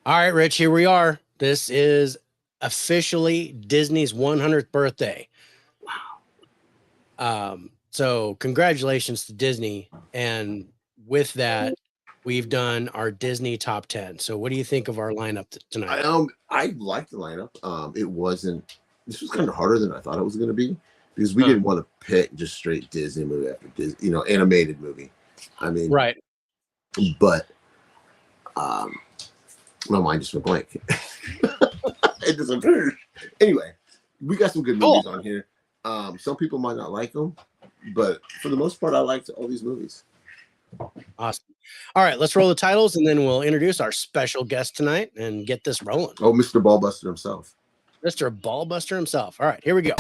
All right, Rich, here we are. This is officially Disney's 100th birthday. So congratulations to Disney. And with that, we've done our Disney top 10. So what do you think of our lineup tonight? I liked the lineup. It wasn't. This was kind of harder than I thought it was going to be because we Huh. didn't want to pick just straight Disney movie after Disney, animated movie. I mean, Right. but my mind just went blank. It disappeared. Anyway, we got some good movies on here. Some people might not like them, but for the most part, I liked all these movies. Awesome. All right, let's roll the titles and then we'll introduce our special guest tonight and get this rolling. Oh, Mr. Ballbuster himself. Mr. Ballbuster himself. All right, here we go.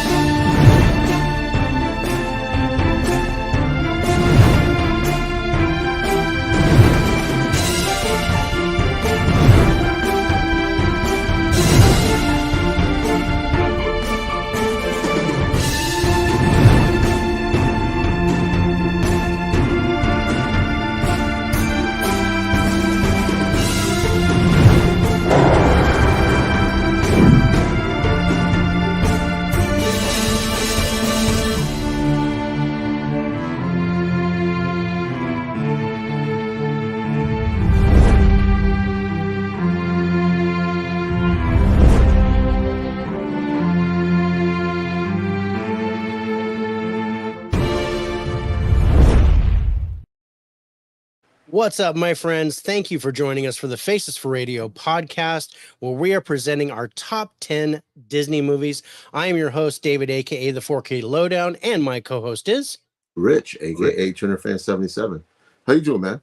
What's up, my friends? Thank you for joining us for the Faces for Radio podcast, where we are presenting our top 10 Disney movies. I am your host, David, aka the 4K Lowdown, and my co-host is Rich, aka Turner Fan 77. How you doing, man?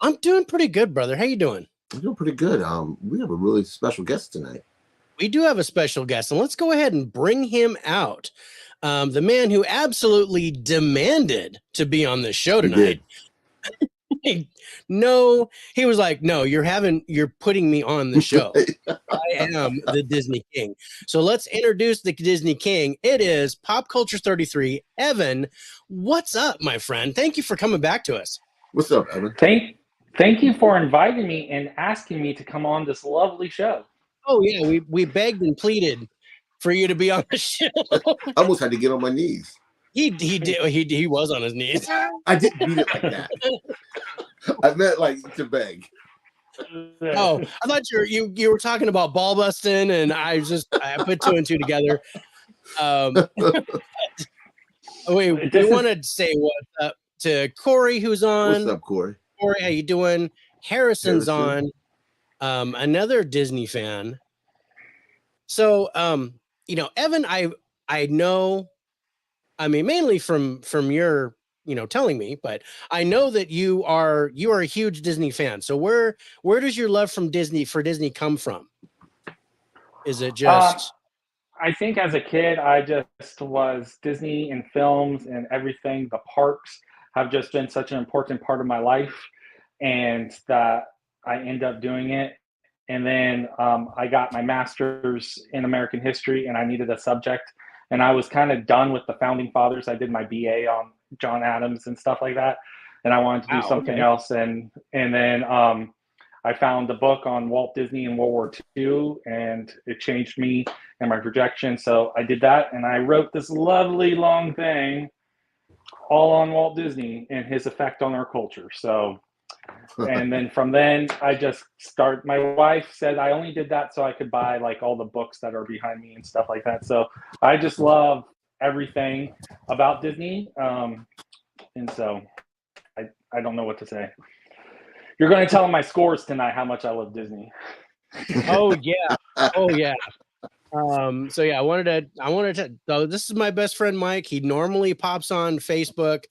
I'm doing pretty good, brother. How you doing? I'm doing pretty good. We have a really special guest tonight. We do have a special guest, and let's go ahead and bring him out. The man who absolutely demanded to be on this show tonight. No, he was like, no, you're putting me on the show. I am the Disney King. So let's introduce the Disney King. It is Pop Culture 33, Evan. What's up, my friend? Thank you for coming back to us. What's up, Evan? Thank you for inviting me and asking me to come on this lovely show. Oh yeah, we begged and pleaded for you to be on the show. I almost had to get on my knees. He was on his knees. I didn't mean it like that. I meant like to beg. Oh, I thought you were talking about ball busting, and I put two and two together. We want to say what's up to Corey, who's on. What's up, Corey? Corey, how you doing? Harrison's on. Another Disney fan. So, Evan, I know. I mean, mainly from your, telling me, but I know that you are a huge Disney fan. So where does your love for Disney come from? Is it just? I think as a kid, I just was Disney and films and everything. The parks have just been such an important part of my life, and that I end up doing it. And then I got my master's in American history, and I needed a subject. And I was kind of done with the founding fathers. I did my BA on John Adams and stuff like that, and I wanted to do something else. And then I found the book on Walt Disney and World War II, and it changed me and my projection. So I did that, and I wrote this lovely long thing all on Walt Disney and his effect on our culture. So, and then from then I just start. My wife said I only did that so I could buy like all the books that are behind me and stuff like that. So I just love everything about Disney, and so I don't know what to say. You're going to tell them my scores tonight how much I love Disney. Oh yeah. So yeah, I wanted to. So this is my best friend Mike. He normally pops on Facebook,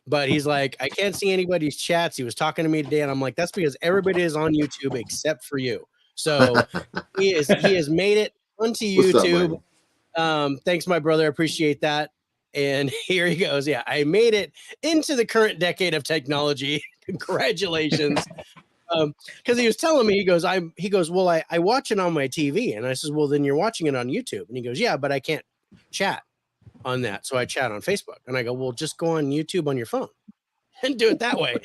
but he's like, I can't see anybody's chats. He was talking to me today, and I'm like, that's because everybody is on YouTube except for you. So he has made it onto YouTube. Thanks, my brother. I appreciate that. And here he goes. Yeah, I made it into the current decade of technology. Congratulations. Because he was telling me, he goes, well, I watch it on my TV. And I says, well, then you're watching it on YouTube. And he goes, yeah, but I can't chat on that. So I chat on Facebook. And I go, well, just go on YouTube on your phone. and do it that way.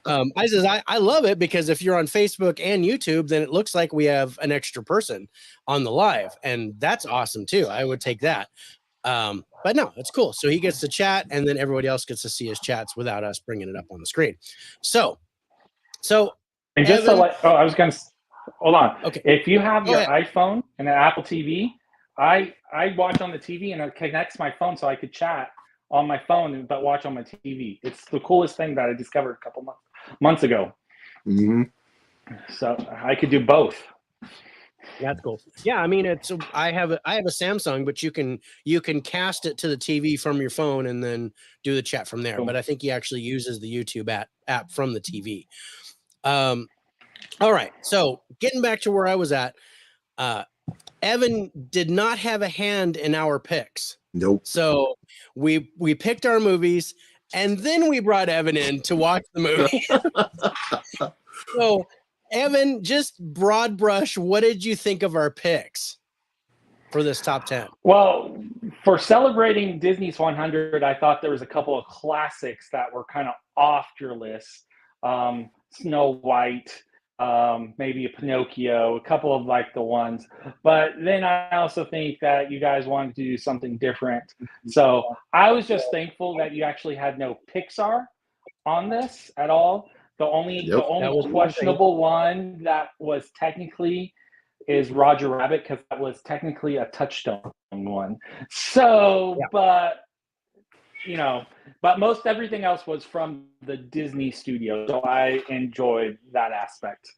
I says, I love it because if you're on Facebook and YouTube, then it looks like we have an extra person on the live, and that's awesome too. I would take that. But no, it's cool. So he gets to chat, and then everybody else gets to see his chats without us bringing it up on the screen. So and just Evan, to let, I was going to hold on. Okay, If you have go your ahead. iPhone and an Apple TV, I watch on the TV and it connects my phone so I could chat on my phone but watch on my TV. It's the coolest thing that I discovered a couple months ago. Mm-hmm. So I could do both. That's cool. Yeah, I mean, I have a Samsung, but you can cast it to the TV from your phone and then do the chat from there. Cool. But I think he actually uses the YouTube app from the TV. All right. So getting back to where I was at, Evan did not have a hand in our picks. Nope. So we picked our movies, and then we brought Evan in to watch the movie. So Evan, just broad brush, what did you think of our picks for this top 10? Well, for celebrating Disney's 100, I thought there was a couple of classics that were kind of off your list. Snow White, maybe a Pinocchio, a couple of like the ones. But then I also think that you guys wanted to do something different. So I was just thankful that you actually had no Pixar on this at all. The only questionable one that was technically is Roger Rabbit, because that was technically a Touchstone one. So, but most everything else was from the Disney studio. So I enjoyed that aspect.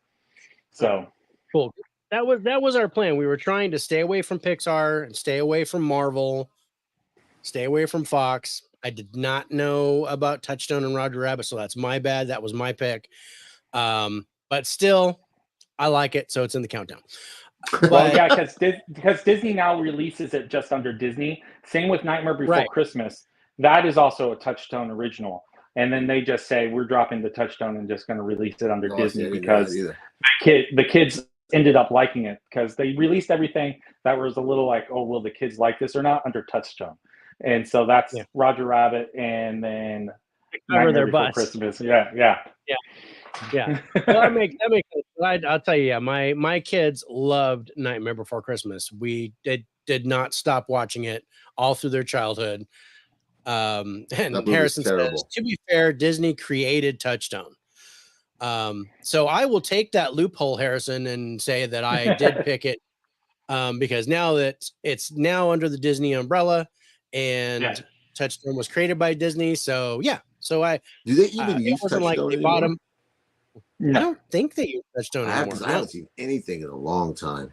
So cool. That was our plan. We were trying to stay away from Pixar and stay away from Marvel, stay away from Fox. I did not know about Touchstone and Roger Rabbit, so that's my bad. That was my pick. But still, I like it, so it's in the countdown. Well, yeah, because Disney now releases it just under Disney. Same with Nightmare Before Christmas. That is also a Touchstone original. And then they just say, we're dropping the Touchstone and just going to release it under Disney because the kids ended up liking it because they released everything that was a little like, oh, will the kids like this or not under Touchstone? And so that's Roger Rabbit and then Nightmare Before Christmas. Yeah. Well, that makes sense. I'll tell you, my kids loved Nightmare Before Christmas. We did not stop watching it all through their childhood. And Harrison says, to be fair, Disney created Touchstone. So I will take that loophole, Harrison, and say that I did pick it because now that it's now under the Disney umbrella and Touchstone was created by Disney. So do they even use Touchstone like they bought them. No. I don't think they use Touchstone anymore. I haven't seen anything in a long time.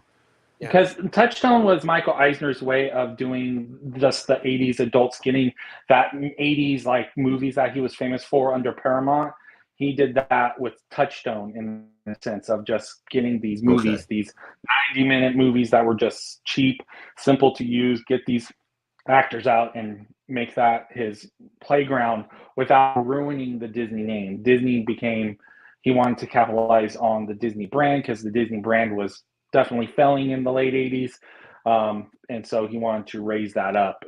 Because Touchstone was Michael Eisner's way of doing just the 80s adults getting that 80s like movies that he was famous for under Paramount. He did that with Touchstone in the sense of just getting these movies, these 90-minute movies that were just cheap, simple to use, get these actors out and make that his playground without ruining the Disney name. He wanted to capitalize on the Disney brand because the Disney brand was definitely failing in the late 80s. And so he wanted to raise that up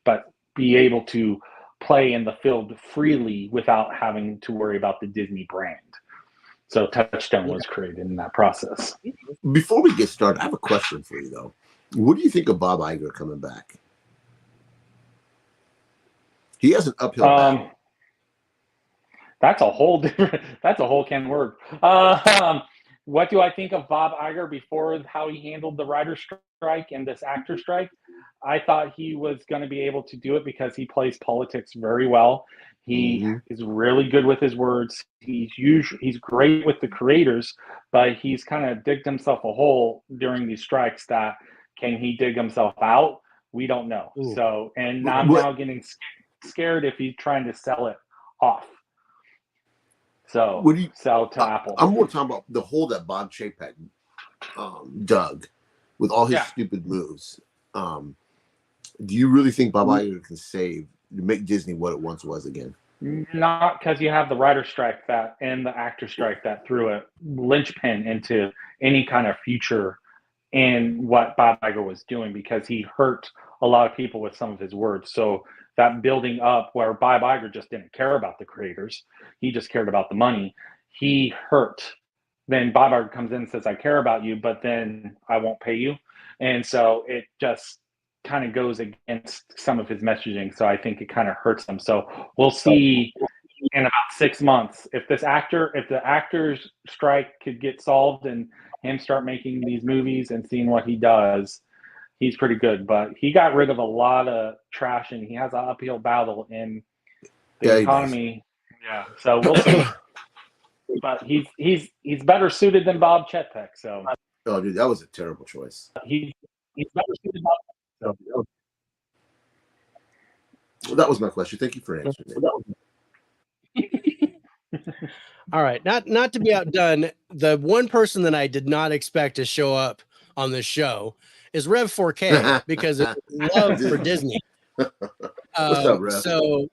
but be able to play in the field freely without having to worry about the Disney brand. So Touchstone was created in that process. Before we get started, I have a question for you though. What do you think of Bob Iger coming back? He has an uphill battle. That's a whole can of worms. What do I think of Bob Iger before how he handled the writer strike and this actor strike? I thought he was going to be able to do it because he plays politics very well. He is really good with his words. He's great with the creators, but he's kind of digged himself a hole during these strikes that can he dig himself out? We don't know. Ooh. So, and I'm now getting scared if he's trying to sell it off. So sell to Apple. I'm more talking about the hole that Bob Chapek dug with all his stupid moves. Do you really think Bob Iger can make Disney what it once was again? Not because you have the writer strike and the actor strike that threw a linchpin into any kind of future in what Bob Iger was doing because he hurt a lot of people with some of his words. So that building up where Bob Iger just didn't care about the creators. He just cared about the money. He hurt. Then Bob Iger comes in and says, I care about you, but then I won't pay you. And so it just kind of goes against some of his messaging. So I think it kind of hurts him. So we'll see in about 6 months if the actors strike could get solved and him start making these movies and seeing what he does. He's pretty good, but he got rid of a lot of trash, and he has an uphill battle in the economy. Yeah, so we'll see. But he's better suited than Bob Chapek. So, oh, dude, that was a terrible choice. He's better suited. So. Well, that was my question. Thank you for answering it. All right, not to be outdone, the one person that I did not expect to show up on this show is Rev 4K because of love for Disney. What's up, Rev? So,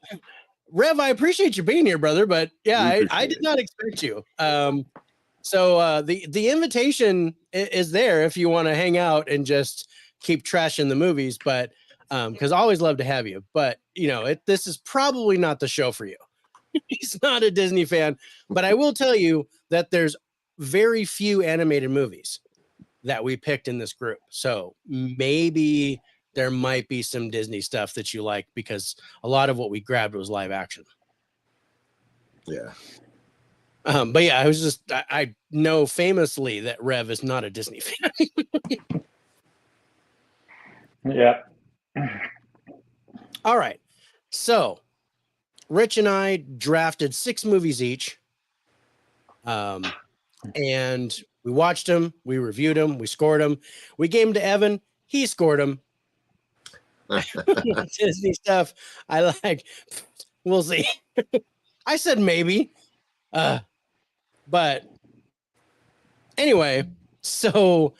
Rev, I appreciate you being here, brother, but yeah, I did not expect you. So the invitation is there if you want to hang out and just keep trashing the movies, but because I always love to have you. But you know, this is probably not the show for you. He's not a Disney fan, but I will tell you that there's very few animated movies that we picked in this group. So maybe there might be some Disney stuff that you like because a lot of what we grabbed was live action. Yeah. But yeah, I know famously that Rev is not a Disney fan. Yeah. All right. So Rich and I drafted 6 movies each. And we watched them, we reviewed them, we scored them. We gave them to Evan. He scored them. Disney stuff I like. We'll see. I said maybe. But anyway, so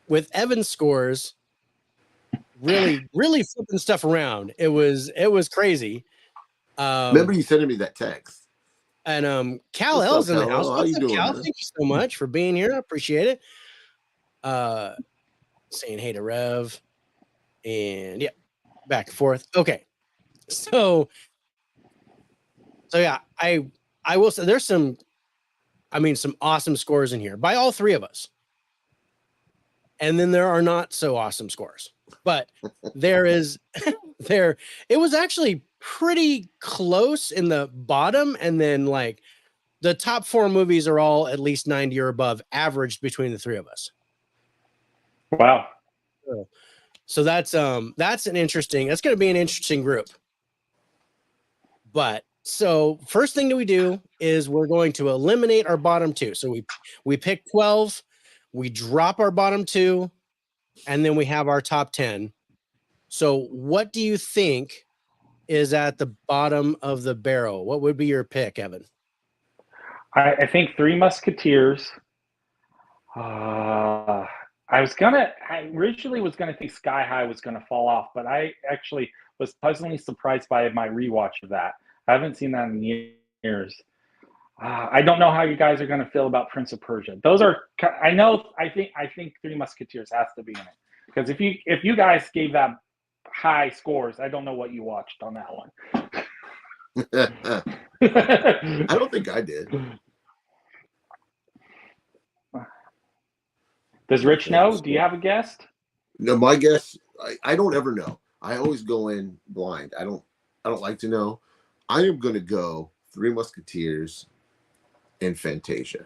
with Evan's scores, really flipping stuff around. It was crazy. Remember you sending me that text. And Cal L's in the house. What's up, Cal? Thank you so much for being here. I appreciate it. Saying hey to Rev. And yeah, back and forth. Okay. So yeah, I will say there's some awesome scores in here by all 3 of us. And then there are not so awesome scores. But it was actually pretty close in the bottom, and then like the top 4 movies are all at least 90 or above averaged between the 3 of us. Wow. So that's going to be an interesting group. But so first thing that we do is we're going to eliminate our bottom 2. So we pick 12, we drop our bottom 2, and then we have our top 10. So what do you think is at the bottom of the barrel? What would be your pick, Evan? I think Three Musketeers. I originally was gonna think Sky High was gonna fall off, but I actually was pleasantly surprised by my rewatch of that. I haven't seen that in years. I don't know how you guys are gonna feel about Prince of Persia. Those are I think Three Musketeers has to be in it because if you guys gave that high scores, I don't know what you watched on that one. I don't think I did. Does Rich know? Do you have a guess? No, my guess, I don't ever know. I always go in blind. I don't like to know. I am going to go Three Musketeers and Fantasia.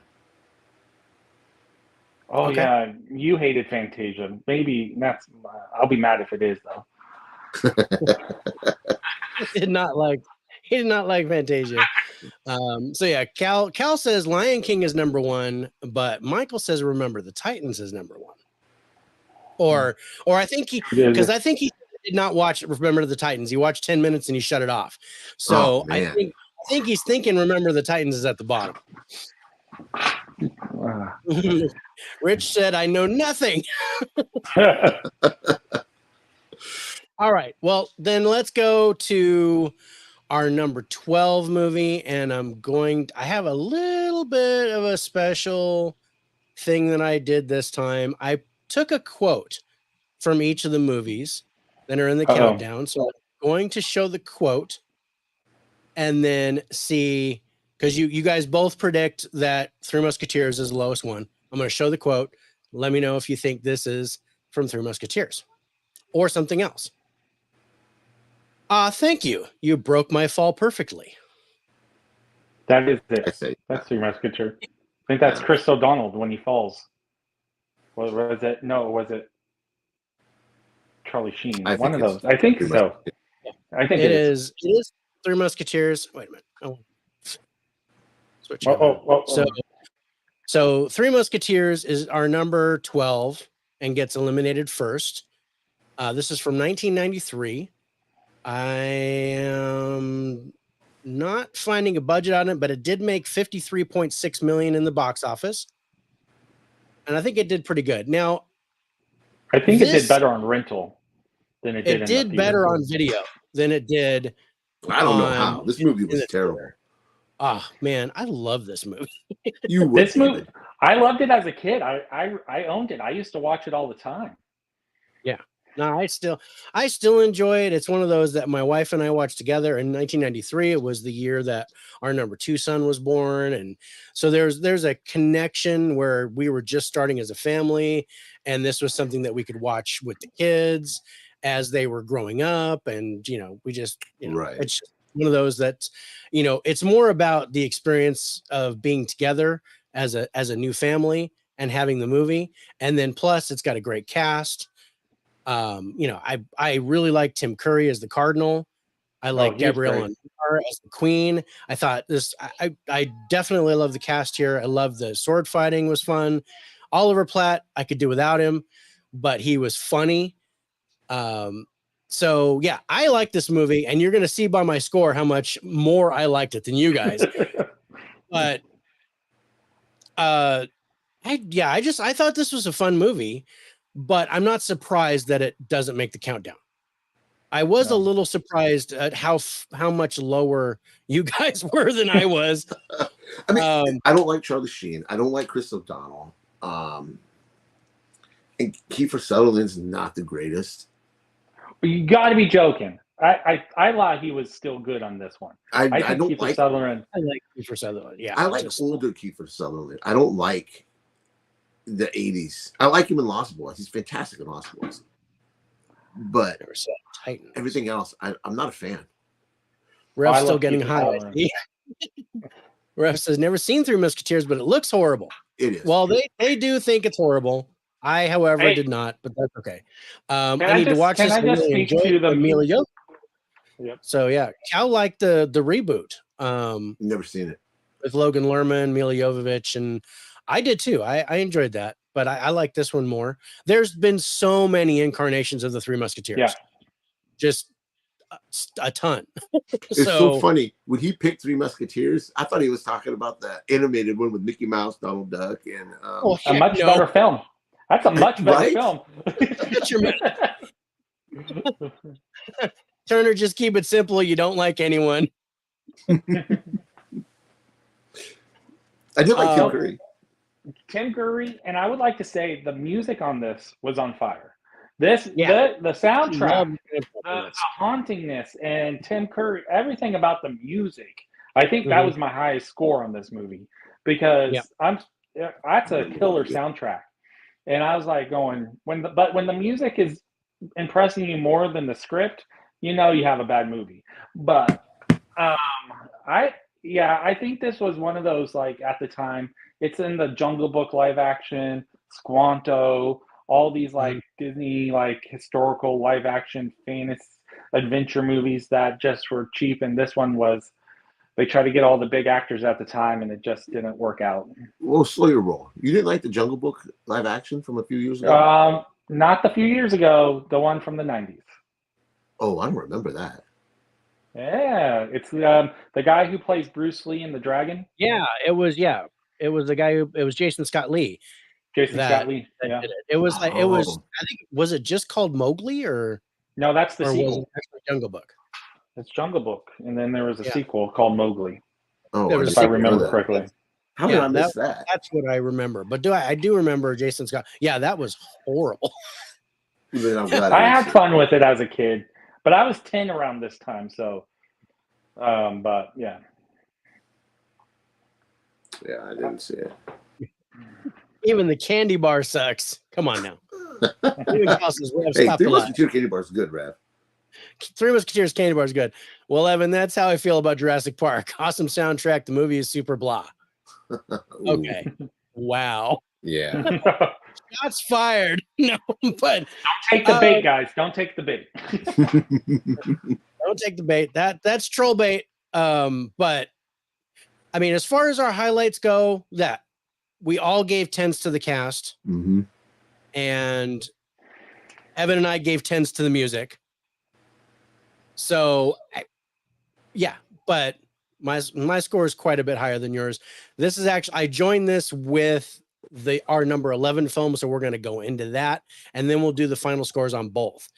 Oh, okay. Yeah. You hated Fantasia. Maybe I'll be mad if it is, though. He did not like Fantasia. So yeah, Cal says Lion King is number 1, but Michael says Remember the Titans is number 1. Or I think he did not watch Remember the Titans. He watched 10 minutes and he shut it off. So I think he's thinking Remember the Titans is at the bottom. Rich said, I know nothing. All right. Well, then let's go to our number 12 movie. And I have a little bit of a special thing that I did this time. I took a quote from each of the movies that are in the countdown. So I'm going to show the quote and then see, because you guys both predict that Three Musketeers is the lowest one. I'm going to show the quote. Let me know if you think this is from Three Musketeers or something else. Thank you. You broke my fall perfectly. That is it. I say That's Three Musketeers. I think that's Chris O'Donnell when he falls. What was it? No, was it Charlie Sheen? One of those. I think so. I think it is. It is Three Musketeers. Wait a minute. Oh, switch. So Three Musketeers is our number 12 and gets eliminated first. This is from 1993. I am not finding a budget on it, but it did make $53.6 million in the box office, and I think it did pretty good. Now, I think it did better on rental than it did. It did better on video than it did. I don't know how this movie was terrible. Oh man, I love this movie. This movie, I loved it as a kid. I owned it. I used to watch it all the time. Yeah. No, I still enjoy it. It's one of those that my wife and I watched together in 1993. It was the year that our number 2 son was born. And so there's a connection where we were just starting as a family. And this was something that we could watch with the kids as they were growing up. And, we just, right. It's one of those that, it's more about the experience of being together as a new family and having the movie. And then plus it's got a great cast. I really like Tim Curry as the Cardinal. I like Gabrielle Anwar as the Queen. I thought I definitely love the cast here. I love the sword fighting was fun. Oliver Platt, I could do without him, but he was funny. So yeah, I like this movie, and you're going to see by my score how much more I liked it than you guys. But I thought this was a fun movie. But I'm not surprised that it doesn't make the countdown. I was a little surprised at how much lower you guys were than I was. I mean, I don't like Charlie Sheen. I don't like Chris O'Donnell. And Kiefer Sutherland's not the greatest. You got to be joking. I thought he was still good on this one. I think Kiefer Sutherland. I like Kiefer Sutherland. Yeah, I like older Kiefer Sutherland. I don't like the 80s. I like him in Lost Boys. He's fantastic in Lost Boys. But everything else, I'm not a fan. Ref's still getting high. Ref says, never seen Three Musketeers, but it looks horrible. It is. Well, they do think it's horrible. I, however, did not, but that's okay. I need to watch this. Can I just speak to the Mila Jovovich? Yep. So yeah, Cal liked the reboot. Never seen it. With Logan Lerman, Mila Jovovich, and I did too. I enjoyed that, but I like this one more. There's been so many incarnations of the Three Musketeers. Yeah. Just a ton. It's so funny. When he picked Three Musketeers, I thought he was talking about the animated one with Mickey Mouse, Donald Duck, and a much better film. That's a much better film. Turner, just keep it simple. You don't like anyone. I did like Tim Curry. Tim Curry, and I would like to say the music on this was on fire. The soundtrack, the hauntingness, and Tim Curry, everything about the music. I think that was my highest score on this movie because that's a killer soundtrack. And I was like going when the music is impressing you more than the script, you have a bad movie. But I think this was one of those, like, at the time, it's in the Jungle Book live action, Squanto, all these like Disney like historical live action fantasy adventure movies that just were cheap, and this one was, they tried to get all the big actors at the time and it just didn't work out. Well, slow your roll. You didn't like the Jungle Book live action from a few years ago? Not the few years ago, the one from the 90s. Oh, I don't remember that. Yeah, it's the guy who plays Bruce Lee in The Dragon. It was the guy it was Jason Scott Lee. Scott Lee. Yeah. It was I think, was it just called Mowgli or no? That's the sequel. Was it actually Jungle Book? It's Jungle Book, and then there was a sequel called Mowgli. Oh, if I remember correctly. How did I miss that? That's what I remember. But I do remember Jason Scott. Yeah, that was horrible. I'm glad I had fun with it as a kid, but I was 10 around this time, so. But yeah. Yeah, I didn't see it. Even the candy bar sucks. Come on now. Hey, Three Musketeers candy bar is good, Rev. Three Musketeers candy bar is good. Well, Evan, that's how I feel about Jurassic Park. Awesome soundtrack. The movie is super blah. Okay. Wow. Yeah. Shots fired. No, but don't take the bait, guys. Don't take the bait. Don't take the bait. That's troll bait. But I mean, as far as our highlights go, that we all gave 10s to the cast, and Evan and I gave 10s to the music. So, yeah, but my score is quite a bit higher than yours. This is actually, I joined this with our number 11 film, so we're going to go into that, and then we'll do the final scores on both,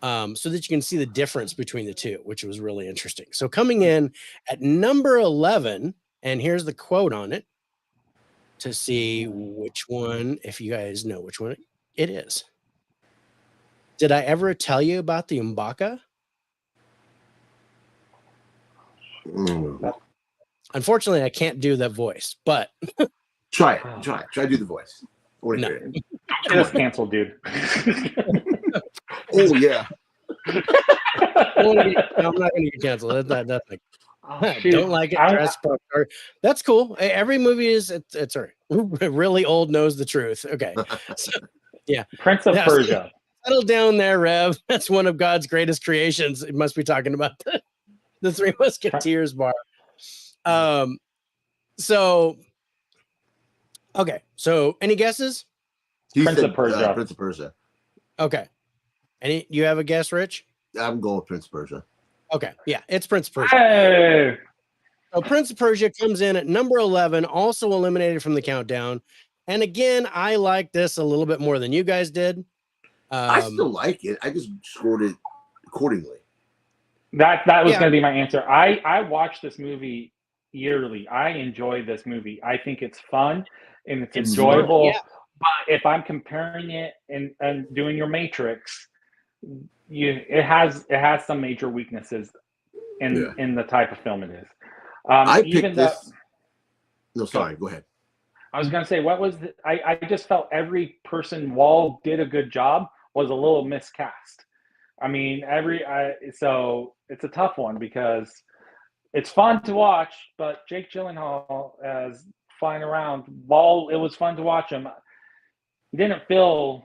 so that you can see the difference between the two, which was really interesting. So coming in at number 11, and here's the quote on it to see which one, if you guys know which one it is. Did I ever tell you about the M'Baka? Unfortunately, I can't do that voice, but try it. Try to do the voice. No. Don't get us canceled, dude. Oh yeah. I'm not going to get canceled. That's like, don't like it. That's cool. Every movie is it's really old knows the truth. Okay, so, yeah. Prince of Persia. Settle down there, Rev. That's one of God's greatest creations. It must be talking about the Three Musketeers bar. So, okay. So, any guesses? Prince of Persia. Prince of Persia. Okay. You have a guess, Rich? I'm going with Prince of Persia. Okay. Yeah, it's Prince of Persia. Hey! So Prince of Persia comes in at number 11, also eliminated from the countdown. And again, I like this a little bit more than you guys did. I still like it. I just scored it accordingly. That was going to be my answer. I watch this movie yearly. I enjoy this movie. I think it's fun and it's enjoyable. Fun, yeah. But if I'm comparing it and doing your Matrix, it has some major weaknesses in the type of film it is. I picked this. No, sorry. Go ahead. I was going to say, I just felt every person Wall did a good job was a little miscast. I mean, so it's a tough one because it's fun to watch, but Jake Gyllenhaal as flying around, Wall, it was fun to watch him. He didn't feel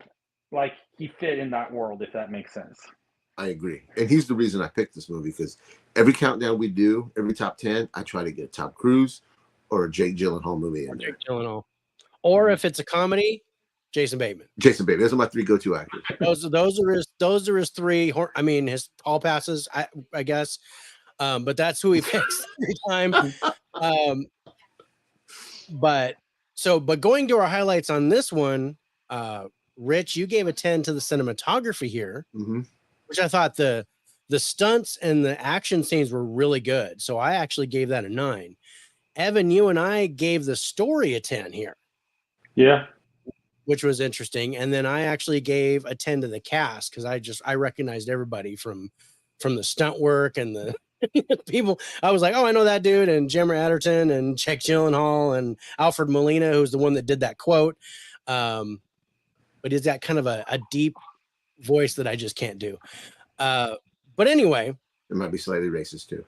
like he fit in that world, if that makes sense. I agree. And he's the reason I picked this movie, because every countdown we do, every top 10, I try to get a Tom Cruise or a Jake Gyllenhaal movie in there. Jake Gyllenhaal. Or if it's a comedy, Jason Bateman. Jason Bateman. Those are my three go-to actors. Those are his three. I mean, his hall passes, I guess. But that's who he picks every time. But going to our highlights on this one, Rich, you gave a 10 to the cinematography here, which I thought the stunts and the action scenes were really good. So I actually gave that a 9. Evan, you and I gave the story a 10 here. Yeah. Which was interesting. And then I actually gave a 10 to the cast because I recognized everybody from the stunt work and the people. I was like, oh, I know that dude, and Jim Adderton and Jake Gyllenhaal and Alfred Molina, who's the one that did that quote. But is that kind of a deep voice that I just can't do. But anyway. It might be slightly racist too.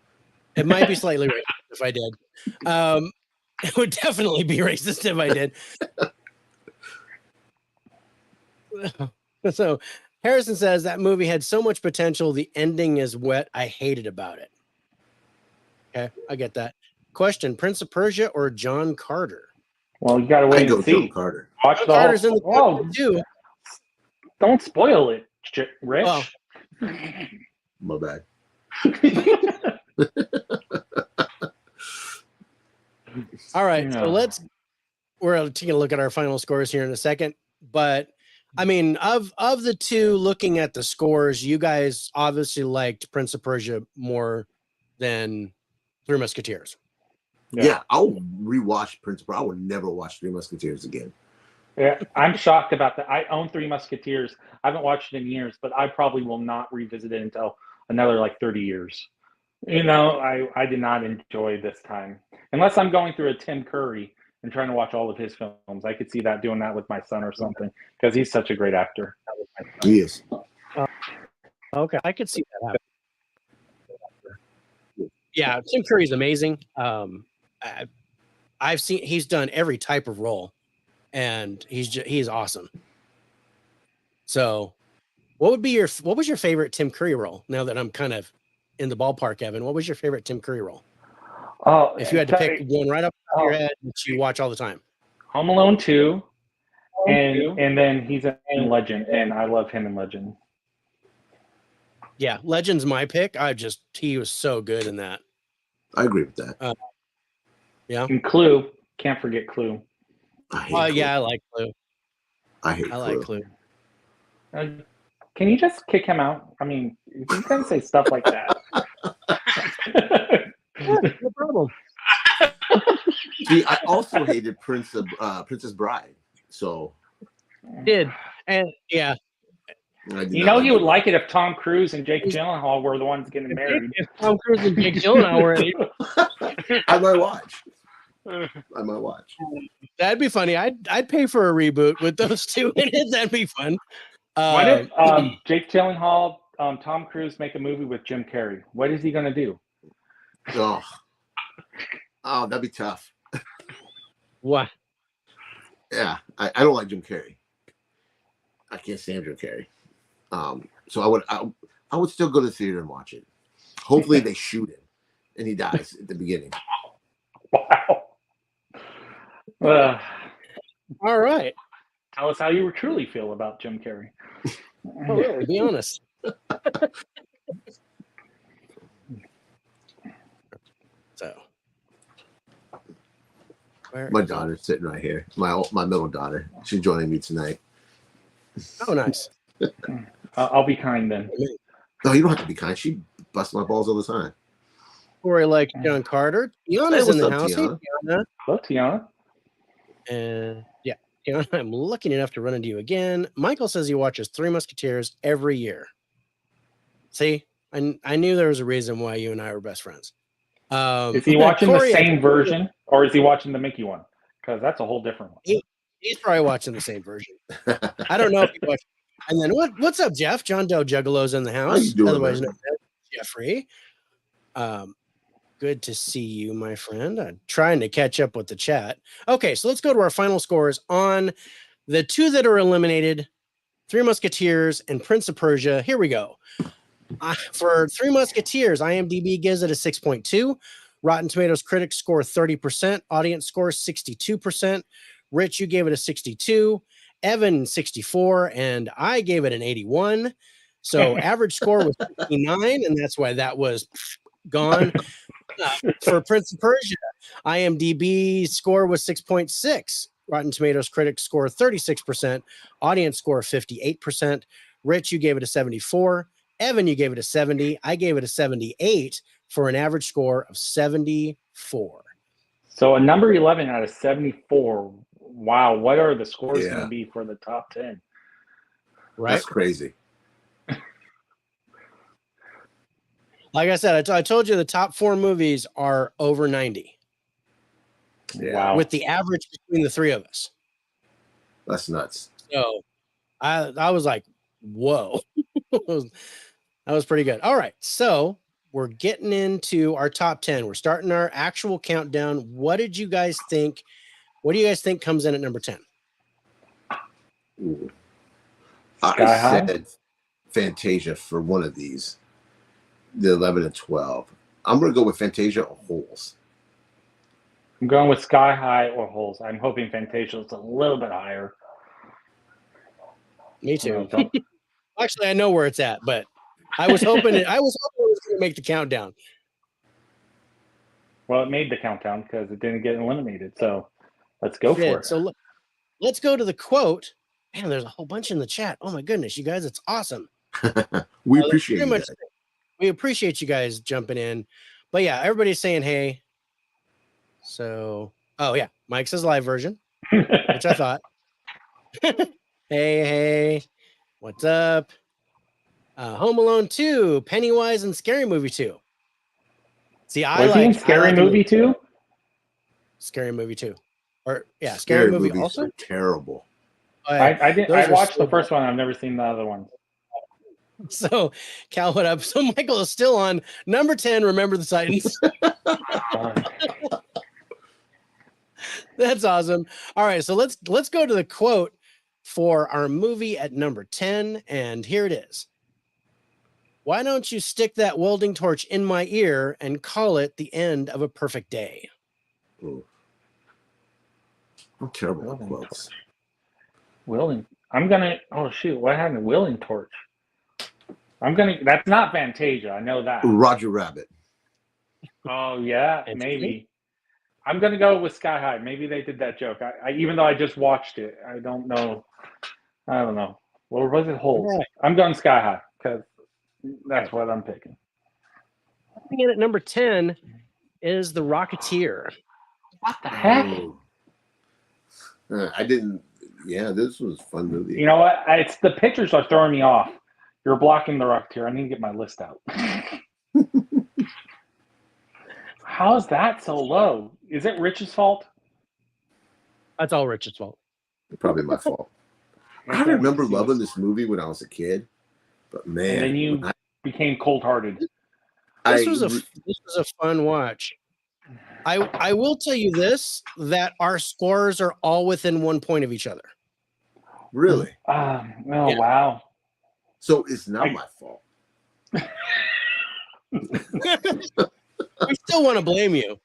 It might be slightly racist if I did. It would definitely be racist if I did. So Harrison says that movie had so much potential. The ending is what I hated about it. Okay, I get that. Question: Prince of Persia or John Carter? Well, you gotta wait and see. John Carter. Watch John Carter's in the too. Don't spoil it, Rich. Oh. My bad. All right, so we're taking a look at our final scores here in a second. But I mean, of the two, looking at the scores, you guys obviously liked Prince of Persia more than Three Musketeers. Yeah, I'll rewatch Prince of Persia. I would never watch Three Musketeers again. Yeah, I'm shocked about that. I own Three Musketeers. I haven't watched it in years, but I probably will not revisit it until another like 30 years. I did not enjoy this time. Unless I'm going through a Tim Curry and trying to watch all of his films. I could see that doing that with my son or something because he's such a great actor. He is. Okay, I could see that happen. Yeah, Tim Curry's amazing. I've seen he's done every type of role, and he's awesome. So, what was your favorite Tim Curry role? Now that I'm kind of in the ballpark, Evan, what was your favorite Tim Curry role? Oh, If you had to pick one right up top of your head that you watch all the time. Home Alone 2, and then he's in Legend, and I love him in Legend. Yeah, Legend's my pick. He was so good in that. I agree with that. Yeah. And Clue, can't forget Clue. Yeah, I like Clue. I like Clue. Can you just kick him out? I mean, you can't say stuff like that. Yeah, no problem. See, I also hated Princess Bride. So did and yeah. You would like it if Tom Cruise and Jake Gyllenhaal were the ones getting married. If Tom Cruise and Jake Gyllenhaal were I might watch. That'd be funny. I'd pay for a reboot with those two in it. That'd be fun. What if Jake Gyllenhaal, Tom Cruise make a movie with Jim Carrey? What is he going to do? Oh, that'd be tough. What? Yeah, I don't like Jim Carrey. I can't stand Jim Carrey. So I would still go to the theater and watch it. Hopefully they shoot him and he dies at the beginning. Wow. All right. Tell us how you truly feel about Jim Carrey. Oh, really? Be honest. So, my daughter's sitting right here. My middle daughter. She's joining me tonight. Oh, nice. I'll be kind then. No, you don't have to be kind. She busts my balls all the time. Corey likes John Carter. Tiana's in the house. Tiana? Hey, Tiana. Hello, Tiana. And yeah, Tiana, I'm lucky enough to run into you again. Michael says he watches Three Musketeers every year. See, I knew there was a reason why you and I were best friends. Is he watching Corey, the same version, or is he watching the Mickey one? Because that's a whole different one. He's probably watching the same version. I don't know if he watched. And then what's up, Jeff? John Doe Juggalo's in the house. How you doing, otherwise known man? as Jeffrey. Good to see you, my friend. I'm trying to catch up with the chat. Okay, so let's go to our final scores on the two that are eliminated, Three Musketeers and Prince of Persia. Here we go. For Three Musketeers, IMDb gives it a 6.2. Rotten Tomatoes critics score 30%. Audience scores 62%. Rich, you gave it a 62. Evan, 64. And I gave it an 81. So average score was 59, and that's why that was gone. For Prince of Persia, IMDb score was 6.6. Rotten Tomatoes critics score 36%. Audience score 58%. Rich, you gave it a 74. Evan, you gave it a 70. I gave it a 78 for an average score of 74. So a number 11 out of 74. Wow. What are the scores going to be for the top 10? Right? That's crazy. Like I said, I told you the top 4 movies are over 90. Yeah. Wow. With the average between the three of us. That's nuts. So I was like, whoa. That was pretty good. All right. So we're getting into our top 10. We're starting our actual countdown. What did you guys think? What do you guys think comes in at number 10? I said Fantasia for one of these. The 11 and 12. I'm going to go with Fantasia or Holes. I'm going with Sky High or Holes. I'm hoping Fantasia is a little bit higher. Me too. Actually, I know where it's at, but I was hoping it was going to make the countdown. Well, it made the countdown because it didn't get eliminated. So let's go for it. So let's go to the quote. Man, there's a whole bunch in the chat. Oh my goodness, you guys, it's awesome. We appreciate it. We appreciate you guys jumping in. But yeah, everybody's saying hey. So, oh yeah, Mike says live version, which I thought. Hey, what's up? Home Alone 2, Pennywise, and Scary Movie 2. See, Was he in Scary Movie too? Scary Movie 2. Or yeah, Scary Scary Movie movies also. are terrible. I didn't. Those I are watched so the first one. I've never seen the other ones. So, Cal, what up? So, Michael is still on number 10. Remember the Titans. That's awesome. All right, so let's go to the quote for our movie at number 10, and here it is. Why don't you stick that welding torch in my ear and call it the end of a perfect day? Ooh. I'm terrible at quotes. Willing. I'm gonna. Oh shoot! What happened to Willing Torch? I'm gonna. That's not Fantasia. I know that. Roger Rabbit. Oh yeah, maybe. I'm gonna go with Sky High. Maybe they did that joke. I even though I just watched it, I don't know. I don't know. What was it? Hold. Right. I'm going Sky High because that's what I'm picking. Coming in at number 10 is The Rocketeer. What the heck? I didn't. Yeah, this was a fun movie. You know what? It's the pictures are throwing me off. You're blocking The Rocketeer. I need to get my list out. How is that so low? Is it Rich's fault? That's all Rich's fault. Probably my fault. I remember loving this movie when I was a kid, but man, and then you became cold-hearted. This was a fun watch. I will tell you this, that our scores are all within 1 point of each other. Really? Oh yeah. Wow. So it's not my fault. I still want to blame you.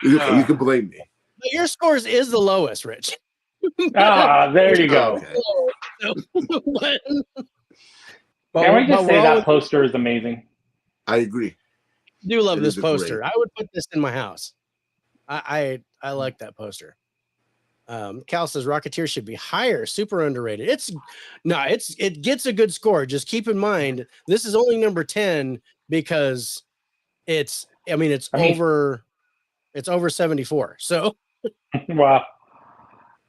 You can blame me. But your scores is the lowest, Rich. There you go. Okay. Can we just say that poster is amazing? I agree. I do love this poster. I would put this in my house. I like that poster. Cal says Rocketeer should be higher, super underrated. It gets a good score. Just keep in mind this is only number 10 because it's over 74. So wow.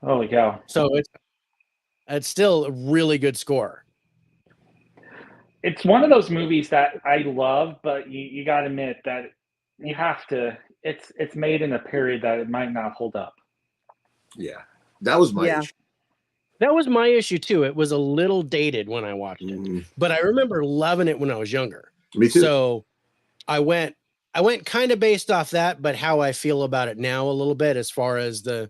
Holy cow. So it's still a really good score. It's one of those movies that I love, but you got to admit that you have to. It's made in a period that it might not hold up. Yeah, that was my issue. That was my issue too. It was a little dated when I watched it, but I remember loving it when I was younger. Me too. So I went kind of based off that, but how I feel about it now a little bit as far as I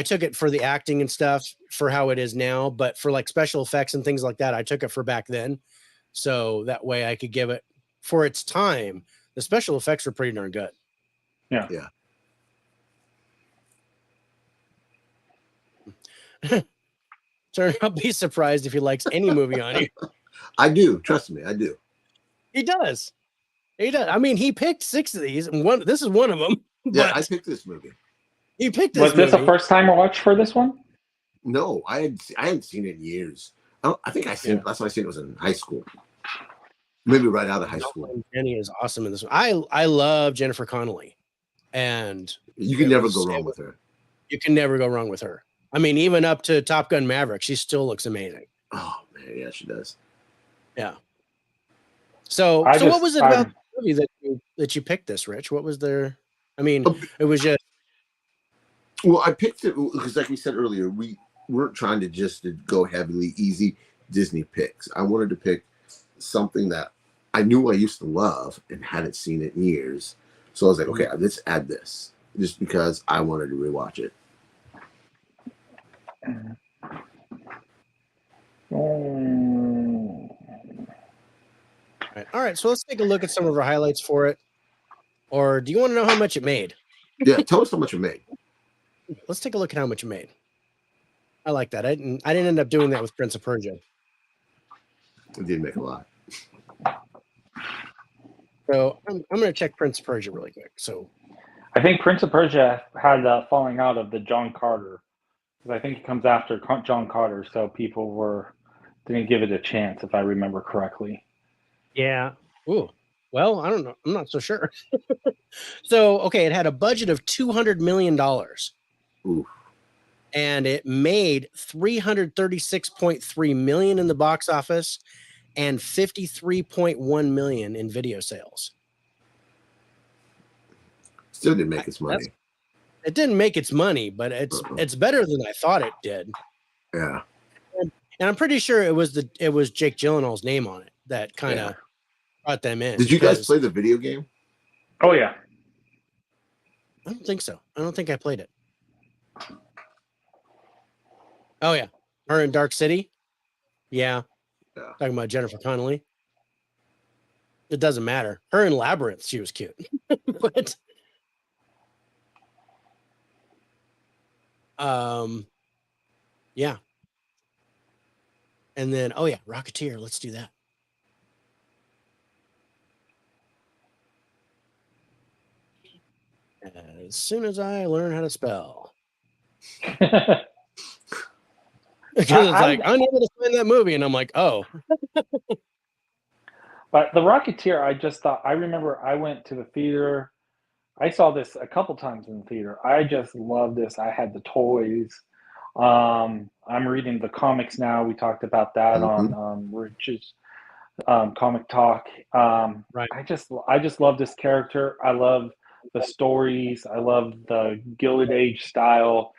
took it for the acting and stuff for how it is now, but for like special effects and things like that, I took it for back then. So that way I could give it for its time. The special effects were pretty darn good. Yeah. Turn I'll be surprised if he likes any movie on here. I do. Trust me, I do. He does. I mean, he picked 6 of these, and this is one of them. Yeah, I picked this movie. He picked this. Was this a first time watch for this one? No, I hadn't seen it in years. I think last time I seen it was in high school. Maybe right out of high school. Jenny is awesome in this one. I love Jennifer Connelly, and you can never go wrong with her. You can never go wrong with her. I mean, even up to Top Gun Maverick, she still looks amazing. Oh man, yeah, she does. Yeah. So what was it about the movie that you picked this, Rich? What was there? I mean, it was just. Well, I picked it because, like we said earlier, we weren't trying to go heavily easy Disney picks. I wanted to pick something that I knew I used to love and hadn't seen it in years. So I was like, okay, let's add this just because I wanted to rewatch it. All right, so let's take a look at some of our highlights for it. Or do you want to know how much it made? Yeah, tell us how much it made. Let's take a look at how much it made. I like that. I didn't end up doing that with Prince of Persia. It did make a lot. So I'm going to check Prince of Persia really quick. So I think Prince of Persia had falling out of the John Carter. Because I think it comes after John Carter, so people didn't give it a chance, if I remember correctly. Yeah. Ooh. Well, I don't know. I'm not so sure. So, okay, it had a budget of $200 million. Ooh. and it made $336.3 million in the box office and $53.1 million in video sales. Still didn't make its money. It didn't make its money, but it's better than I thought it did. Yeah. And I'm pretty sure it was Jake Gyllenhaal's name on it that kind of brought them in. Did you guys play the video game? Oh yeah. I don't think so. I don't think I played it. Oh yeah, her in Dark City. Yeah. Talking about Jennifer Connelly. It doesn't matter. Her in Labyrinth, she was cute. But yeah. And then Rocketeer, let's do that. As soon as I learn how to spell. Because it's like, I'm never going to find that movie. And I'm like, oh. But The Rocketeer, I remember I went to the theater. I saw this a couple times in the theater. I just love this. I had the toys. I'm reading the comics now. We talked about that on Rich's Comic Talk. Right. I just love this character. I love the stories. I love the Gilded Age style.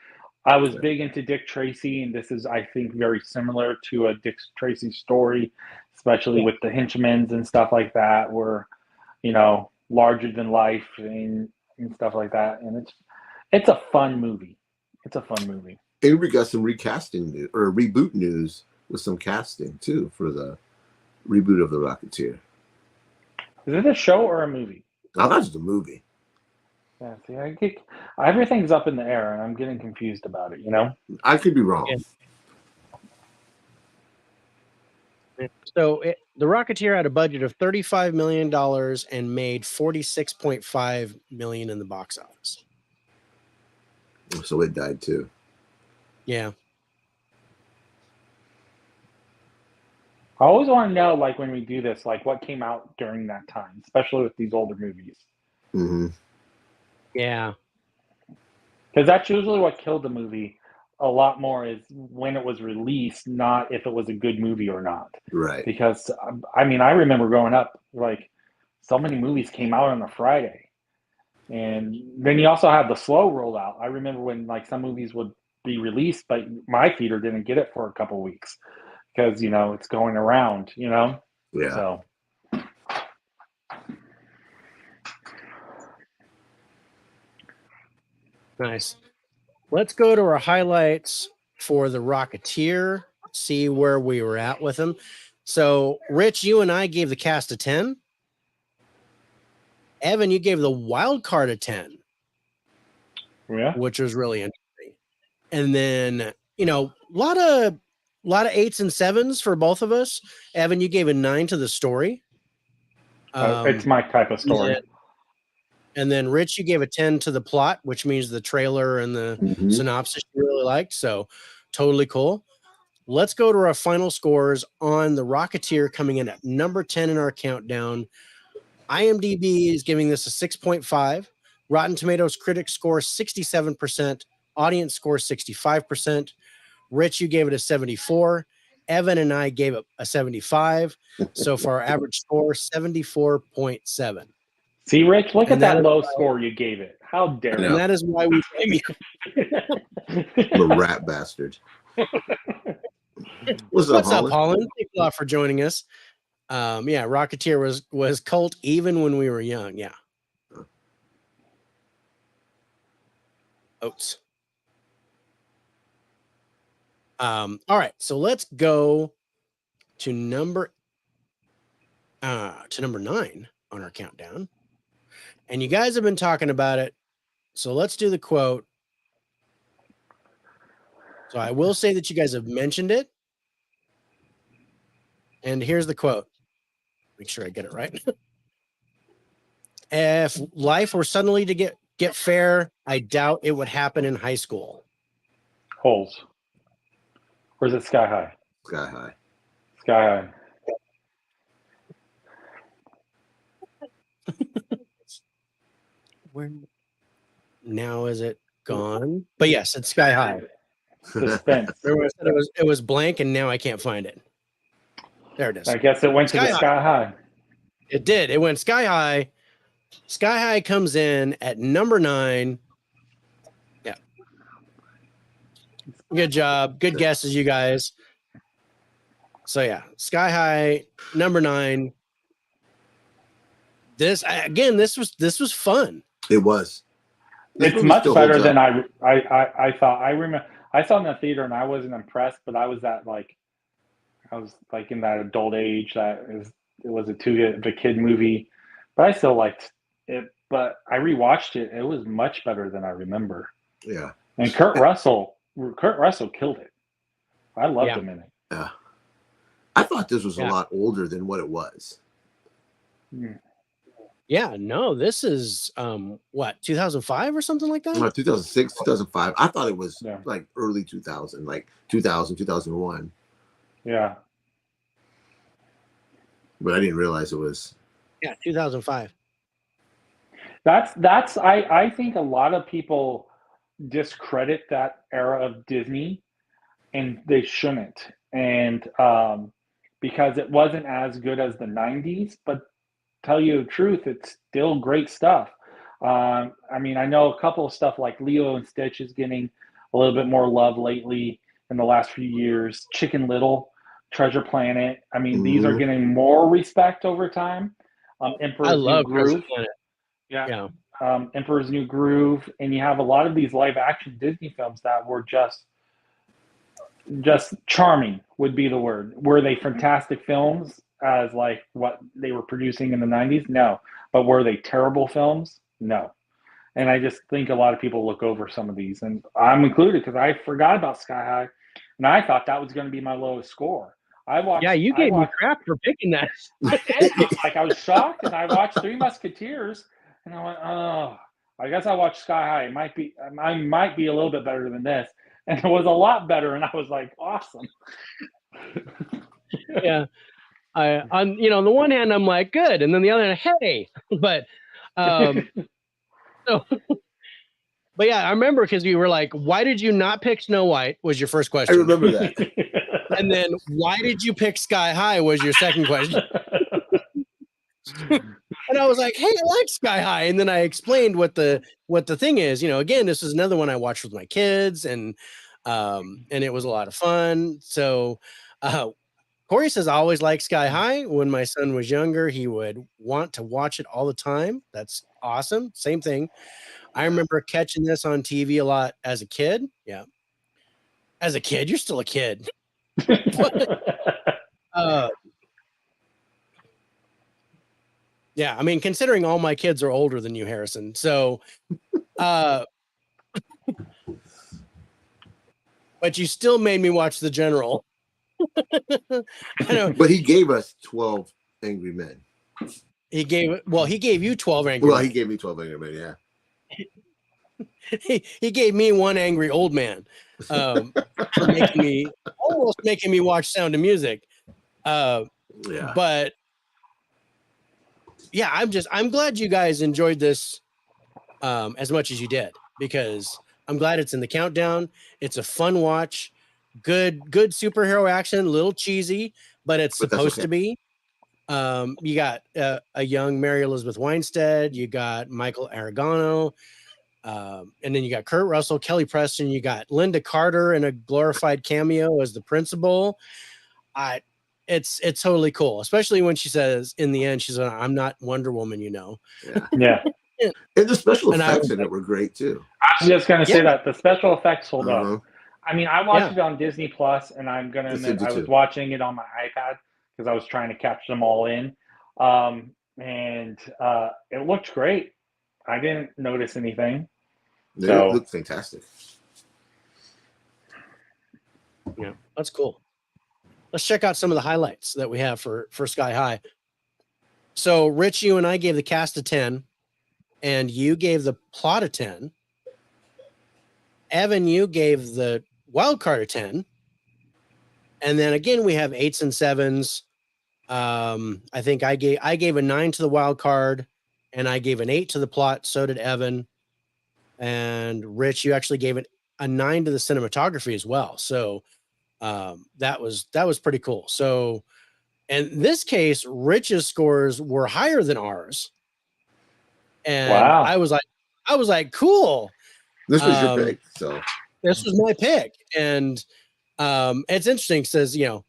I was big into Dick Tracy, and this is, I think, very similar to a Dick Tracy story, especially with the henchmen's and stuff like that, where, larger than life and stuff like that. And it's a fun movie. It's a fun movie. And we got some recasting or reboot news with some casting too for the reboot of The Rocketeer. Is it a show or a movie? I thought it was a movie. Yeah, see, everything's up in the air, and I'm getting confused about it. I could be wrong. Yeah. So The Rocketeer had a budget of $35 million and made $46.5 million in the box office. So it died too. Yeah. I always want to know, like, when we do this, like, what came out during that time, especially with these older movies. Mm-hmm. Yeah. Because that's usually what killed the movie a lot more, is when it was released, not if it was a good movie or not. Right. Because, I remember growing up, like, so many movies came out on a Friday. And then you also had the slow rollout. I remember when, like, some movies would be released, but my theater didn't get it for a couple weeks because, it's going around, Yeah. So. Nice. Let's go to our highlights for The Rocketeer, see where we were at with him. So, Rich, you and I gave the cast a 10. Evan, you gave the wild card a 10. Yeah. Which was really interesting. And then, a lot of 8s and 7s for both of us. Evan, you gave a 9 to the story. It's my type of story. And then Rich, you gave a 10 to the plot, which means the trailer and the synopsis you really liked. So totally cool. Let's go to our final scores on The Rocketeer, coming in at number 10 in our countdown. IMDb is giving this a 6.5. Rotten Tomatoes critics score 67%. Audience score 65%. Rich, you gave it a 74. Evan and I gave it a 75. So for our average score, 74.7. See, Rich, look at that low score you gave it. How dare you? And that is why we blame you. I'm a rat bastard. What's up, Holland? Thanks a lot for joining us. Rocketeer was cult even when we were young. Yeah. Oats. All right, so let's go to number 9 on our countdown. And you guys have been talking about it, so let's do the quote. So I will say that you guys have mentioned it. And here's the quote. Make sure I get it right. If life were suddenly to get fair, I doubt it would happen in high school. Holes. Or is it Sky High? Sky High. Sky High. Where now is it gone? But yes, it's Sky High. Suspense. Remember I said it was blank, and now I can't find it. There it is. I guess it went to the Sky High. It did. It went Sky High. Sky High comes in at number 9. Yeah. Good job. Good guesses, you guys. So yeah, Sky High, number 9. This was fun. It was. It's much better than I thought. I remember I saw it in the theater and I wasn't impressed, but I was in that adult age it was a kid movie, but I still liked it. But I rewatched it. It was much better than I remember. Yeah. And Kurt Russell killed it. I loved him in it. Yeah. I thought this was a lot older than what it was. Yeah, no, this is 2005 or something like that? 2006, 2005. I thought it was like early 2000, like 2000, 2001. Yeah. But I didn't realize it was 2005. I think a lot of people discredit that era of Disney, and they shouldn't. And because it wasn't as good as the 90s, but tell you the truth, it's still great stuff. I mean, I know a couple of stuff like Lilo and Stitch is getting a little bit more love lately in the last few years. Chicken Little, Treasure Planet. I mean, these are getting more respect over time. Emperor's New Groove. Yeah. Emperor's New Groove. And you have a lot of these live action Disney films that were just charming would be the word. Were they fantastic films as like what they were producing in the 90s? No. But were they terrible films? No. And I just think a lot of people look over some of these, and I'm included because I forgot about Sky High, and I thought that was going to be my lowest score. You gave me crap for picking that. I was shocked, and I watched Three Musketeers, and I went, oh, I guess I watched Sky High. I might be a little bit better than this, and it was a lot better, and I was like, awesome. Yeah. On the one hand, I'm like, good, and then the other hand, hey, but so, but yeah, I remember because you were like, why did you not pick Snow White? Was your first question. I remember that. And then why did you pick Sky High? Was your second question. And I was like, hey, I like Sky High, and then I explained what the thing is. Again, this is another one I watched with my kids, and it was a lot of fun. So. Corey says, I always liked Sky High. When my son was younger, he would want to watch it all the time. That's awesome. Same thing. I remember catching this on TV a lot as a kid. Yeah. As a kid, you're still a kid. Yeah. I mean, considering all my kids are older than you, Harrison. So, but you still made me watch The General. But he gave us 12 Angry Men. He gave you 12 Angry Men. Well, he gave me 12 Angry Men, yeah. He gave me one angry old man for making me watch Sound of Music. But yeah, I'm glad you guys enjoyed this as much as you did, because I'm glad it's in the countdown. It's a fun watch. Good superhero action, a little cheesy, but it's supposed to be. You got a young Mary Elizabeth Winstead, you got Michael Aragano, and then you got Kurt Russell, Kelly Preston, you got Linda Carter in a glorified cameo as the principal. It's totally cool, especially when she says in the end, she's like, I'm not Wonder Woman, Yeah. And the special effects in it were great too. I was just gonna say that the special effects hold up. I mean, I watched it on Disney Plus, and I'm gonna admit I was watching it on my iPad because I was trying to catch them all in, and it looked great. I didn't notice anything. It looked fantastic. Yeah, that's cool. Let's check out some of the highlights that we have for Sky High. So, Rich, you and I gave the cast a 10, and you gave the plot a 10. Evan, you gave the wild card a 10. And then again, we have 8s and 7s. I think I gave a 9 to the wild card, and I gave an 8 to the plot. So did Evan. And Rich, you actually gave a 9 to the cinematography as well. So that was pretty cool. So in this case, Rich's scores were higher than ours. And Wow. I was like, cool. This was your pick, so this was my pick. And it's interesting, says, you know,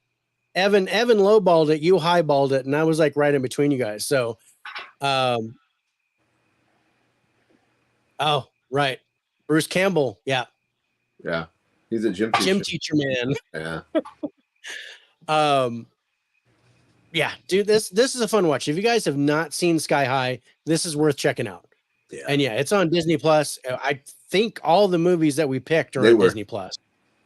Evan lowballed it, you highballed it, and I was like right in between you guys. So oh, right. Bruce Campbell, yeah. He's a gym teacher man. Yeah. Yeah, dude, this is a fun watch. If you guys have not seen Sky High, this is worth checking out. Yeah. And yeah, it's on Disney Plus. I think all the movies that we picked are on Disney Plus.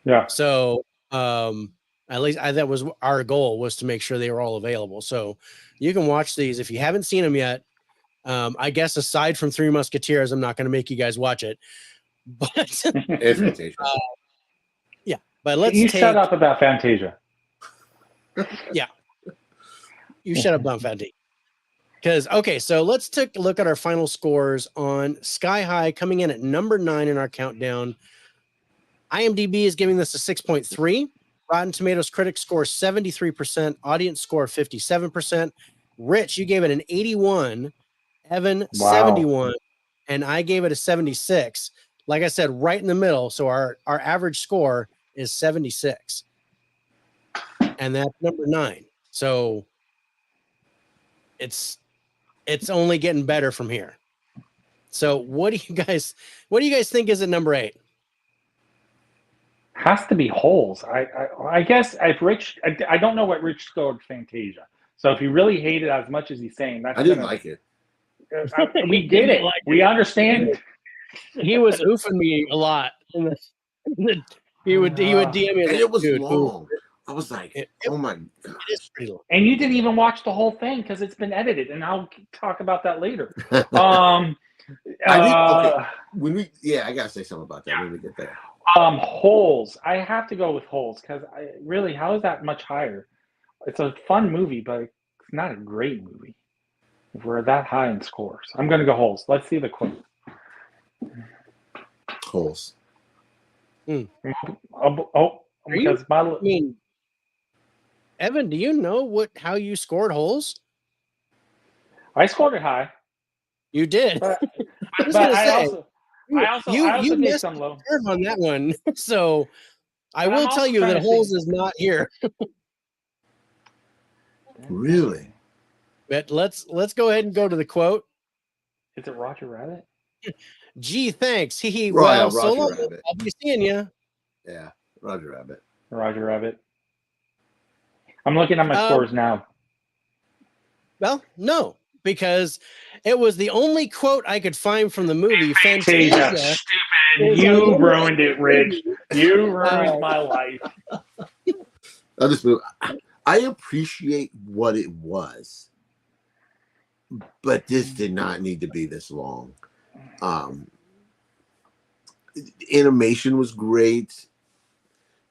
Yeah. So at least that was our goal, was to make sure they were all available. So you can watch these if you haven't seen them yet. I guess aside from Three Musketeers, I'm not going to make you guys watch it. But yeah, but let's shut up about Fantasia. Yeah. You shut up about Fantasia. Because, okay, so let's take a look at our final scores on Sky High, coming in at number 9 in our countdown. IMDb is giving this a 6.3. Rotten Tomatoes critics score 73%, audience score 57%. Rich, you gave it an 81. Evan, 71. And I gave it a 76. Like I said, right in the middle. So our average score is 76. And that's number 9. So it's only getting better from here. So what do you guys think is at number 8? Has to be Holes. I guess if Rich, I don't know what Rich scored Fantasia. So if he really hated it as much as he's saying, I didn't like it. We get it. We understand. He was oofing me a lot. He would DM me. And it was long. I was like, oh my God. It is pretty long. And you didn't even watch the whole thing because it's been edited, and I'll talk about that later. I gotta say something about that when we get there. Holes. I have to go with Holes because how is that much higher? It's a fun movie, but it's not a great movie. If we're that high in scores, I'm gonna go Holes. Let's see the quote. Holes. Evan, do you know how you scored Holes? I scored it high. You did. But I also you did missed some low on that one. So I will tell you that Holes is not here. Really? But let's go ahead and go to the quote. Is it Roger Rabbit? Gee, thanks. Well, so long. Rabbit. I'll be seeing you. Yeah, Roger Rabbit. Roger Rabbit. I'm looking at my scores now. Well, no, because it was the only quote I could find from the movie Fantasia. Stupid. You ruined it, Rich. You ruined my life. I appreciate what it was, but this did not need to be this long. Animation was great.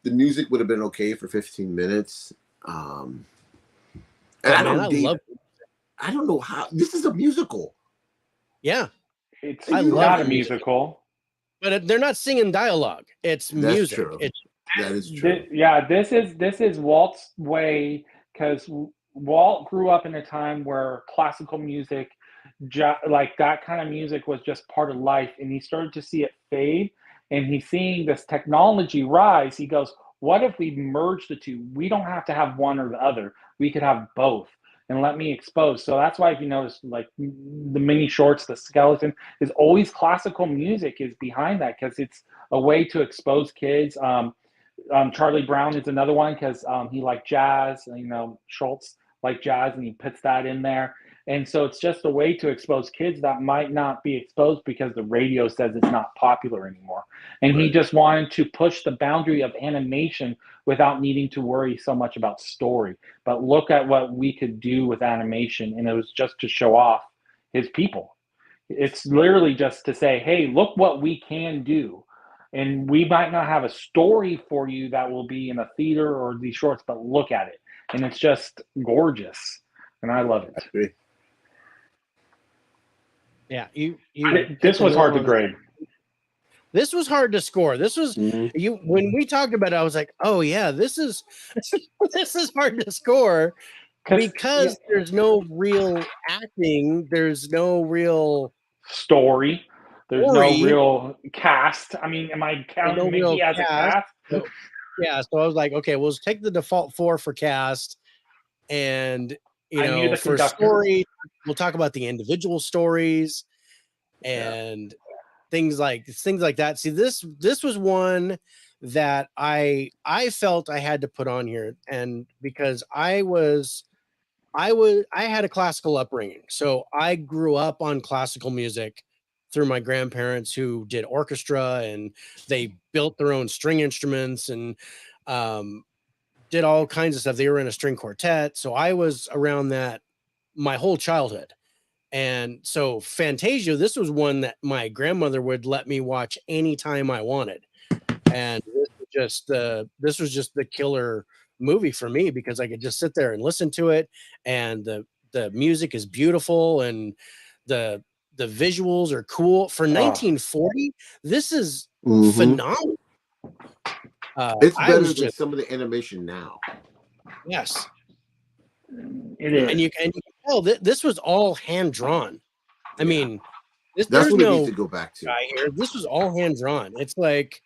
The music would have been okay for 15 minutes. And I don't know how this is a musical. Yeah, it's not a musical, but they're not singing dialogue. It's music. True. That is true. This is Walt's way, because Walt grew up in a time where classical music, like that kind of music, was just part of life, and he started to see it fade. And he's seeing this technology rise. He goes, what if we merge the two? We don't have to have one or the other. We could have both. And let me expose. So that's why, if you notice, like the mini shorts, the skeleton is always classical music is behind that, because it's a way to expose kids. Charlie Brown is another one, because he liked jazz. Schultz liked jazz, and he puts that in there. And so it's just a way to expose kids that might not be exposed because the radio says it's not popular anymore. And he just wanted to push the boundary of animation without needing to worry so much about story. But look at what we could do with animation. And it was just to show off his people. It's literally just to say, hey, look what we can do. And we might not have a story for you that will be in a theater or these shorts, but look at it. And it's just gorgeous. And I love it. I agree. Yeah, this was hard to grade. This was hard to score. This was you when we talked about it, I was like, oh yeah, this is this is hard to score because there's no real acting, there's no real story. There's no real cast. I mean, am I counting Mickey as a cast? So, yeah, so I was like, okay, we'll take the default 4 for cast, and for story, we'll talk about the individual stories and things like that. See, this was one that I felt I had to put on here, and because I had a classical upbringing, so I grew up on classical music through my grandparents who did orchestra, and they built their own string instruments and did all kinds of stuff. They were in a string quartet, so I was around that my whole childhood. And so Fantasia, this was one that my grandmother would let me watch anytime I wanted. And this was just the killer movie for me because I could just sit there and listen to it, and the music is beautiful and the visuals are cool for 1940. This is phenomenal. It's better than some of the animation now. Yes, it is, and you can tell this was all hand drawn. I mean, that's what it needs to go back to. Here. This was all hand drawn. It's like,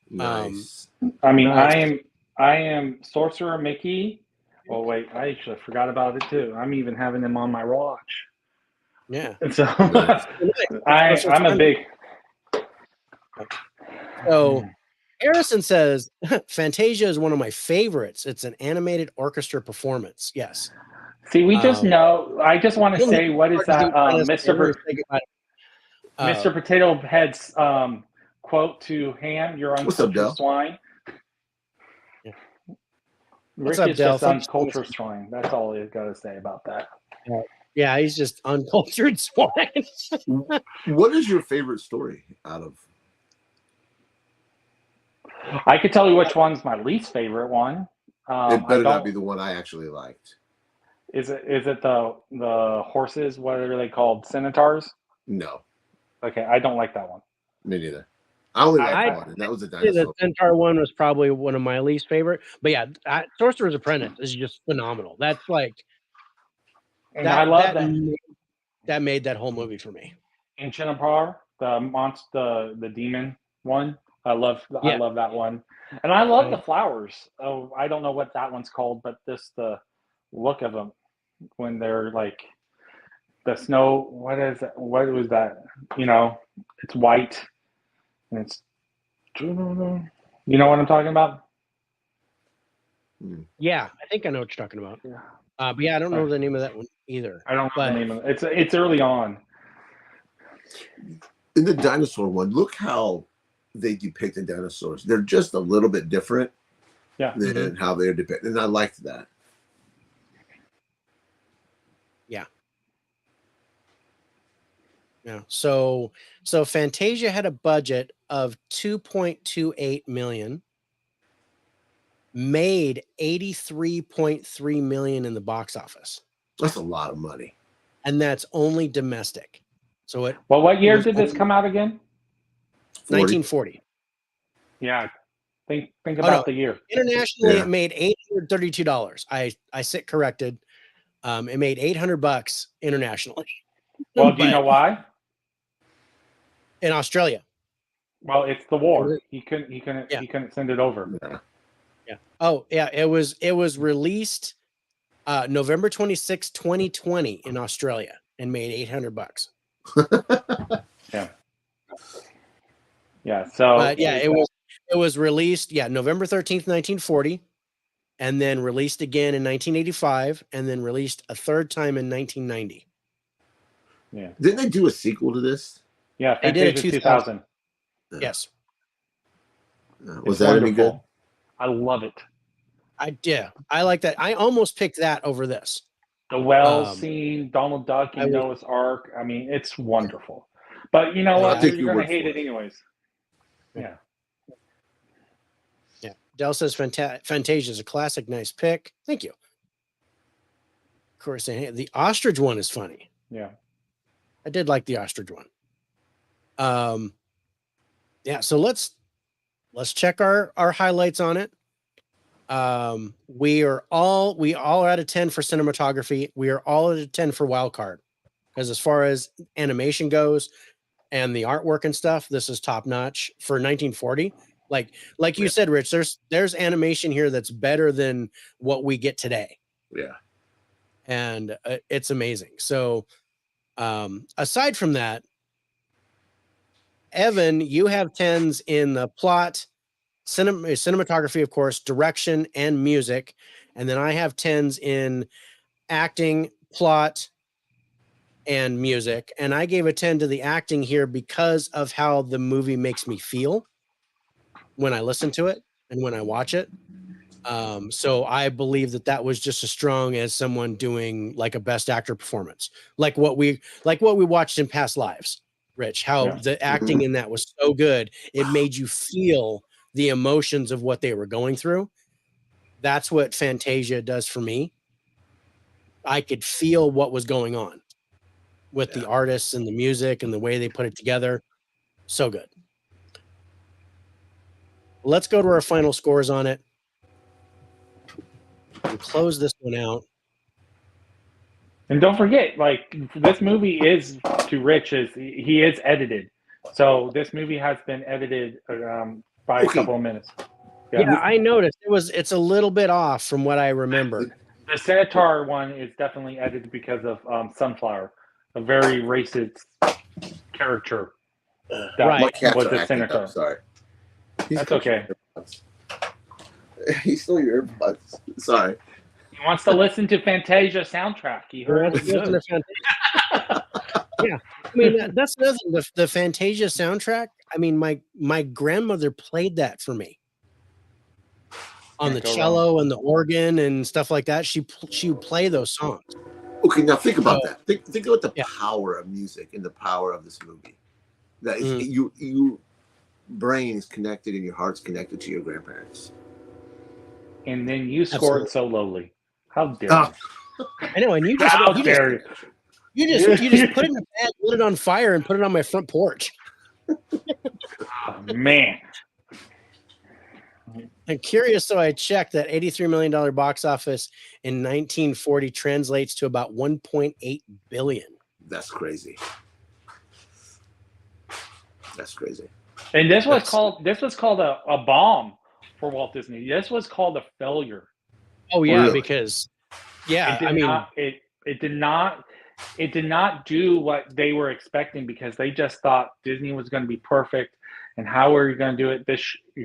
nice. I mean, nice. I am Sorcerer Mickey. Oh wait, I actually forgot about it too. I'm even having him on my watch. Yeah. And so I'm a big. So Harrison says Fantasia is one of my favorites. It's an animated orchestra performance. Yes. See, we just know. I just want to say, what is that, Mr. Potato Head's quote to Ham? You're uncultured swine. Yeah. Rick is just uncultured swine. That's all he's got to say about that. Yeah, he's just uncultured swine. What is your favorite story out of? I could tell you which one's my least favorite one. It better not be the one I actually liked. Is it the horses? What are they called? Centaurs? No. Okay, I don't like that one. Me neither. I only like one, and that was a dinosaur. The Centaur one was probably one of my least favorite. But yeah, Sorcerer's Apprentice is just phenomenal. That's like, and I love that made that whole movie for me. Ancient Empire, the monster, the demon one. I love that one, and I love the flowers. Oh, I don't know what that one's called, but the look of them when they're like the snow. What is it? What was that? It's white, and it's. You know what I'm talking about? Yeah, I think I know what you're talking about. Yeah, but yeah, I don't know the name of that one either. I don't know the name of it. It's early on. In the dinosaur one, look how they depict the dinosaurs. They're just a little bit different than how they're depicted. And I liked that. Yeah. Yeah. So Fantasia had a budget of $2.28 million, made $83.3 million in the box office. That's a lot of money. And that's only domestic. So what year did this come out again? 1940. Yeah. Think about the year. Internationally, it made $832. I sit corrected. It made $800 internationally. Well, do you know why? In Australia. Well, it's the war. He couldn't send it over. Yeah. Oh, yeah. It was released November 26, 2020 in Australia and made $800. Yeah. Yeah. So but yeah, it was released, November 13th, 1940, and then released again in 1985, and then released a third time in 1990. Yeah. Didn't they do a sequel to this? Yeah, they did in 2000. Yes. Was that any good? I love it. I like that. I almost picked that over this. The well scene, Donald Duck and Noah's Ark. I mean, it's wonderful. But you know what? You're going to hate it anyways. Yeah. Yeah. Dell says Fantasia is a classic, nice pick. Thank you. Of course, the ostrich one is funny. Yeah. I did like the ostrich one. Yeah, so let's check our highlights on it. We all are at a 10 for cinematography. We are all at a 10 for wild card. Because as far as animation goes and the artwork and stuff, this is top notch for 1940. Like you said, Rich, there's animation here that's better than what we get today. Yeah. And it's amazing. So aside from that, Evan, you have 10s in the plot, cinematography, of course, direction, and music. And then I have 10s in acting, plot, and music. And I gave a 10 to the acting here because of how the movie makes me feel when I listen to it and when I watch it. So I believe that was just as strong as someone doing like a best actor performance, like what we watched in past lives, Rich, how the acting in that was so good. It made you feel the emotions of what they were going through. That's what Fantasia does for me. I could feel what was going on with the artists and the music and the way they put it together. So good. Let's go to our final scores on it and close this one out. And don't forget, like, this movie is, to Rich, he is edited. So this movie has been edited by a couple of minutes. Yeah, I noticed it's a little bit off from what I remember. The Centaur one is definitely edited because of Sunflower, a very racist character. My cats was are a acting Centaur. up, sorry. That's okay. He stole your earbuds. Sorry. He wants to listen to Fantasia soundtrack. He heard it was good. Yeah, I mean that's the Fantasia soundtrack. I mean, my grandmother played that for me on the cello and the organ and stuff like that. She would play those songs. Okay, now think about that. Think about the power of music and the power of this movie. That is, you brain is connected and your heart's connected to your grandparents. And then you scored so lowly. How dare you? I know, and you just how dare you? You just put it in a bag, lit it on fire, and put it on my front porch. Oh, man. I'm curious, so I checked that $83 million box office in 1940 translates to about 1.8 billion. That's crazy. That's crazy. And this was called a bomb for Walt Disney. This was called a failure. Oh yeah, really? Because it did not do what they were expecting, because they just thought Disney was going to be perfect. And how are you going to do it?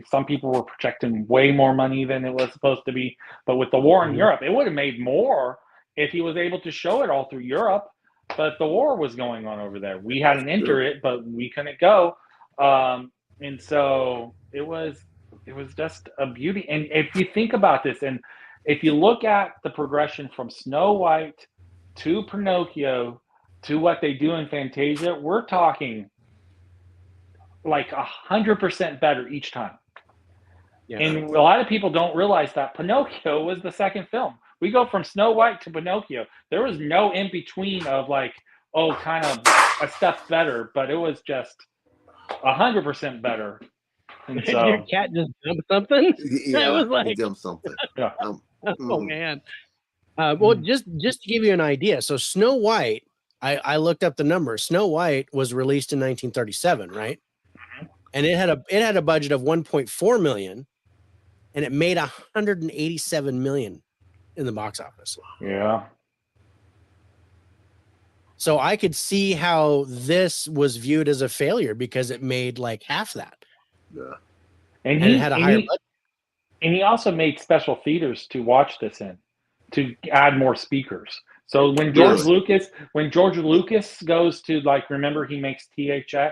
Some people were projecting way more money than it was supposed to be. But with the war in Europe, it would have made more if he was able to show it all through Europe. But the war was going on over there. We hadn't entered it, but we couldn't go. And so it was just a beauty. And if you think about this, and if you look at the progression from Snow White to Pinocchio to what they do in Fantasia, we're talking like 100% better each time. Yeah. And a lot of people don't realize that Pinocchio was the second film. We go from Snow White to Pinocchio. There was no in between of like, kind of a step better, but it was just 100% better. And so, your cat just jumped something? Yeah, was like, he jumped something. Oh man. Well, just to give you an idea, so Snow White, I looked up the number. Snow White was released in 1937, right? And it had a budget of 1.4 million, and it made 187 million in the box office. Yeah. So I could see how this was viewed as a failure because it made like half that. Yeah. And it had a higher budget. And he also made special theaters to watch this in, to add more speakers. So when George Lucas goes to, like, remember he makes THX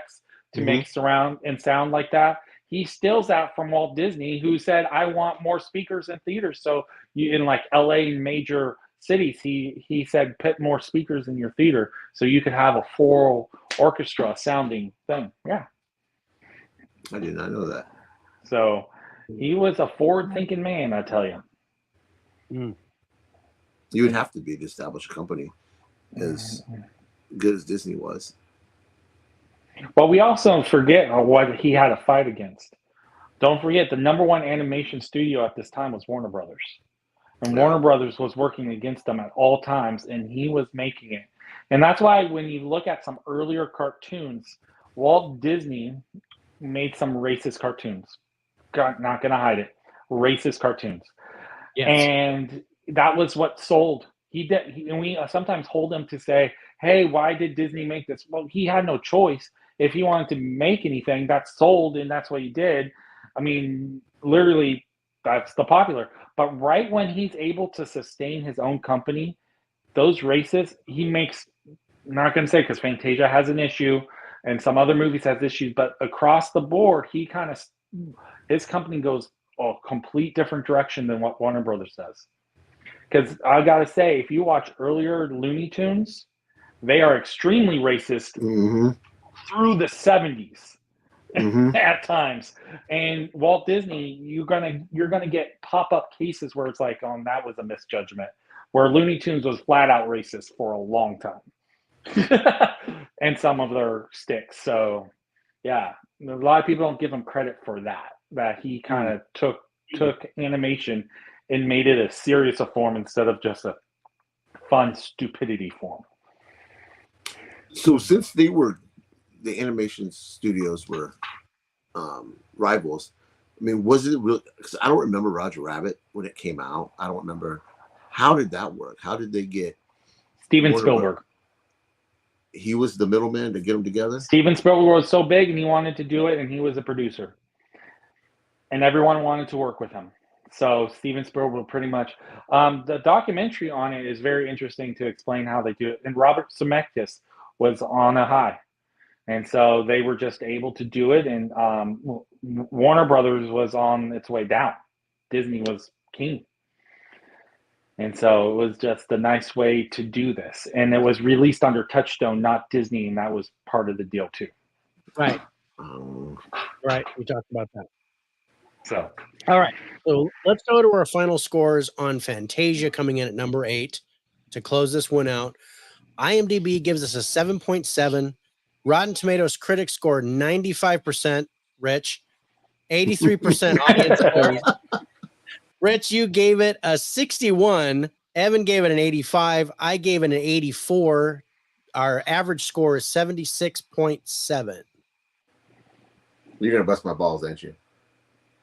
to make surround and sound like that, he steals that from Walt Disney, who said, I want more speakers in theaters. So you, in like LA and major cities, he said, put more speakers in your theater so you could have a full orchestra sounding thing. Yeah. I did not know that. So he was a forward-thinking man, I tell you. You would have to be the established company as good as Disney was. But we also forget what he had to fight against. Don't forget the number one animation studio at this time was Warner Brothers. And Warner Brothers was working against them at all times, and he was making it. And that's why when you look at some earlier cartoons, Walt Disney made some racist cartoons. Not going to hide it. Racist cartoons. Yes. And that was what sold. And we sometimes hold him to say, hey, why did Disney make this? Well, he had no choice. If he wanted to make anything, that's sold, and that's what he did. I mean, literally, that's the popular. But right when he's able to sustain his own company, those races, he makes, I'm not going to say because Fantasia has an issue and some other movies has issues, but across the board, his company goes a complete different direction than what Warner Brothers does. Because I got to say, if you watch earlier Looney Tunes, they are extremely racist through the 70s. At times, and Walt Disney, you're gonna get pop-up cases where it's like, oh, that was a misjudgment. Where Looney Tunes was flat out racist for a long time, and some of their sticks. So, yeah, a lot of people don't give him credit for that. That he kind of took animation and made it a serious a form instead of just a fun stupidity form. So, since the animation studios were rivals. I mean, was it real? Because I don't remember Roger Rabbit when it came out. I don't remember. How did that work? How did they get Steven Spielberg? He was the middleman to get them together? Steven Spielberg was so big and he wanted to do it, and he was a producer. And everyone wanted to work with him. So Steven Spielberg pretty much. The documentary on it is very interesting to explain how they do it. And Robert Zemeckis was on a high. And so they were just able to do it, and Warner Brothers was on its way down. Disney was king. And so it was just a nice way to do this. And it was released under Touchstone, not Disney, and that was part of the deal too. Right. Right. We talked about that. So, all right. So let's go to our final scores on Fantasia coming in at number 8 to close this one out. IMDb gives us a 7.7. Rotten Tomatoes critics scored 95%, Rich, 83% audience praise. Rich, you gave it a 61. Evan gave it an 85. I gave it an 84. Our average score is 76.7. You're going to bust my balls, ain't you?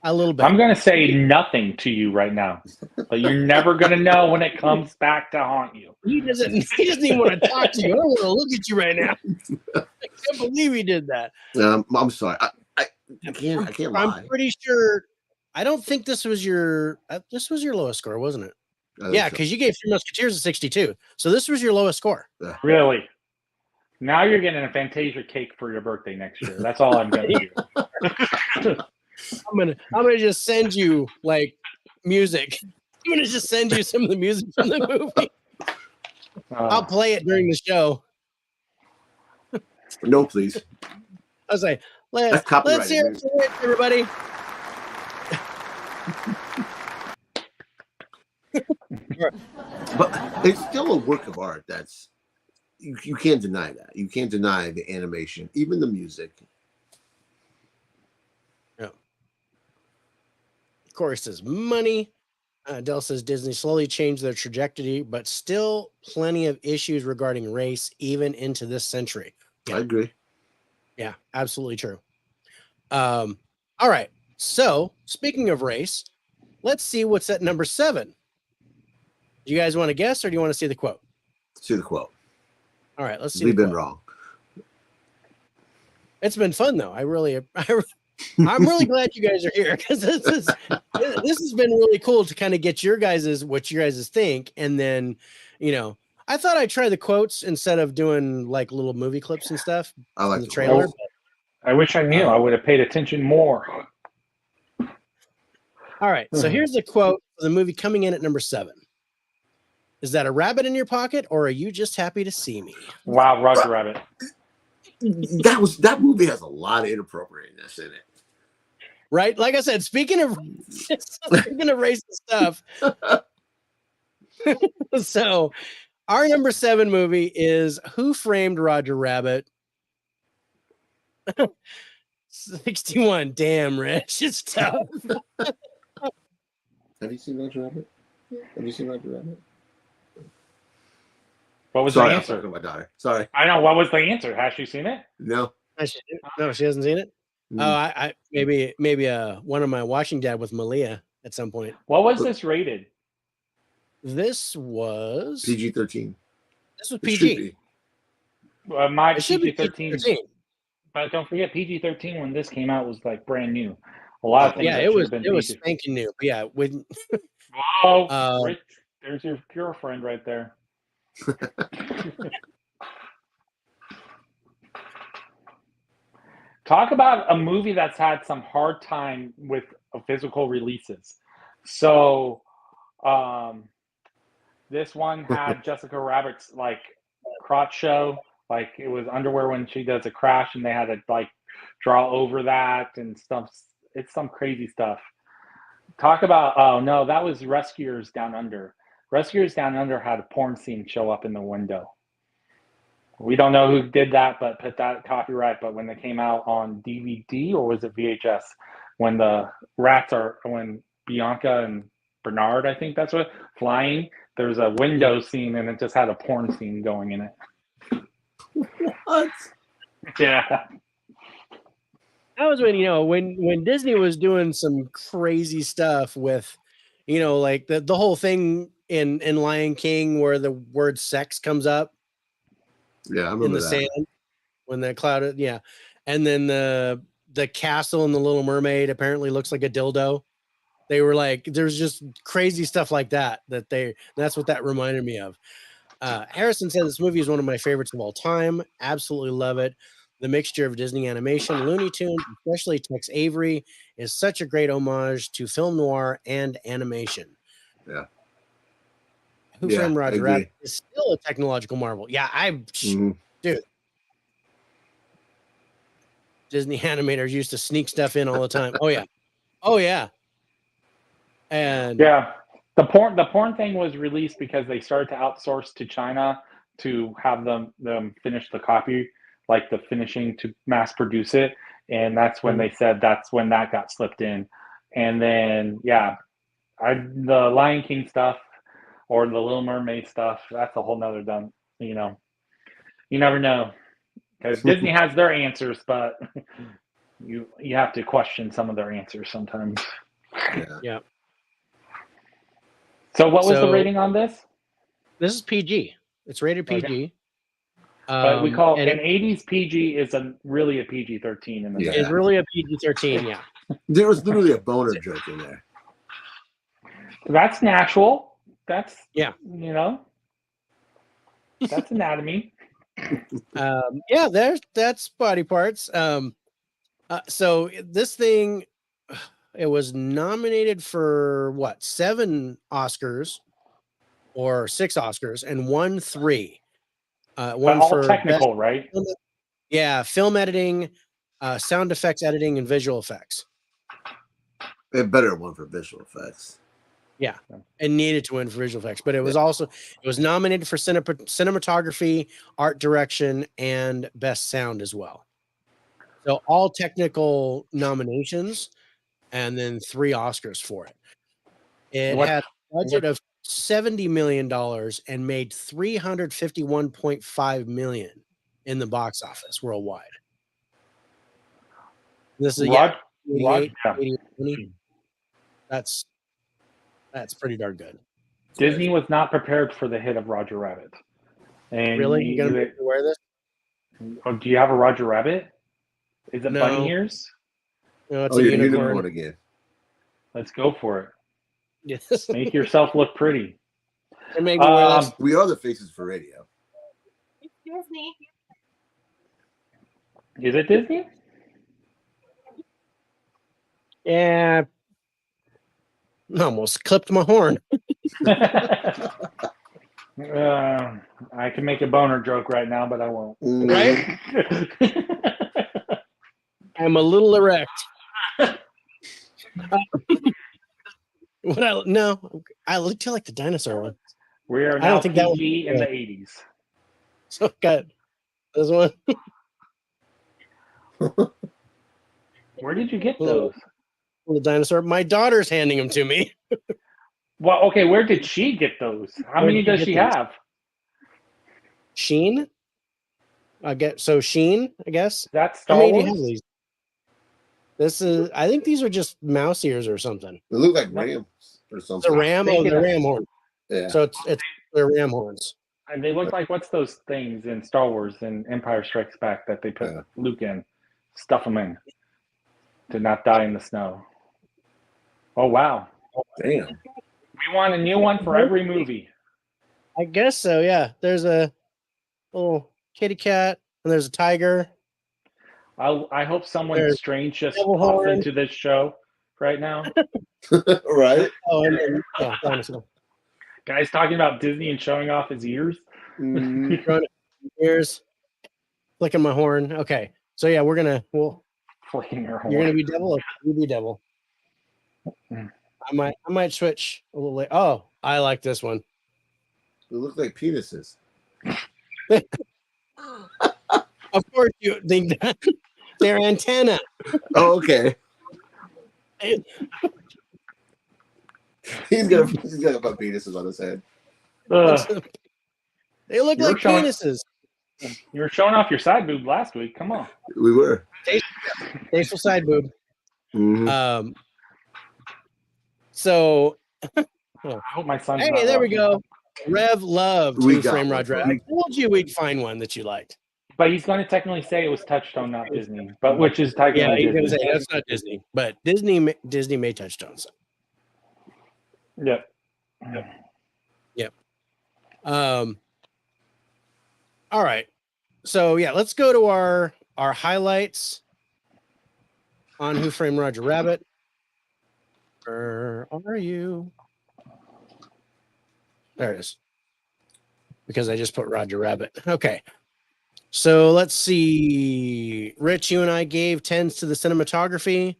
A little bit. I'm going to say nothing to you right now, but you're never going to know when it comes back to haunt you. He doesn't even want to talk to you. I don't want to look at you right now. I can't believe he did that. I'm sorry. I can't lie. I'm pretty sure. I don't think this was your lowest score, wasn't it? Yeah, because you gave Three Musketeers a 62. So this was your lowest score. Really? Now you're getting a Fantasia cake for your birthday next year. That's all I'm going to do. I'm gonna just send you like music. I'm gonna just send you some of the music from the movie. I'll play it during the show. No, please. I was like, let's hear it for it, everybody. But it's still a work of art. That's you can't deny that. You can't deny the animation, even the music. Of course, is money. Dell says Disney slowly changed their trajectory, but still plenty of issues regarding race, even into this century. Yeah. I agree. Yeah, absolutely true. All right. So speaking of race, let's see what's at number 7. Do you guys want to guess, or do you want to see the quote? See the quote. All right, let's see. We've been wrong. It's been fun though. I'm really glad you guys are here because this has been really cool to kind of get what you guys think, and then I thought I'd try the quotes instead of doing like little movie clips and stuff. I like the trailer. I wish I knew. I would have paid attention more. All right, so here's the quote for the movie coming in at number 7. Is that a rabbit in your pocket, or are you just happy to see me? Wow, Roger Rabbit. That movie has a lot of inappropriateness in it. Right? Like I said, speaking of racist stuff. So our number 7 movie is Who Framed Roger Rabbit? 61. Damn, Rich. It's tough. Have you seen Roger Rabbit? Have you seen Roger Rabbit? What was Sorry, the I'm answer? talking to my daughter. Sorry. I know. What was the answer? Has she seen it? No. No, she hasn't seen it. Mm. Oh, I maybe one of my watching dad with Malia at some point. What was this rated? This was PG-13. This was It should PG. be. My It should be PG-13. PG-13. But don't forget, PG-13 when this came out was like brand new. A lot of things. Yeah, that it should was have been PG. spanking new. But yeah, when Oh, Rich, there's your girlfriend right there. Talk about a movie that's had some hard time with physical releases. So, this one had Jessica Rabbit's like crotch show, like it was underwear when she does a crash, and they had to like draw over that and stuff. It's some crazy stuff. Talk about oh no, that was Rescuers Down Under. Rescuers Down Under had a porn scene show up in the window. We don't know who did that, but put that copyright. But when they came out on DVD or was it VHS, when the rats are when Bianca and Bernard, I think that's what flying. There's a window scene and it just had a porn scene going in it. What? Yeah. that was when Disney was doing some crazy stuff with, like the whole thing in Lion King where the word sex comes up. Yeah, I remember in the that. sand when the cloud, yeah, and then the castle in the Little Mermaid apparently looks like a dildo. They were like, there's just crazy stuff like that's what that reminded me of. Harrison said this movie is one of my favorites of all time. Absolutely love it. The mixture of Disney animation, Looney Tunes, especially Tex Avery, is such a great homage to film noir and animation. Yeah. Who Framed Roger Rabbit is still a technological marvel. Yeah, dude. Disney animators used to sneak stuff in all the time. Oh yeah. And yeah, the porn thing was released because they started to outsource to China to have them finish the copy, like the finishing to mass produce it, and that's when they said that's when that got slipped in, and then the Lion King stuff or the Little Mermaid stuff, that's a whole nother done. You never know because Disney has their answers, but you have to question some of their answers sometimes. Yeah. So what was the rating on this? This is PG. It's rated PG. Okay. But we call an 80s PG is really a PG-13 in the day. It's really a PG-13, yeah. There was literally a boner joke in there. That's natural. That's that's anatomy. That's body parts. So this thing, it was nominated for 7 Oscars or 6 Oscars and won 3. One all for technical, right? Yeah, film editing, sound effects editing, and visual effects. They better one for visual effects. Yeah, it needed to win for visual effects, but it was nominated for cinematography, art direction, and best sound as well. So all technical nominations, and then 3 Oscars for it. It had a budget of $70 million and made $351.5 million in the box office worldwide. This is 88, 80. That's pretty darn good. Disney was not prepared for the hit of Roger Rabbit. And really, you gonna wear this? Oh, do you have a Roger Rabbit? Is it bunny ears? No, it's a unicorn again. Let's go for it. Yes. Make yourself look pretty. And make me wear this. We are the faces for radio. Disney. Is it Disney? Yeah. Almost clipped my horn. I can make a boner joke right now, but I won't. Right? I'm a little erect. I look like the dinosaur one. We are now PG in the 80s. So got this one. Where did you get those? Little dinosaur. My daughter's handing them to me. Well, okay, where did she get those? How many does she have? Sheen? Sheen, I guess. That's How Star many do you Wars? have of these? I think these are just mouse ears or something. They look like rams or something. It's a ram. Oh, the ram horn. Yeah. So it's they're ram horns. And they look like, what's those things in Star Wars and Empire Strikes Back that they put Luke in? Stuff them in to not die in the snow. Oh, wow. Damn. We want a new one for every movie. I guess so, yeah. There's a little kitty cat and there's a tiger. I hope someone strange just devil pops horn. into this show right now. Right? Oh, and then, yeah, dinosaur. Guys talking about Disney and showing off his ears. Ears. Flicking my horn. Okay. So yeah, flicking your horn. You're gonna be devil. Okay, you be devil. I might switch a little late. Oh, I like this one. They look like penises. Of course you think that. They're antenna. Oh, okay. He's gonna put penises on his head. They look like penises. You were showing off your side boob last week. Come on. We were. Tasteful side boob. Mm-hmm. So I hope my son's hey, there we go. Rev loved We Who got Framed one, Roger Rabbit. I told you we'd find one that you liked. But he's going to technically say it was Touchstone, not Disney. But which is technically Yeah, he's Disney. gonna say that's not Disney, but Disney made Touchstone. So. Yep. All right. So yeah, let's go to our highlights on Who Framed Roger Rabbit. Where are you? There it is. Because I just put Roger Rabbit. Okay. So let's see. Rich, you and I gave 10s to the cinematography,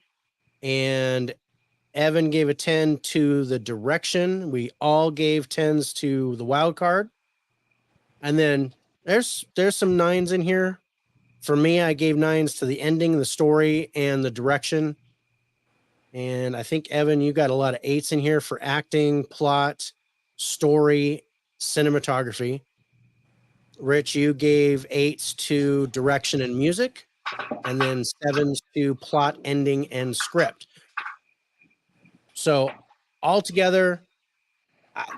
and Evan gave a 10 to the direction. We all gave 10s to the wild card. And then there's some 9s in here. For me, I gave 9s to the ending, the story, and the direction. And I think, Evan, you got a lot of 8s in here for acting, plot, story, cinematography. Rich, you gave 8s to direction and music, and then 7s to plot, ending, and script. So altogether,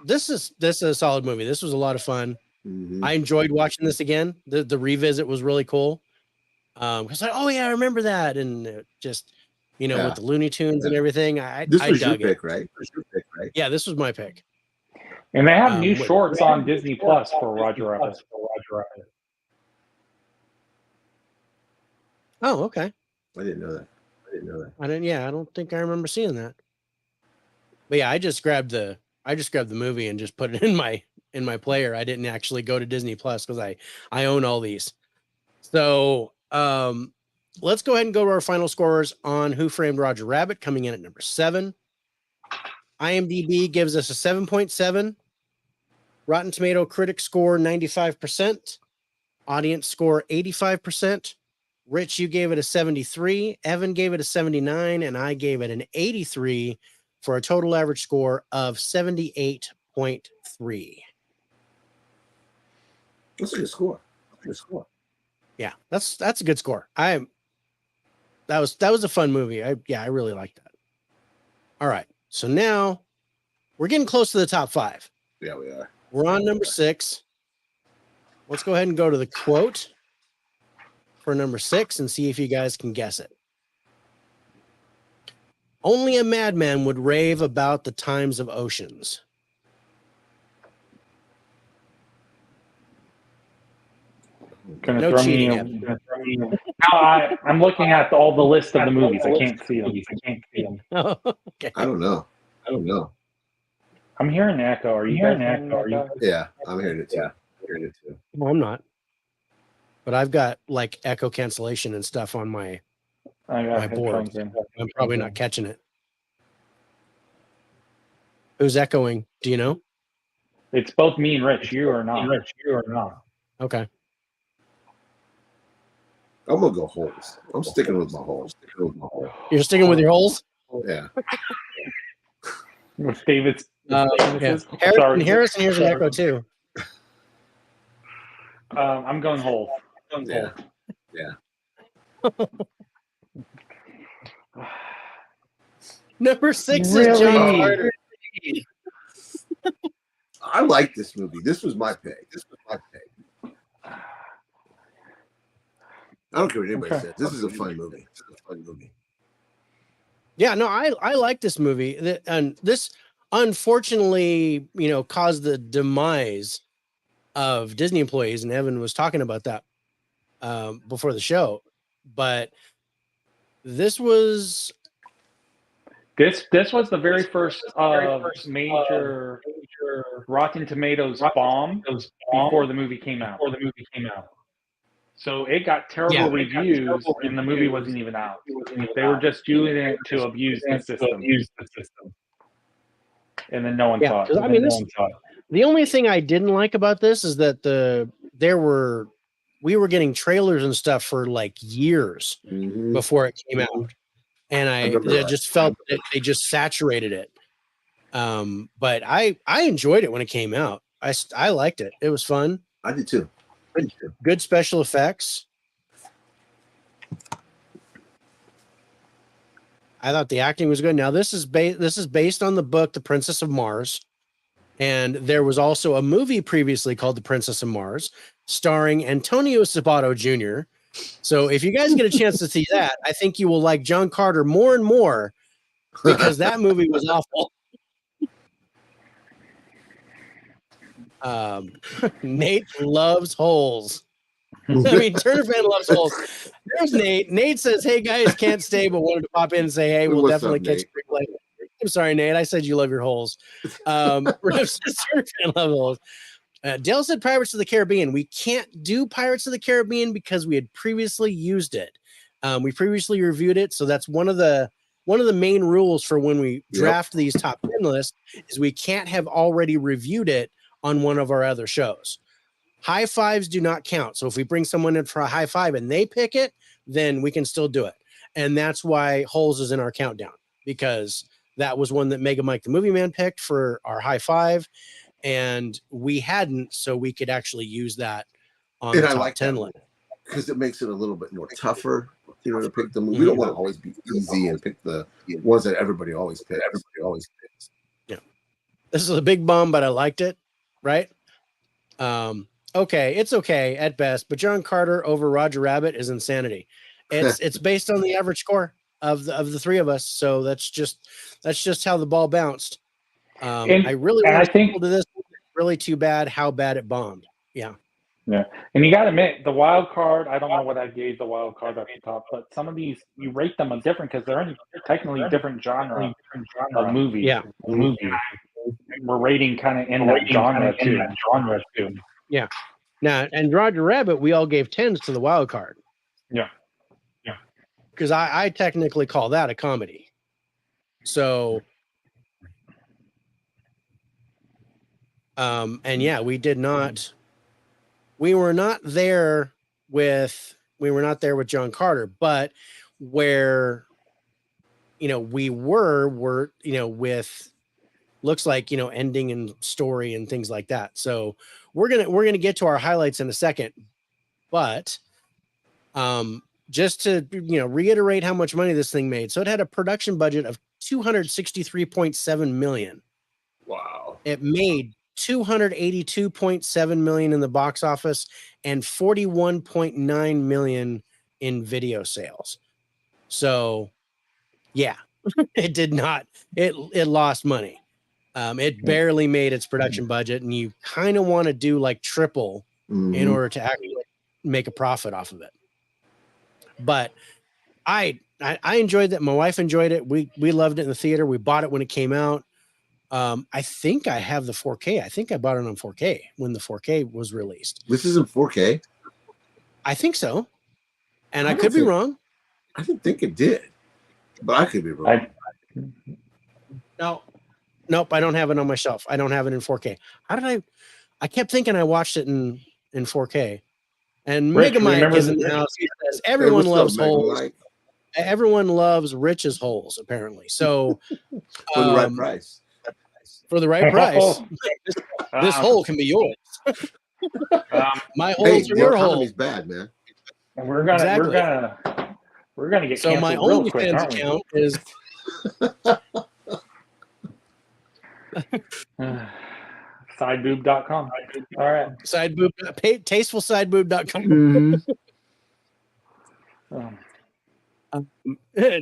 this is a solid movie. This was a lot of fun. Mm-hmm. I enjoyed watching this again. The revisit was really cool. Because I remember that, and just with the Looney Tunes and everything. This was dug your it. pick, right? Yeah, this was my pick. And they have new shorts on Disney Plus for Roger Rabbit. Oh, okay. I didn't know that. I don't think I remember seeing that. But yeah, I just grabbed the movie and just put it in my player. I didn't actually go to Disney Plus because I own all these. So let's go ahead and go to our final scores on Who Framed Roger Rabbit, coming in at number 7. IMDb gives us a 7.7. Rotten Tomato critic score 95%. Audience score 85%. Rich, you gave it a 73. Evan gave it a 79, and I gave it an 83 for a total average score of 78.3. That's a good score. Yeah, that's a good score. That was a fun movie. I really liked that. All right. So now we're getting close to the top 5. Yeah, we are. We're on number 6. Let's go ahead and go to the quote for number 6 and see if you guys can guess it. Only a madman would rave about the times of oceans. No cheating. I'm looking at all the list of the movies. I can't see them. Oh, okay. I don't know. I'm hearing an echo. Are you hearing an echo? Yeah, I'm hearing it too. Well, I'm not. But I've got like echo cancellation and stuff on my board. I'm probably not catching it. Who's echoing? Do you know? It's both me and Rich. You are not. Okay. I'm gonna go holes. I'm sticking with my holes. You're sticking with your holes? Yeah. With David's. Yeah. Harrison here's an echo too. I'm going holes. Yeah. Yeah. Number 6 is Really? John Carter. I like this movie. This was my pick. I don't care what anybody says. This is a fun movie. Yeah, no, I like this movie. And this unfortunately, caused the demise of Disney employees, and Evan was talking about that before the show. But this was the very first major Rotten Tomatoes bomb before the movie came out. So it got terrible reviews, and the movie wasn't even out. They were just using it to abuse the system. And then no one saw it. I mean, the only thing I didn't like about this is that we were getting trailers and stuff for like years before it came out, and I just felt that they just saturated it. But I enjoyed it when it came out. I liked it. It was fun. I did too. Good special effects. I thought the acting was good. Now this is based on the book The Princess of Mars, and there was also a movie previously called The Princess of Mars, starring Antonio Sabato Jr. So if you guys get a chance to see that, I think you will like John Carter more and more, because that movie was awful. Nate loves holes. I mean, Turner fan loves holes. There's Nate. Nate says, "Hey guys, can't stay, but wanted to pop in and say, hey, we'll definitely catch a replay." I'm sorry, Nate. I said you love your holes. Turner fan loves holes. Dale said Pirates of the Caribbean. We can't do Pirates of the Caribbean because we had previously used it. We previously reviewed it, so that's one of the main rules for when we draft these top 10 lists is we can't have already reviewed it on one of our other shows. High fives do not count. So if we bring someone in for a high five and they pick it, then we can still do it. And that's why Holes is in our countdown, because that was one that Mega Mike the Movie Man picked for our high five, and we hadn't, so we could actually use that on the top 10 list. Because it makes it a little bit more tougher, to pick the movie. We don't want to always be easy and pick the ones that everybody always picks. Yeah. This is a big bum, but I liked it. Right? Okay, it's okay at best, but John Carter over Roger Rabbit is insanity. It's based on the average score of the three of us, so that's just how the ball bounced. I think to this, really too bad how bad it bombed. Yeah. And you got to admit, the wild card, I don't know what I gave the wild card at the top, but some of these you rate them different because they're technically different genre of movie. Yeah. We're rating kind of in that genre too. Yeah. Now, and Roger Rabbit, we all gave 10s to the wild card. Yeah. Because I technically call that a comedy. So, and yeah, we were not there with John Carter, but where, we were with, looks like, ending and story and things like that. So we're gonna get to our highlights in a second, but just to reiterate how much money this thing made. So it had a production budget of $263.7 million. Wow. It made $282.7 million in the box office and $41.9 million in video sales. So yeah, it did not. It lost money. It barely made its production budget, and you kind of want to do like triple in order to actually make a profit off of it. But I enjoyed that. My wife enjoyed it. We loved it in the theater. We bought it when it came out. I think I have the 4K. I think I bought it on 4K when the 4K was released. This is in 4K? I think so. And I could be wrong. I didn't think it did, but I could be wrong. Nope, I don't have it on my shelf. I don't have it in 4K. How did I kept thinking I watched it in 4K. And Rich, Mega Mike remember is in the the- house. He says Hey, everyone what's up, loves Mega holes. Mike? Everyone loves Rich's holes, apparently. So For the right price. For the right price, this hole can be yours. My holes Hey, are the your economy's holes. bad, man. We're gonna get So canceled my real quick, OnlyFans aren't we? account is Sideboob.com. All right. sideboob, tastefulsideboob.com.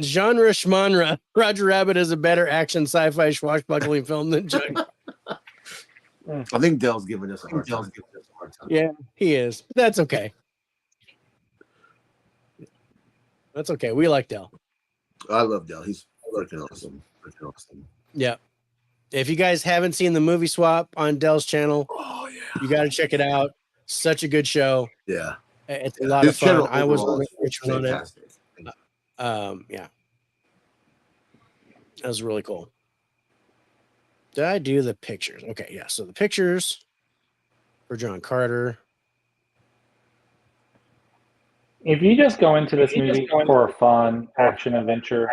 Genre schmonra. Roger Rabbit is a better action sci-fi swashbuckling film than Jug. I think Dell's giving us a hard time. Yeah, he is. That's okay. That's okay. We like Dell. I love Dell. He's freaking awesome. Yeah. If you guys haven't seen the movie swap on Dell's channel, you got to check it out. Such a good show. Yeah. It's a lot of fun. I was on it. Yeah. That was really cool. Did I do the pictures? Okay, yeah. So the pictures for John Carter. If you just go into this movie for a fun action adventure,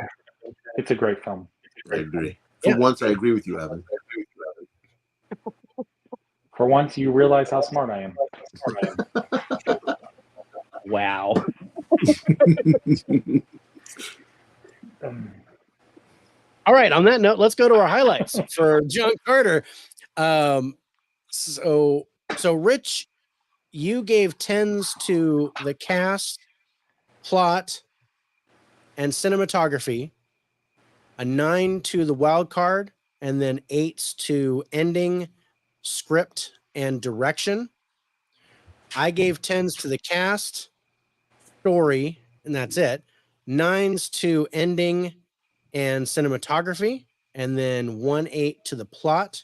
it's a great film. I agree. For once, I agree with you, Evan. For once, you realize how smart I am. Wow. All right. On that note, let's go to our highlights for John Carter. So Rich, you gave 10s to the cast, plot, and cinematography, a 9 to the wild card, and then 8s to ending, script, and direction. I gave 10s to the cast, story, and that's it. 9s to ending and cinematography, and then 1-8 to the plot.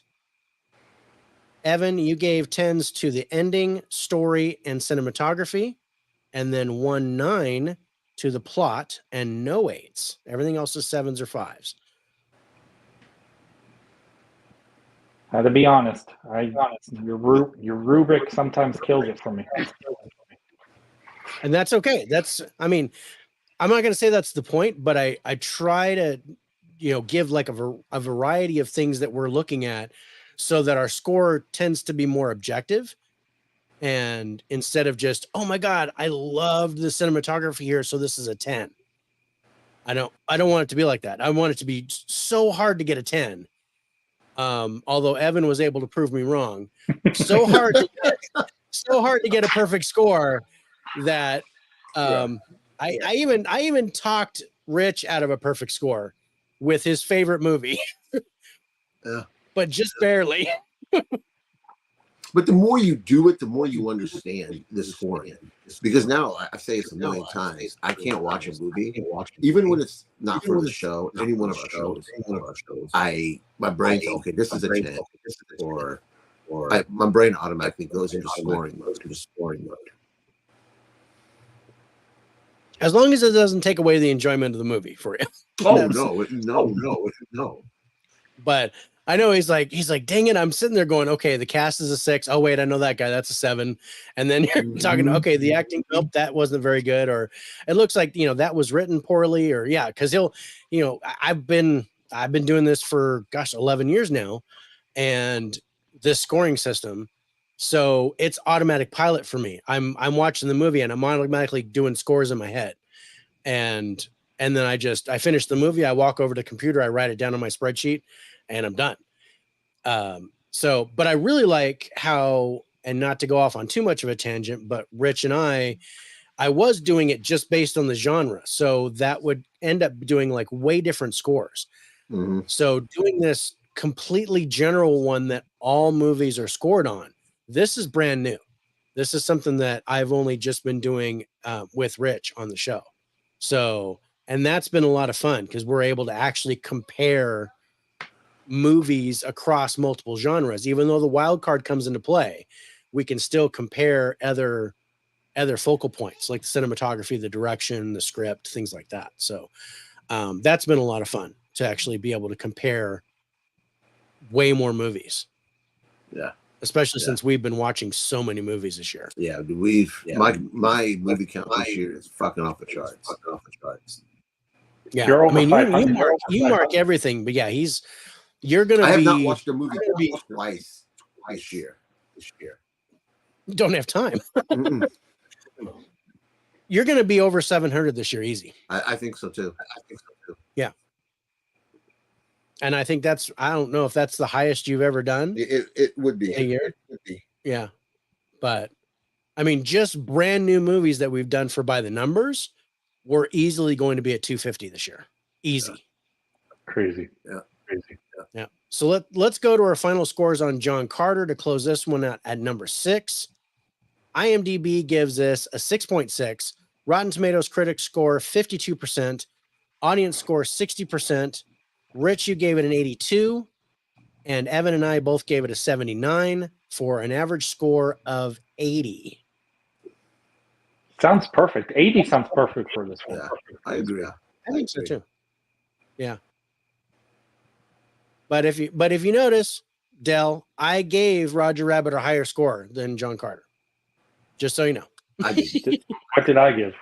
Evan, you gave 10s to the ending, story, and cinematography, and then 1-9 to the plot, and no 8s. Everything else is 7s or 5s. To be honest, your rubric sometimes kills it for me. And that's okay. I'm not going to say that's the point, but I try to, give like a variety of things that we're looking at so that our score tends to be more objective. And instead of just, oh my God, I loved the cinematography here, so this is a 10. I don't want it to be like that. I want it to be so hard to get a 10. Although Evan was able to prove me wrong. So hard to get a perfect score that I even talked Rich out of a perfect score with his favorite movie. But just barely. But the more you do it, the more you understand the scoring. Because now I say it's a million times, I can't watch a movie, even when it's not for the show, any one of our shows. My brain says, okay, this is a 10, or my brain automatically goes into scoring mode. As long as it doesn't take away the enjoyment of the movie for you. No. But I know he's like, dang it. I'm sitting there going, okay, the cast is a 6. Oh, wait, I know that guy. That's a 7. And then you're talking, okay, the acting, nope, that wasn't very good. Or it looks like, that was written poorly, or because he'll, I've been doing this for 11 years now, and this scoring system. So it's automatic pilot for me. I'm watching the movie and I'm automatically doing scores in my head. And then I finish the movie. I walk over to the computer. I write it down on my spreadsheet and I'm done. But I really like how, and not to go off on too much of a tangent, but Rich and I was doing it just based on the genre. So that would end up doing like way different scores. Mm-hmm. So doing this completely general one that all movies are scored on, this is brand new. This is something that I've only just been doing with Rich on the show. So, and that's been a lot of fun because we're able to actually compare movies across multiple genres. Even though the wild card comes into play, we can still compare other focal points like the cinematography, the direction, the script, things like that. So that's been a lot of fun to actually be able to compare way more movies. Yeah. especially since we've been watching so many movies this year. Yeah, my movie count this year is fucking off the charts. Yeah, I mean, you mark everything, but yeah, you're gonna. I have not watched a movie twice this year. You don't have time. You're gonna be over 700 this year, easy. I think so too. Yeah. And I think I don't know if that's the highest you've ever done. It would be a year. Yeah. But I mean, just brand new movies that we've done for By the Numbers, we're easily going to be at 250 this year. Easy. Yeah. Crazy. Yeah. Yeah. So let's go to our final scores on John Carter to close this one out at number 6. IMDb gives this a 6.6. Rotten Tomatoes critics score 52%. Audience score 60%. Rich, you gave it an 82. And Evan and I both gave it a 79 for an average score of 80. Sounds perfect. 80 sounds perfect for this one. Yeah, I agree. I think so too. Yeah. But if you notice, Del, I gave Roger Rabbit a higher score than John Carter. Just so you know. I did. What did I give?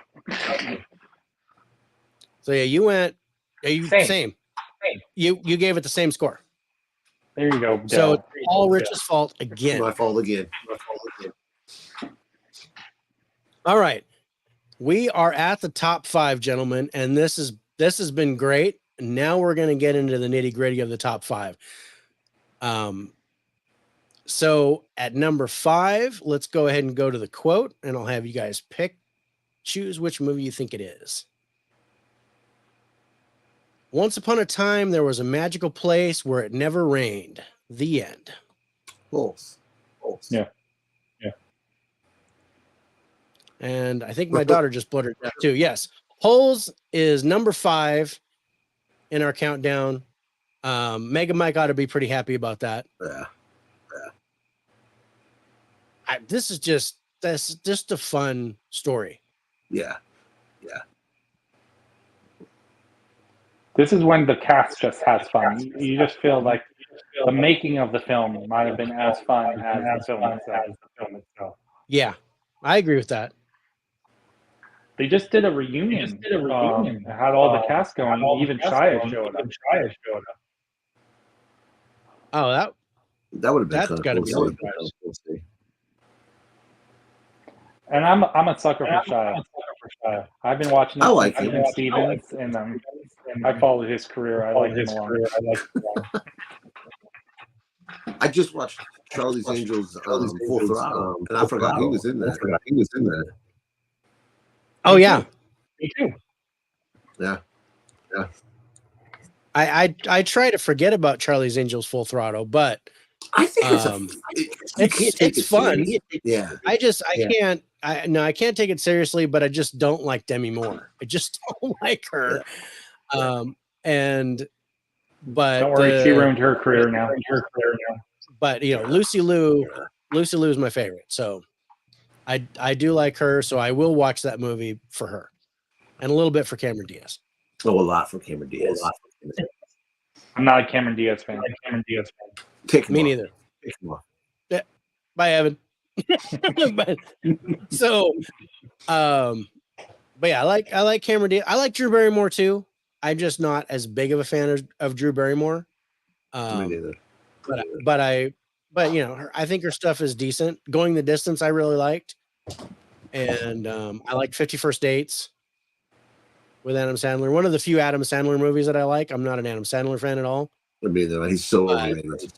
So yeah, you went same. You gave it the same score. There you go. Del. So it's all Rich's fault again. My fault again. All right. We are at the top 5, gentlemen, and this has been great. Now we're going to get into the nitty-gritty of the top 5. So at number 5, let's go ahead and go to the quote, and I'll have you guys choose which movie you think it is. Once upon a time, there was a magical place where it never rained. The end. False. Yeah. And I think my daughter just blurted that too. Yes. Holes is number 5 in our countdown. Mega Mike ought to be pretty happy about that. Yeah. That's just a fun story. Yeah. This is when the cast just has fun. You just feel like the making of the film might have been as fun as the film itself. Yeah, I agree with that. They just did a reunion. Had all the cast going. Even Shia showed up. Oh, that would have been that's got to be cool. And I'm a sucker for Shia. I've been watching Steven Stevens, and I follow his career. I like him a lot. I just watched Charlie's Angels Full Throttle, and I forgot he was in that. Oh yeah, me too. Yeah. I try to forget about Charlie's Angels Full Throttle, but I think it's fun. Yeah. I can't take it seriously, but I just don't like Demi Moore. I just don't like her. Don't But worry, she ruined her career now. But Lucy Liu is my favorite. So I do like her, so I will watch that movie for her. And a little bit for Cameron Diaz. Oh, a lot for Cameron Diaz. I'm not a Cameron Diaz fan. Me neither. Take him off. Yeah. Bye, Evan. but yeah, I like Cameron Diaz. I like Drew Barrymore too. I'm just not as big of a fan of Drew Barrymore. Me neither. But I think her stuff is decent. Going the Distance, I really liked, and I like 50 First Dates with Adam Sandler. One of the few Adam Sandler movies that I like. I'm not an Adam Sandler fan at all. Me neither. He's so overrated.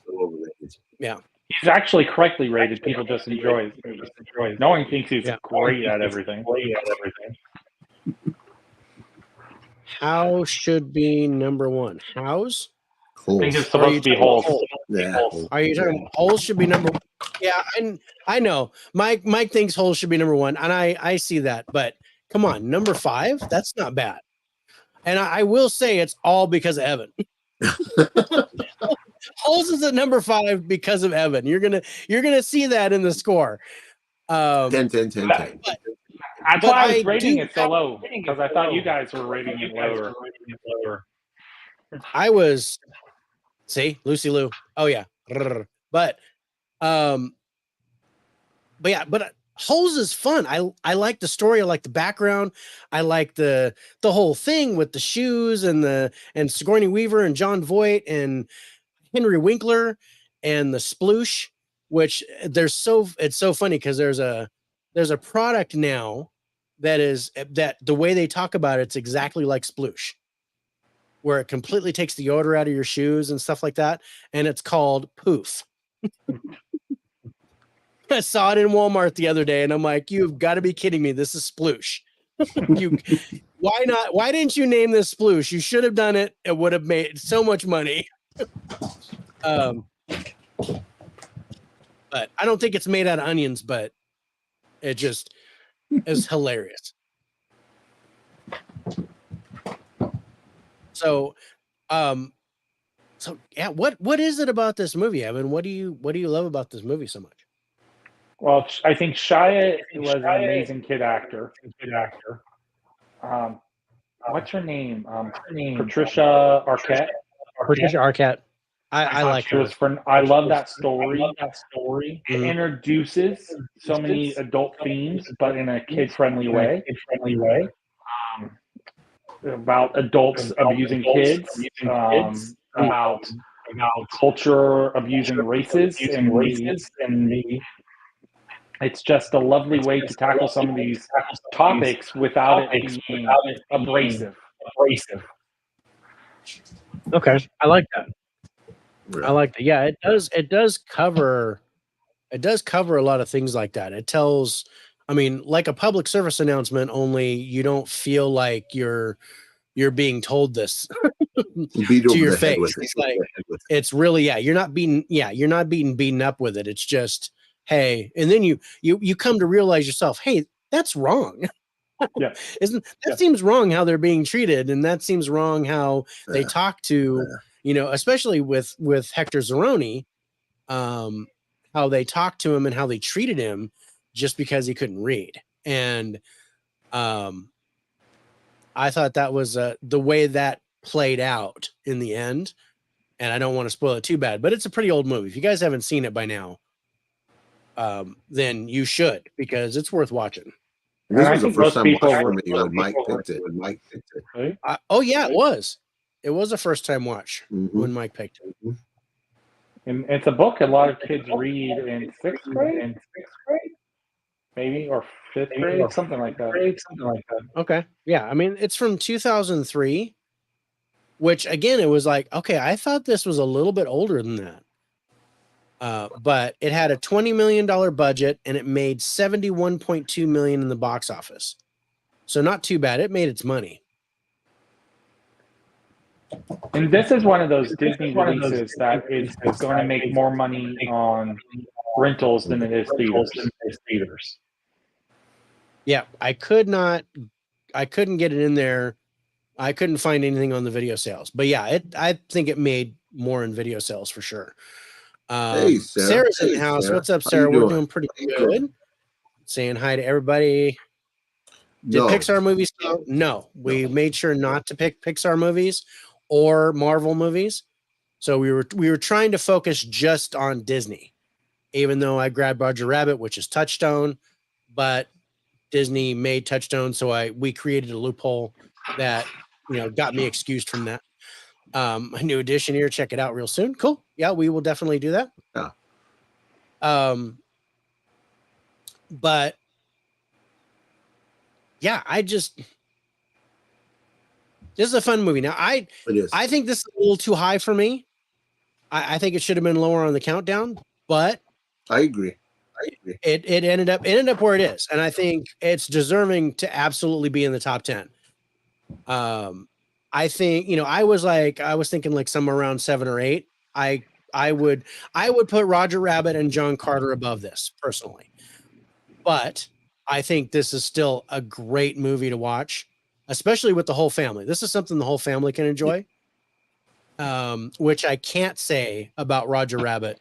Yeah. He's actually correctly rated. People just enjoy it. No one thinks he's great at everything. House should be number 1. House? I think it's supposed to be Holes. Yeah. Are you talking Holes should be number 1? Yeah, I know. Mike thinks Holes should be number 1, and I see that, but come on, number 5? That's not bad. And I will say it's all because of Evan. Holes is at number 5 because of Evan. You're gonna see that in the score. 10. That's why I was rating it so low, because I thought you guys were rating it lower. I was, see, Lucy Liu. Oh yeah, but But yeah, but Holes is fun. I like the story. I like the background. I like the whole thing with the shoes and Sigourney Weaver and John Voight and Henry Winkler and the sploosh, which it's so funny because there's a product now that the way they talk about it's exactly like sploosh, where it completely takes the odor out of your shoes and stuff like that, and it's called Poof. I saw it in Walmart the other day, and I'm like, "You've got to be kidding me! This is sploosh." Why not? Why didn't you name this sploosh? You should have done it. It would have made so much money. But I don't think it's made out of onions, but it just is hilarious. So yeah, what is it about this movie, Evan? What do you love about this movie so much? Well, I think Shia was an amazing kid actor. What's her name? Patricia Arquette. Patricia Arquette. I like her. I love that story. It introduces so many adult themes, but in a kid-friendly way. About adults abusing kids, about culture abusing races, and it's just a lovely way to tackle some of these topics without it being abrasive. Okay, I like that. I like that. Yeah, it does cover a lot of things like that. It tells, I mean, like a public service announcement, only you don't feel like you're being told this to your face. It's like it's really you're not being beaten up with it. It's just, hey, and then you come to realize yourself, hey, that's wrong. Yeah. Seems wrong how they're being treated, and that seems wrong how they talk to, especially with Hector Zeroni, how they talked to him and how they treated him just because he couldn't read. And I thought that was the way that played out in the end. And I don't want to spoil it too bad, but it's a pretty old movie. If you guys haven't seen it by now, then you should, because it's worth watching. This was the first time watch for me when Mike picked it. Right? Oh yeah, it was. It was a first time watch when Mike picked it. And it's a book a lot of kids read in sixth grade, maybe, or fifth grade, something like that. Okay, yeah. I mean, it's from 2003, which again, it was like, okay, I thought this was a little bit older than that. But it had a $20 million budget and it made $71.2 million in the box office. So not too bad. It made its money. And this is one of those Disney releases that is going to make more money on rentals than it is theaters. Yeah, I couldn't get it in there. I couldn't find anything on the video sales. But yeah, I think it made more in video sales for sure. Hey, Sarah. Sarah's in the house. Sarah. What's up, Sarah? We're doing pretty good. Saying hi to everybody. Did Pixar movies count? No. We made sure not to pick Pixar movies or Marvel movies. So we were trying to focus just on Disney, even though I grabbed Roger Rabbit, which is Touchstone, but Disney made Touchstone, so we created a loophole that got me excused from that. A new edition here. Check it out real soon. Cool. Yeah, we will definitely do that. Yeah. But yeah, this is a fun movie. Now, I think this is a little too high for me. I think it should have been lower on the countdown, but I agree. It ended up where it is, and I think it's deserving to absolutely be in the top 10. I think I was thinking like somewhere around 7 or 8. I would put Roger Rabbit and John Carter above this personally, but I think this is still a great movie to watch, especially with the whole family. This is something the whole family can enjoy, which I can't say about Roger Rabbit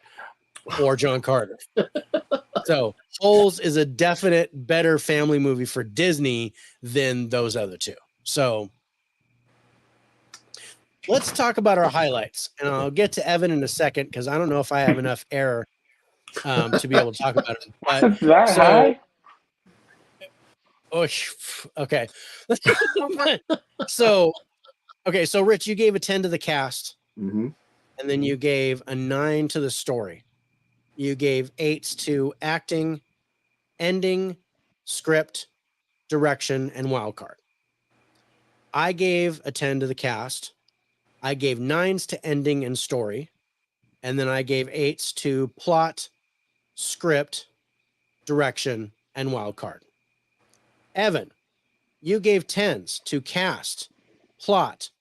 or John Carter. So Holes is a definite better family movie for Disney than those other two. So let's talk about our highlights, and I'll get to Evan in a second because I don't know if I have enough air to be able to talk about it. But, that high? Oh, okay. So Rich, you gave a 10 to the cast, and then you gave a 9 to the story. You gave 8s to acting, ending, script, direction, and wild card. I gave a 10 to the cast. I gave 9s to ending and story, and then I gave 8s to plot, script, direction, and wild card. Evan, you gave 10s to cast, plot,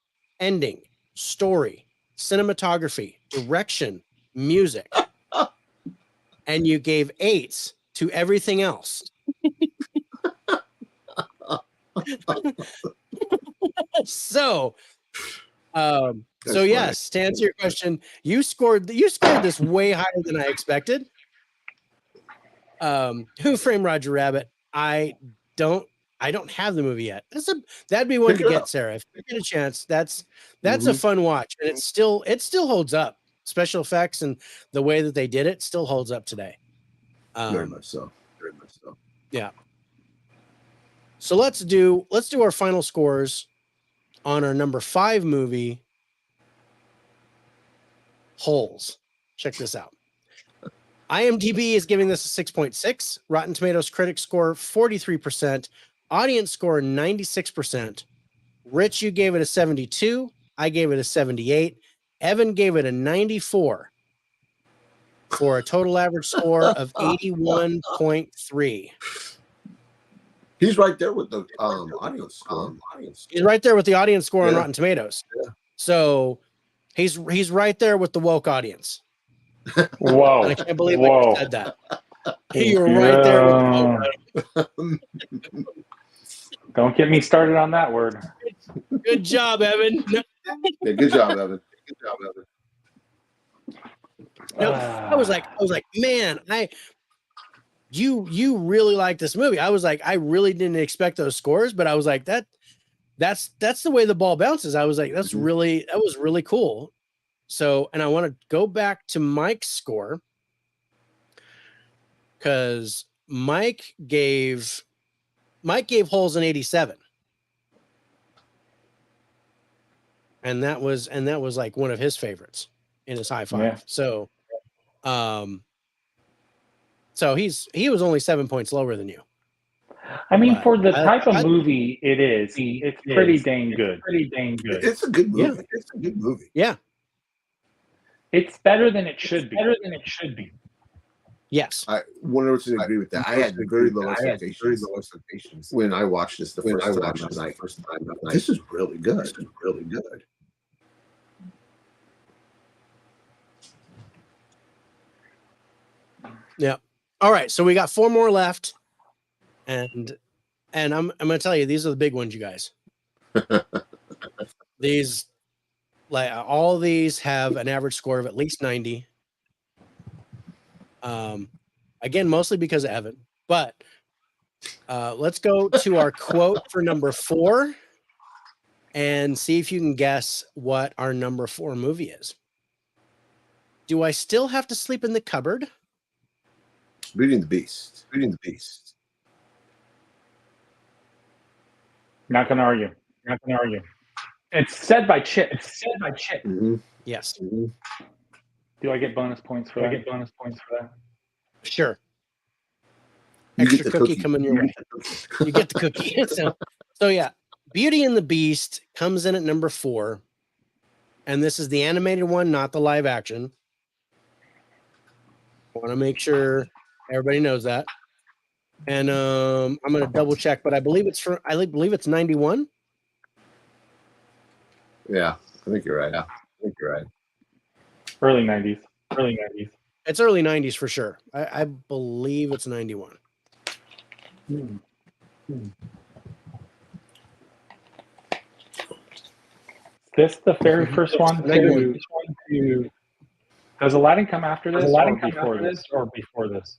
ending, story, cinematography, direction, music, and you gave 8s to everything else. So yes, to answer your question, you scored this way higher than I expected. Who Framed Roger Rabbit? I don't have the movie yet. That'd be one to get, Sarah. If you get a chance, that's a fun watch, and it still holds up. Special effects and the way that they did it still holds up today. Very much so. Yeah. So let's do our final scores on our number 5 movie, Holes. Check this out. IMDb is giving this a 6.6. Rotten Tomatoes critic score 43%. Audience score 96%. Rich, you gave it a 72. I gave it a 78. Evan gave it a 94 for a total average score of 81.3. He's right there with the audience score. He's right there with the audience score on Rotten Tomatoes. Yeah. So he's right there with the woke audience. Whoa! And I can't believe I just said that. You're right there with the woke. Don't get me started on that word. Good job, Evan. Yeah, good job, Evan. No, I was like, man, you really like this movie. I was like, I really didn't expect those scores, but I was like, that's the way the ball bounces. I was like, that was really cool. So, and I want to go back to Mike's score because Mike gave Holes an 87. And that was like one of his favorites in his high five. Yeah. So he was only 7 points lower than you. I mean, for the type of movie it is, it's pretty dang good. It's a good movie. Yeah. It's a good movie. Yeah. It's better than it should be. Yes. I 100% agree with that. I had very low expectations when I watched this the first time. This is really good. Yeah. All right. So we got 4 more left. And I'm going to tell you, these are the big ones, you guys. These, like, all these have an average score of at least 90. Again, mostly because of Evan, but let's go to our quote for number 4 and see if you can guess what our number 4 movie is. Do I still have to sleep in the cupboard? Beauty and the Beast. Not gonna argue. It's said by Chip. Mm-hmm. Yes. Mm-hmm. Do I get bonus points for that? Sure. Extra cookie coming your way. You get the cookie. So yeah, Beauty and the Beast comes in at number 4. And this is the animated one, not the live action. I want to make sure everybody knows that. And I'm going to double check, but I believe it's 91. Yeah, I think you're right. Early 90s. It's early 90s for sure. I believe it's 91. This the very first one to does Aladdin come after this or before this?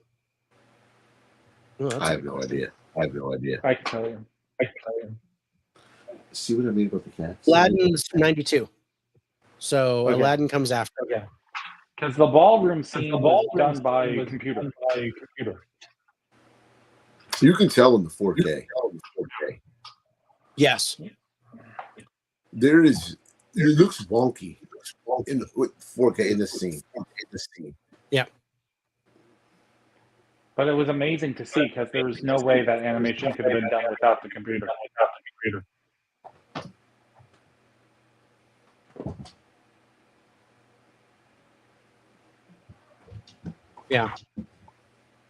Oh, I have no idea. I can tell you. See what I mean about the cats? Aladdin's 92. So okay. Aladdin comes after. Okay. Because the ballroom scene was done by computer. You can tell in the 4K. Yes. There is. It looks wonky with 4K in this scene. Yeah. But it was amazing to see because there was no way that animation could have been done without the computer. Yeah.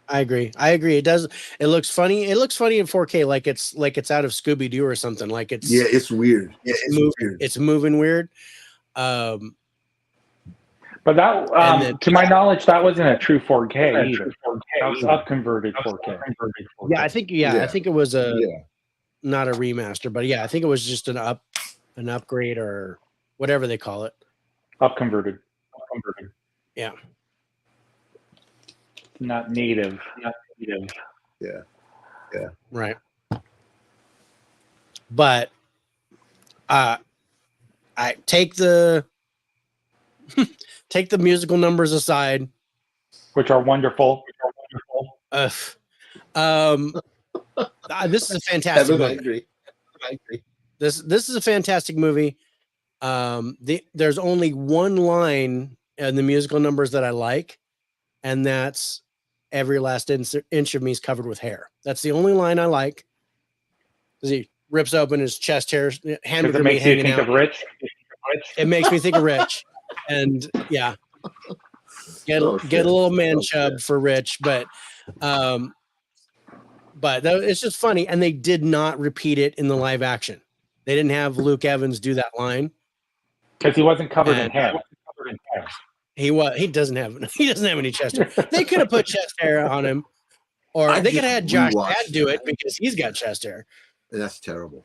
I agree. It does. It looks funny. It looks funny in 4K, like it's out of Scooby Doo or something. Like it's it's weird. It's moving weird. But that, to my knowledge, that wasn't a true 4K either. That was up-converted 4K. Yeah, I think it was not a remaster, but I think it was just an upgrade or whatever they call it. Up-converted. Yeah. Not native. Yeah. Right. But I take the musical numbers aside, which are wonderful. This is a fantastic movie. I agree. This is a fantastic movie. There's only one line in the musical numbers that I like, and that's every last inch of me is covered with hair. That's the only line I like. He rips open his chest hair, hamburger meat hanging out. Of Rich? It makes me think of Rich, and get a little man chub for Rich, but it's just funny, and they did not repeat it in the live action. They didn't have Luke Evans do that line because he wasn't covered in hair. He doesn't have any chest hair. They could have put chest hair on him, or they could have had Josh Gad do it because he's got chest hair. That's terrible.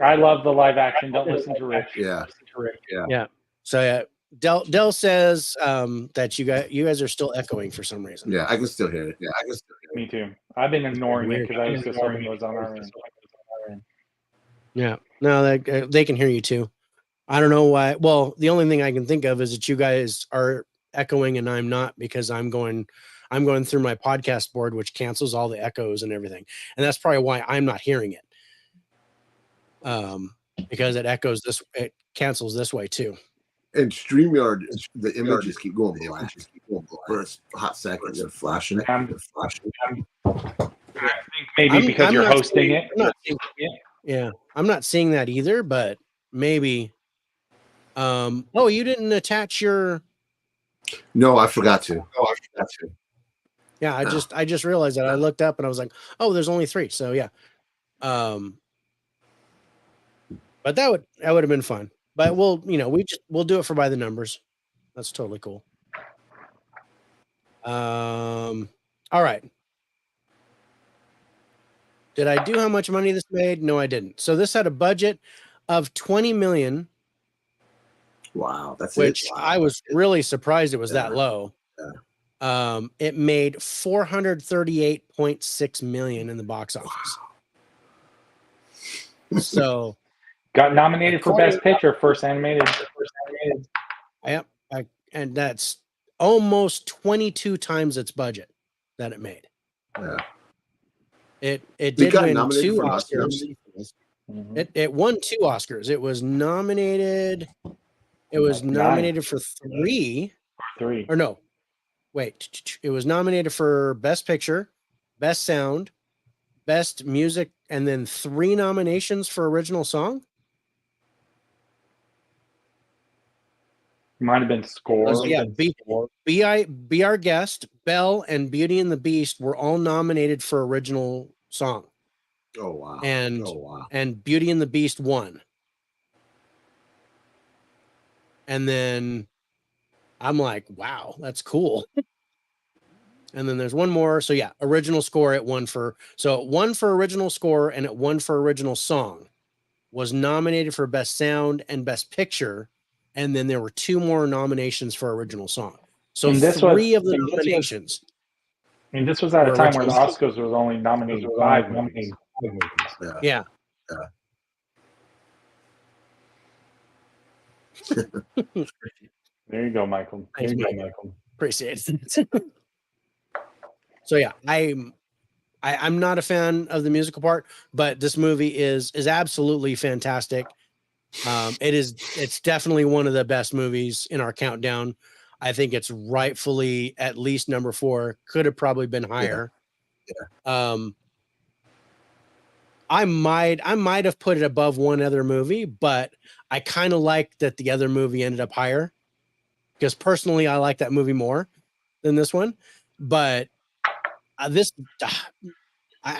I love the live action. Don't listen to Rich. Yeah. So Del says that you guys are still echoing for some reason. Yeah, I can still hear it. Me too. I've been ignoring it because I was just hoping it was on our end. Yeah. No, they can hear you too. I don't know why. Well, the only thing I can think of is that you guys are echoing and I'm not, because I'm going through my podcast board, which cancels all the echoes and everything. And that's probably why I'm not hearing it. Because it cancels this way too. And StreamYard, the images keep going black. For a hot second, they're flashing. I think maybe because you're hosting it. Yeah, I'm not seeing that either, but maybe. You didn't attach your. No, I forgot to. Yeah, I just realized that. I looked up and I was like, oh, there's only 3. So yeah. But that would have been fun. But we'll do it for by the numbers. That's totally cool. All right. Did I do how much money this made? No, I didn't. So this had a budget of $20 million. Wow, that's which wow. I was really surprised it was that low. Yeah. It made $438.6 million in the box office. So got nominated for Best Picture, first animated. Yep. And that's almost 22 times its budget that it made. Yeah. It did win 2 Oscars. It won 2 Oscars. It was nominated. It was nominated for 3. Or no. Wait. It was nominated for Best Picture, Best Sound, Best Music, and then 3 nominations for Original Song. Might have been score. Yeah, Be Our Guest, Belle, and Beauty and the Beast were all nominated for Original Song. Oh wow! And Beauty and the Beast won. And then I'm like, wow, that's cool. And then there's one more. So yeah, original score it won for original score, and it won for original song. Was nominated for Best Sound and Best Picture. And then there were 2 more nominations for original song. So 3 of the nominations. This was at a time where the Oscars was only nominated 5 movies. Yeah. There you go, Michael. Thanks, Michael. Appreciate it. So yeah, I'm not a fan of the musical part, but this movie is absolutely fantastic. It's definitely one of the best movies in our countdown. I think it's rightfully at least number 4. Could have probably been higher. Yeah. I might have put it above one other movie, but I kind of like that the other movie ended up higher because personally I like that movie more than this one. But I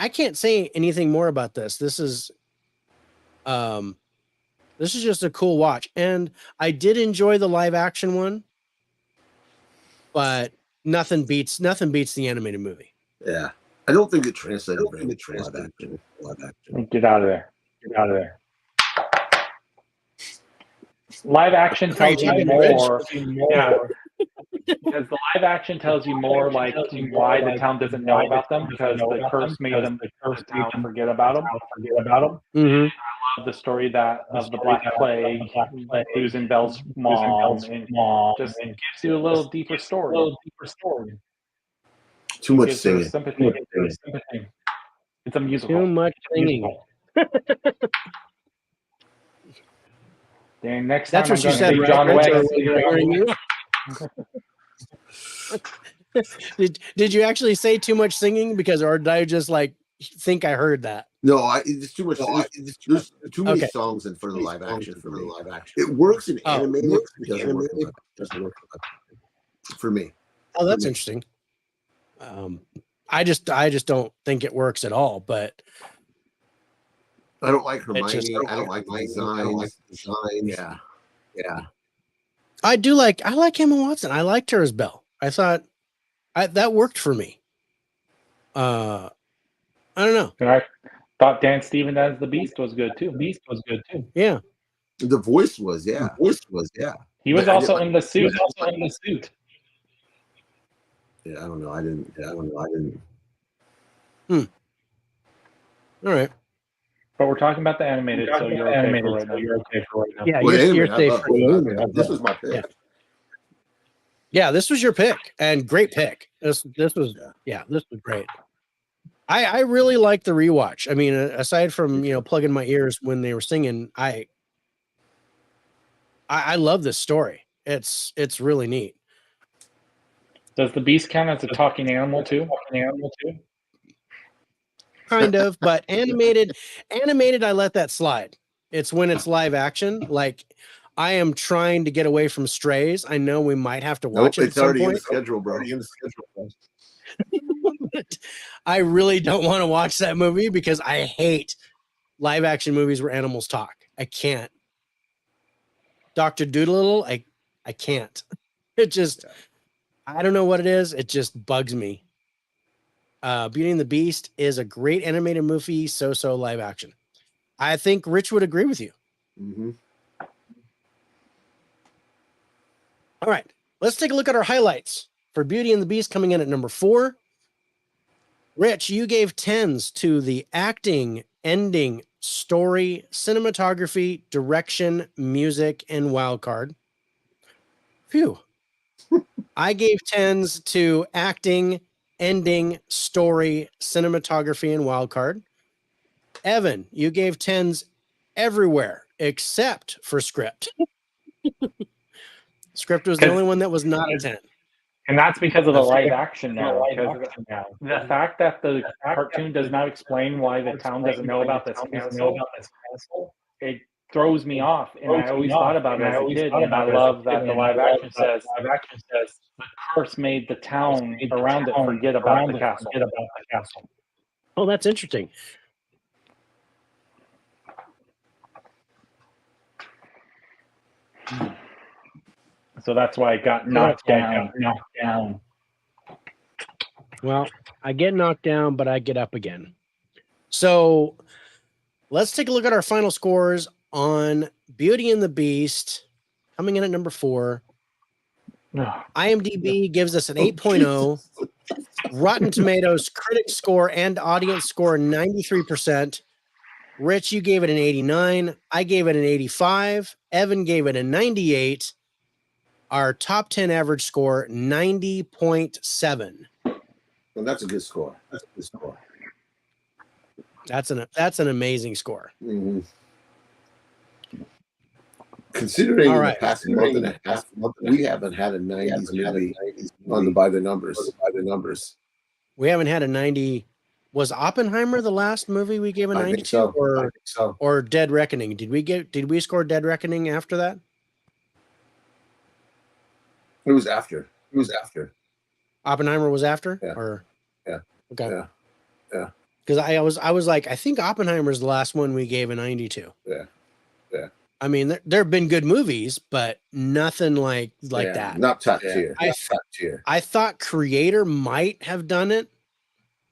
can't say anything more about this. This is just a cool watch, and I did enjoy the live action one, but nothing beats the animated movie. Yeah, I don't think it translated very much. Live action. Get out of there. Get out of there. Live action tells you more. Yeah. Because the live action tells you more like why the town doesn't know about them because the curse made them the town forget about them. Mm-hmm. I love the story of the Black Plague, losing Belle's mom, and just gives you a little deeper story. Too much singing. Sympathy. It's a musical. Too much singing. Dang, next That's time what you said, right? John Wick. Did you actually say too much singing or did I just like think I heard that? No, it's too much. There's too many songs in for the live action. It works in animated. It doesn't work for me. Oh, that's interesting. I just don't think it works at all. But I don't like Hermione. I don't like designs. Yeah. I like Emma Watson. I liked her as Belle. I thought that worked for me. I don't know. And I thought Dan Stevens as the Beast was good too. Yeah. The voice was, yeah. He was also in the suit. Yeah, I don't know. I didn't. All right. But we're talking about the animated, so you're okay for right now. Yeah, Well, you're safe. This was my pick. Yeah, this was your pick, and great pick. This was great. I really like the rewatch. I mean, aside from plugging my ears when they were singing, I love this story. It's really neat. Does the Beast count as a talking animal too? Kind of, but animated, I let that slide. It's when it's live action. Like, I am trying to get away from Strays. I know we might have to watch it. It's already in the schedule, bro. I really don't want to watch that movie because I hate live action movies where animals talk. I can't. Dr. Doolittle, I can't. It just, I don't know what it is. It just bugs me. Beauty and the Beast is a great animated movie, so live action. I think Rich would agree with you. Mm-hmm. All right, let's take a look at our highlights for Beauty and the Beast coming in at number 4. Rich, you gave 10s to the acting, ending, story, cinematography, direction, music, and wild card. Phew. I gave 10s to acting, ending, story, cinematography, and wild card. Evan, you gave 10s everywhere except for script. Script was the only one that was not a 10. And that's because of the live action now. The fact that the cartoon does not explain why the town doesn't know about this castle, it throws me off. And I always thought about it as a kid, and I love that the live action says the curse made the town around it forget about the castle. Oh, that's interesting. So that's why it got knocked down. Well, I get knocked down, but I get up again. So let's take a look at our final scores on Beauty and the Beast, coming in at number 4. IMDb gives us an 8.0. Rotten Tomatoes critic score and audience score 93%. Rich, you gave it an 89. I gave it an 85. Evan gave it a 98. Our top 10 average score 90.7. Well, that's a good score. That's a good score. That's an amazing score. Mm-hmm. Considering in right. the past month and a half, we haven't had a 90s movie on the by the numbers. We haven't had a 90. Was Oppenheimer the last movie we gave a 90 think so. to, I think so. or Dead Reckoning? Did we score Dead Reckoning after that? It was after. Oppenheimer was after? Yeah. Or Yeah. Okay. Yeah. Yeah. Because I was like, I think Oppenheimer's the last one we gave a 90 to. Yeah. Yeah. I mean, there have been good movies, but nothing like that. Not top tier. I thought Creator might have done it,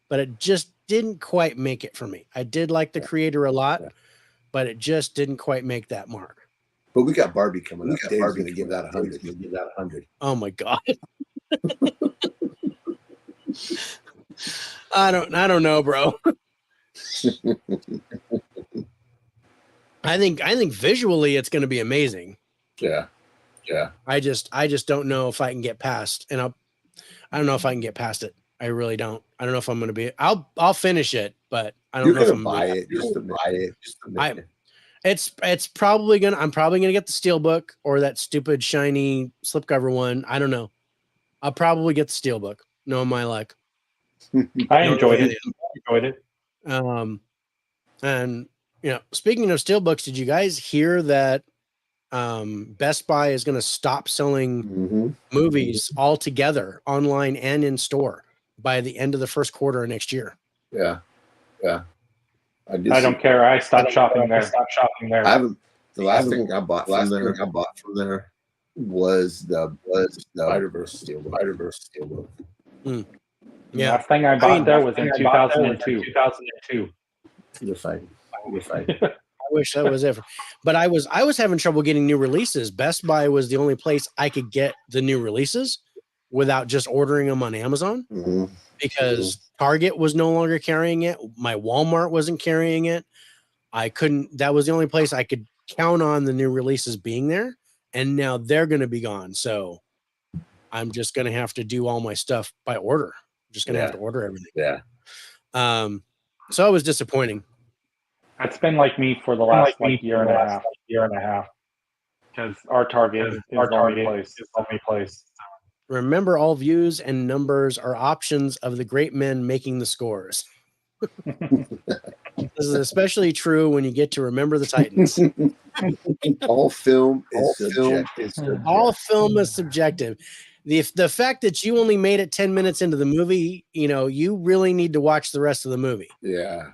but it just didn't quite make it for me. I did like the Creator a lot, but it just didn't quite make that mark. But we got Barbie coming up. Dave's going to give that 100. Oh my God. I don't know, bro. I think visually it's going to be amazing. Yeah. I just don't know if I can get past, and I don't know if I can get past it. I really don't. I don't know if I'm going to be. I'll finish it, but I don't know if I'm buy it. Just to buy it. It's probably gonna. I'm probably gonna get the Steelbook or that stupid shiny slipcover one. I don't know. I'll probably get the Steelbook. Knowing my luck. I enjoyed it. And speaking of Steelbooks, did you guys hear that Best Buy is going to stop selling movies altogether, online and in store, by the end of the first quarter of next year? Yeah. I don't care. I stopped shopping there. I haven't. The last thing I bought from there was the Spider-Verse Steelbook. Yeah. Last thing I bought there was in 2002. You're fighting. I wish that was it. But I was having trouble getting new releases. Best Buy was the only place I could get the new releases without just ordering them on Amazon, because Target was no longer carrying it. My Walmart wasn't carrying it. That was the only place I could count on the new releases being there. And now they're going to be gone. So I'm just going to have to do all my stuff by order. I'm just going to have to order everything. Yeah. So it was disappointing. It's been like me for the last year and a half. Because our Target is the only place. Remember, all views and numbers are options of the great men making the scores. This is especially true when you get to Remember the Titans. All film is subjective. All film is subjective. The fact that you only made it 10 minutes into the movie, you really need to watch the rest of the movie. Yeah.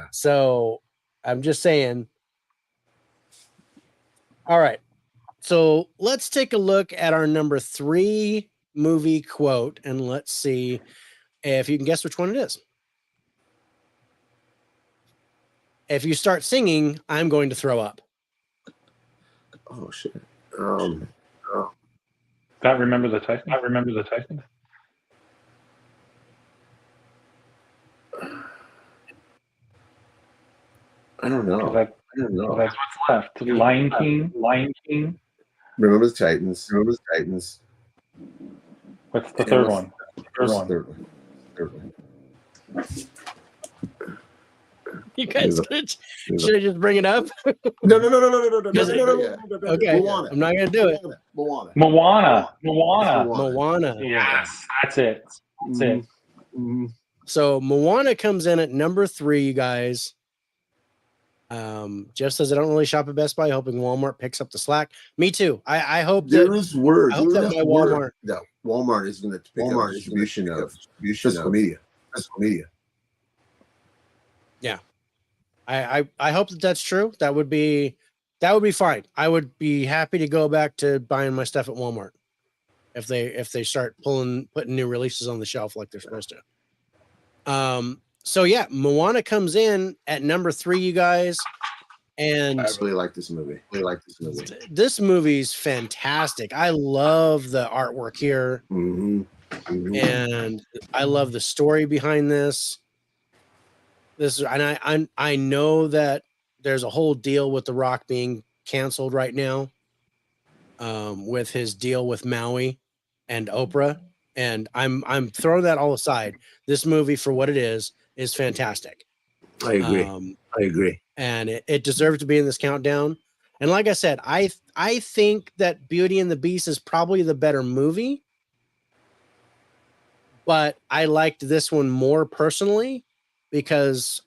So I'm just saying. All right. So let's take a look at our number 3 movie quote, and let's see if you can guess which one it is. If you start singing, I'm going to throw up. Oh shit. That Remember the Titans? I don't know. That's what's left. Lion King. Remember the Titans. What's the third one? Third one. You guys should I just bring it up? No. Okay, I'm not gonna do it. Moana. Yes, that's it. So Moana comes in at number 3, you guys. Jeff says I don't really shop at Best Buy, hoping Walmart picks up the slack. Me too. I hope there is word. I hope that my Walmart. That Walmart is going to pick up distribution of physical media. Yeah. I hope that's true. That would be fine. I would be happy to go back to buying my stuff at Walmart if they start putting new releases on the shelf like they're supposed to. So yeah, Moana comes in at number 3, you guys, and I really like this movie. This movie's fantastic. I love the artwork here, and I love the story behind this. And I know that there's a whole deal with The Rock being canceled right now. with his deal with Maui and Oprah. And I'm throwing that all aside. This movie, for what it is fantastic. I agree. I agree. And it deserves to be in this countdown. And like I said, I think that Beauty and the Beast is probably the better movie, but I liked this one more personally because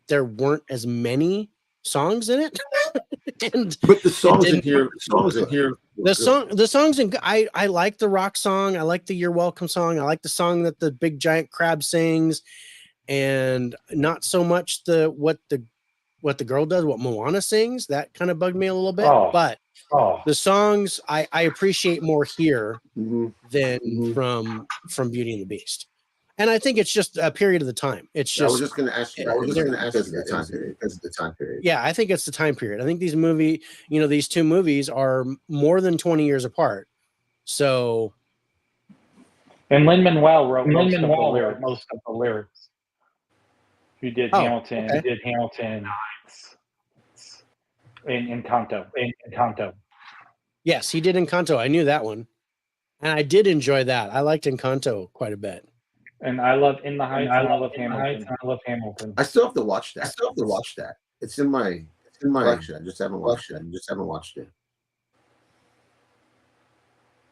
there weren't as many songs in it. But the songs in here, the songs in I like the rock song. I like the You're Welcome song. I like the song that the big giant crab sings, and not so much what the girl does, what Moana sings. That kind of bugged me a little bit. But the songs I appreciate more here than from Beauty and the Beast. And I think it's just a period of the time. It's just. I was just going to ask you. The time period. Because of the time period. Yeah, I think it's the time period. I think these two movies are more than 20 years apart. So. And Lin-Manuel wrote most of the lyrics. Who did Hamilton? Okay. Who did Hamilton? In Encanto. Yes, he did Encanto. I knew that one, and I did enjoy that. I liked Encanto quite a bit. And I love In the Heights. And I love Hamilton. I still have to watch that. It's in my collection. I just haven't watched it.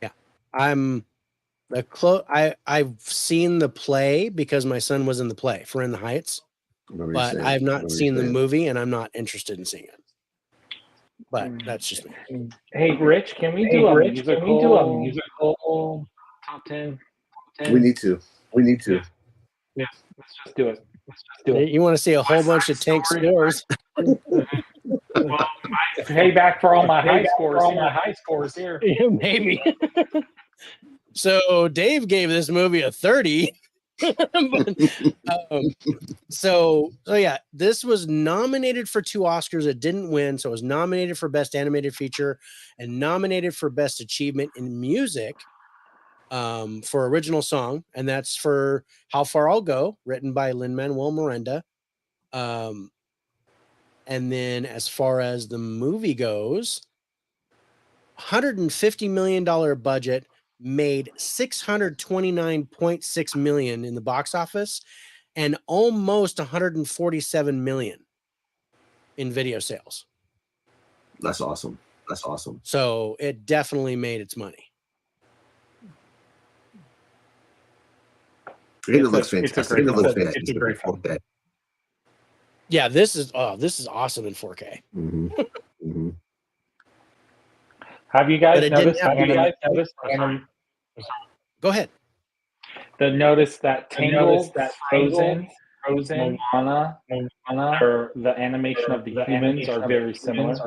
Yeah, I've seen the play because my son was in the play for In the Heights, but I have not seen the movie, and I'm not interested in seeing it. But that's just me. Hey, Rich, can we do a musical top 10? We need to. Yeah, let's just do it. You want to see a whole bunch of tank scores? Well, payback for all my high scores here. Yeah, maybe. So Dave gave this movie a 30. So yeah, this was nominated for 2 Oscars. It didn't win, so it was nominated for Best Animated Feature and nominated for Best Achievement in Music for Original Song, and that's for How Far I'll Go, written by Lin-Manuel Miranda. And then as far as the movie goes, $150 million budget, made $629.6 million in the box office and almost $147 million in video sales. That's awesome. So it definitely made its money. It looks fantastic. It's a great film. Yeah, this is awesome in 4K. Mm-hmm. Have you guys noticed? Go ahead. Notice that Tangled, Frozen, Moana, or the animation of the humans are very similar.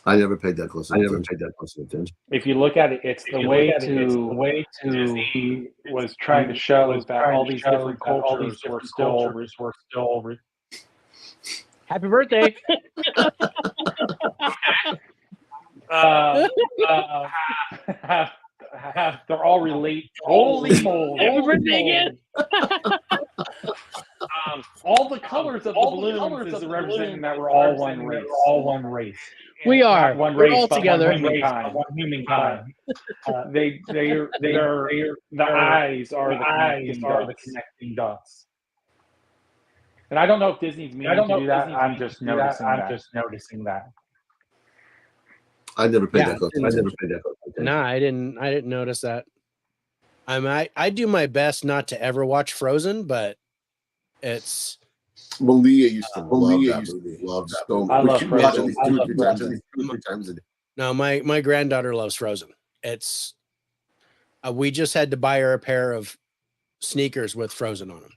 I never paid that close attention. If you look at it, it's the way Disney was trying to show that all these different cultures were still. Happy birthday. They're all related. Holy moly! Happy birthday again. All the colors of the balloons is representing that we're all one race. We are. One race, we're all together. One humankind. The eyes are the connecting dots. And I don't know if Disney's meaning to do that. I'm just noticing that. I never paid that close. No, I didn't notice that. I do my best not to ever watch Frozen, but it's. Malia used to love that movie. So much. I love Frozen. Three times a day. No, my granddaughter loves Frozen. It's. We just had to buy her a pair of sneakers with Frozen on them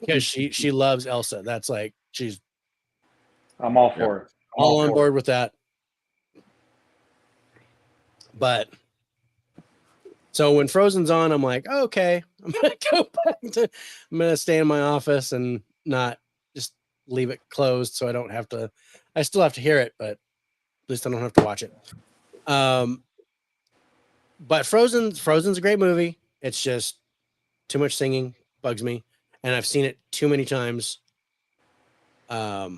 because she loves Elsa. That's like she's. I'm all for it. All on board with that. But so when Frozen's on, I'm like, okay, I'm gonna stay in my office and not just leave it closed so I don't have to. I still have to hear it, but at least I don't have to watch it. But Frozen's a great movie. It's just too much singing bugs me, and I've seen it too many times. But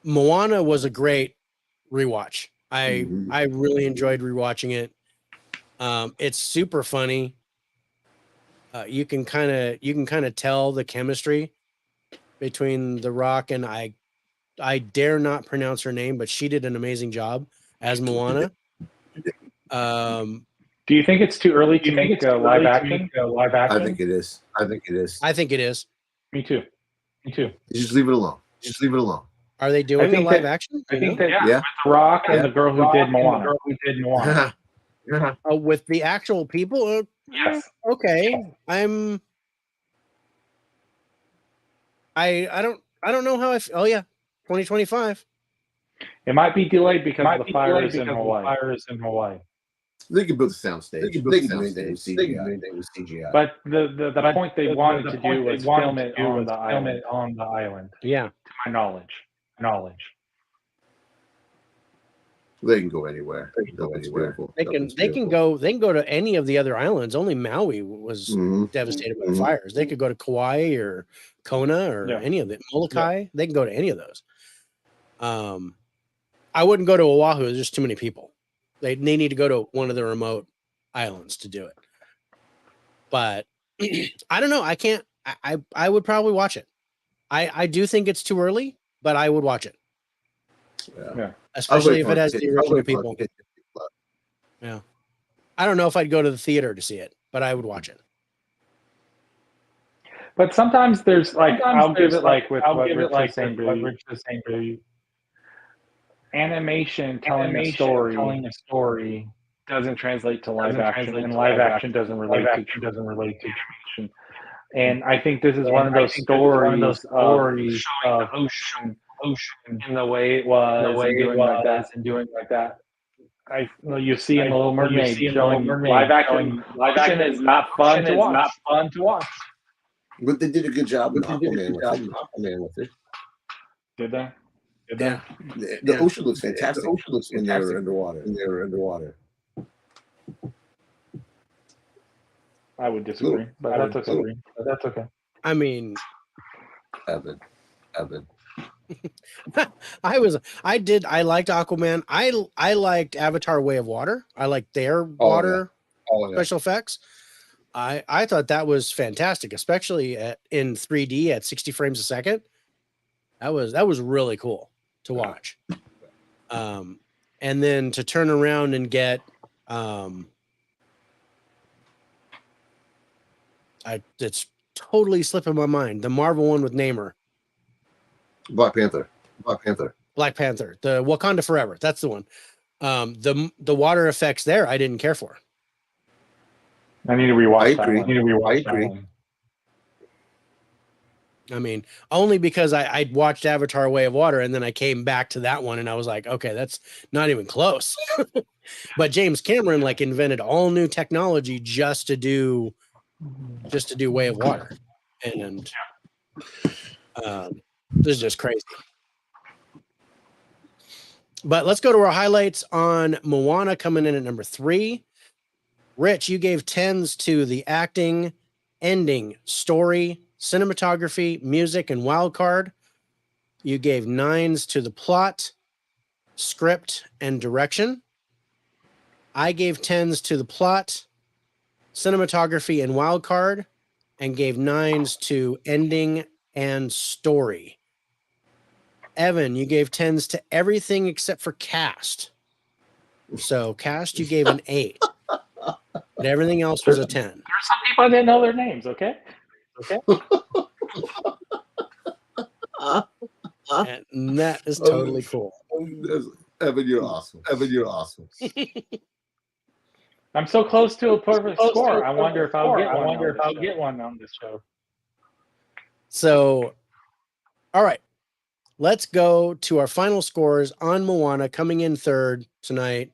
Moana was a great rewatch. I Mhm. I really enjoyed rewatching it. It's super funny. You can kind of tell the chemistry between The Rock and I dare not pronounce her name, but she did an amazing job as Moana. Do you think it's too early to make live action? I think it is. I think it is. I think it is. Me too. Just leave it alone. Just leave it alone. Are they doing a think live that- action? I You think know? that Yeah. The Rock and the girl who did Moana. With the actual people. Yes. Okay. I don't know how oh yeah, 2025. It might be delayed because of the fires in Hawaii. They can build a soundstage. They can do anything with CGI. But the point they wanted to do was film it on the island. Yeah. To my knowledge. They can go anywhere. They can go anywhere. They can go to any of the other islands. Only Maui was devastated by the fires. They could go to Kauai or Kona or any of them. Molokai. They can go to any of those. I wouldn't go to Oahu. There's just too many people. They need to go to one of the remote islands to do it. But I don't know. I can't. I would probably watch it. I do think it's too early, but I would watch it. Yeah. Especially if it has the original people. Yeah. I don't know if I'd go to the theater to see it, but I would watch it. But sometimes there's I'll give it like Rich was saying, animation telling a story doesn't translate to live action, and live action doesn't relate to animation. And I think this is one of those stories of the ocean and the way it was and doing like that. You see in The Little Mermaid showing live action. Live action is not fun to watch. But they did a good job with Aquaman with it. Did they? Yeah. The ocean looks fantastic. When they were underwater. I would disagree, but that's okay. I mean, Evan. I liked Aquaman. I liked Avatar Way of Water. I liked their water special effects. I thought that was fantastic, especially in 3D at 60 frames a second. That was really cool to watch. And then to turn around and get it's totally slipping my mind. The Marvel one with Namor. Black Panther. The Wakanda Forever. That's the one. The water effects there, I didn't care for. I need to rewatch that one. I agree. I mean, only because I watched Avatar Way of Water and then I came back to that one and I was like, okay, that's not even close. But James Cameron invented all new technology just to do Way of Water. And this is just crazy. But let's go to our highlights on Moana coming in at number 3. Rich, you gave 10s to the acting, ending, story, cinematography, music, and wild card. You gave 9s to the plot, script, and direction. I gave 10s to the plot, cinematography, and wild card, and gave 9s to ending and story. Evan, you gave 10s to everything except for cast. So cast, you gave an 8. But everything else was a 10. There's some people I didn't know their names, okay? And that is totally cool. Evan, you're awesome. I'm so close to a perfect score. I wonder if I'll get one on this show. So, all right. Let's go to our final scores on Moana coming in third tonight.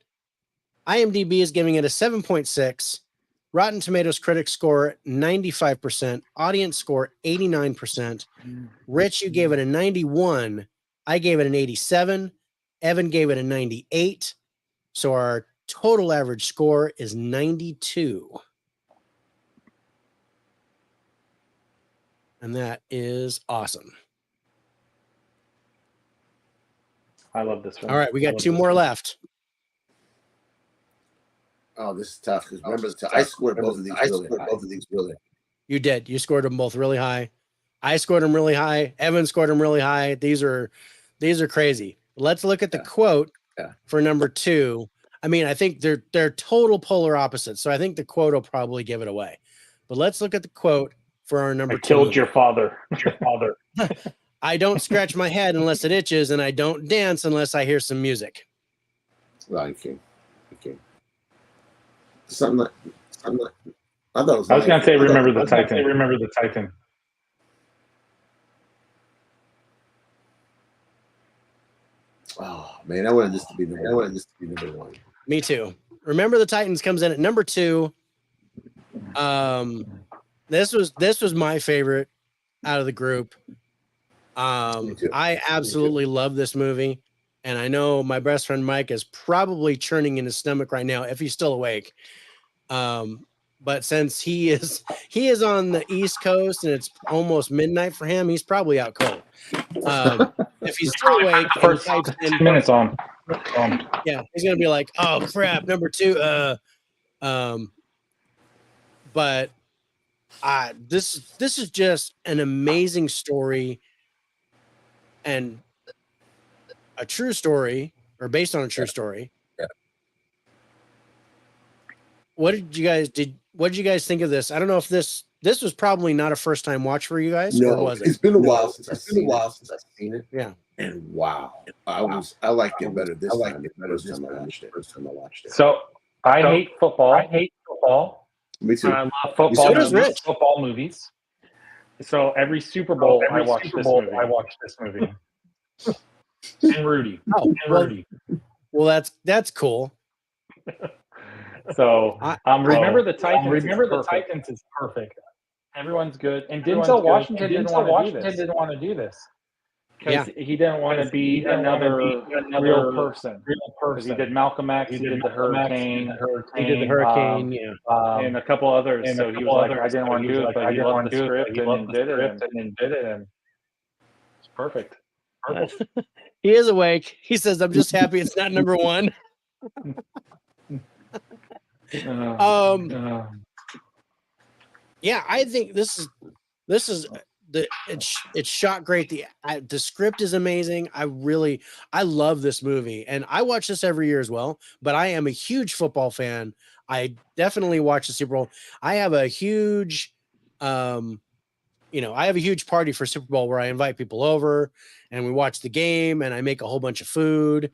IMDb is giving it a 7.6. Rotten Tomatoes critic score 95%. Audience score 89%. Rich, you gave it a 91. I gave it an 87. Evan gave it a 98. So our total average score is 92. And that is awesome. I love this one. All right, we got 2 more left. Oh, this is tough because remember, I scored both of these. Really. You did. You scored them both really high. I scored them really high. Evan scored them really high. These are crazy. Let's look at the quote for number 2. I mean, I think they're total polar opposites. So I think the quote will probably give it away. But let's look at the quote for our number 2. Killed your father. Your father. I don't scratch my head unless it itches, and I don't dance unless I hear some music. Okay. Something like. I thought it was. I was gonna say, remember the Titan. Remember the Titan. Oh man, I wanted this to be number 1. Me too. Remember the Titans comes in at number 2. This was my favorite out of the group. I absolutely love this movie, and I know my best friend Mike is probably churning in his stomach right now if he's still awake. But since he is on the East Coast and it's almost midnight for him, he's probably out cold. If he's still awake, First 10 minutes on. Yeah, he's gonna be like, "Oh crap, number 2." But this is just an amazing story, and a true story, or based on a true story. Yeah. What did you guys think of this? I don't know if this was probably not a first time watch for you guys. No, or was it? It's been a while since I've seen it. Yeah. And wow, I liked it better this time. First time I watched it. So I hate football. Me too. I love football movies. So every Super Bowl, I watch this movie. And Rudy. Oh, well, that's cool. So remember the Titans. Remember the Titans is perfect. Everyone's good. And Denzel Washington didn't want to do this. Because he didn't want to be another real person. Because he did Malcolm X, he did the Hurricane, and a couple others. So he was like, I didn't want to do it, but he loved the script and did it. And it's perfect. He is awake. He says, "I'm just happy it's not number 1." Yeah, I think this is it's shot great. The script is amazing. I love this movie, and I watch this every year as well. But I am a huge football fan. I definitely watch the Super Bowl. I have a huge, I have a huge party for Super Bowl where I invite people over and we watch the game, and I make a whole bunch of food.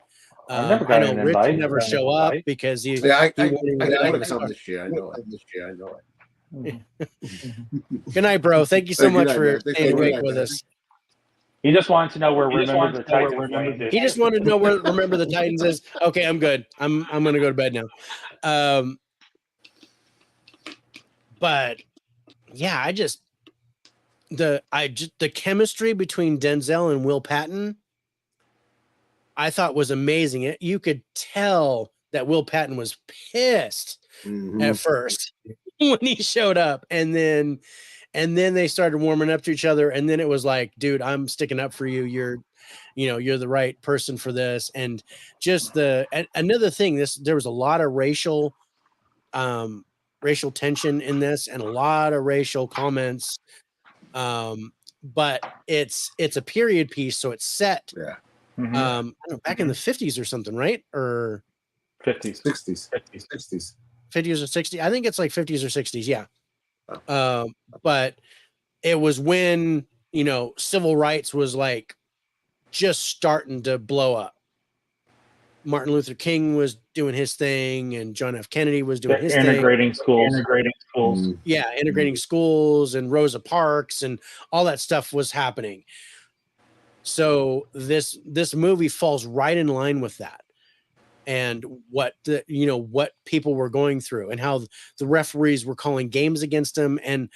I know Rich will never show up because he. I want to come this year. I know it. Good night, bro. Thank you so much for staying awake with us. He just wanted to know where Remember the Titans. He just wanted to know where Remember the Titans is. Okay, I'm good. I'm gonna go to bed now. But yeah, the chemistry between Denzel and Will Patton, I thought was amazing. You could tell that Will Patton was pissed at first when he showed up, and then they started warming up to each other, and then it was like, dude, I'm sticking up for you. You're the right person for this. And just another thing, there was a lot of racial tension in this, and a lot of racial comments. But it's a period piece, so it's set. Yeah. I don't know, back in the 50s or something, right? Or 50s, 60s, 50s or 60s. I think it's like 50s or 60s. Yeah. But it was when, civil rights was like just starting to blow up. Martin Luther King was doing his thing, and John F. Kennedy was doing his thing. Integrating schools. Yeah, integrating schools, and Rosa Parks and all that stuff was happening. So this movie falls right in line with that, and what people were going through, and how the referees were calling games against them. And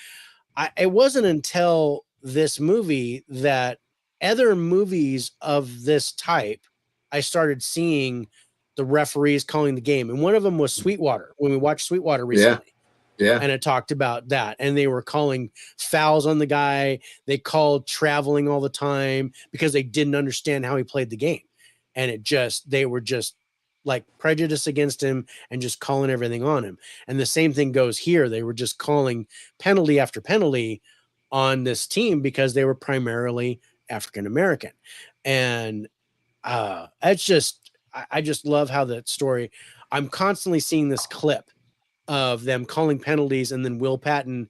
it wasn't until this movie that other movies of this type, I started seeing the referees calling the game. And one of them was Sweetwater, when we watched Sweetwater recently. Yeah. And it talked about that. And they were calling fouls on the guy. They called traveling all the time because they didn't understand how he played the game. and they were just like prejudiced against him and just calling everything on him. And the same thing goes here. They were just calling penalty after penalty on this team because they were primarily African American. And it's just, I just love how that story, I'm constantly seeing this clip of them calling penalties and then Will Patton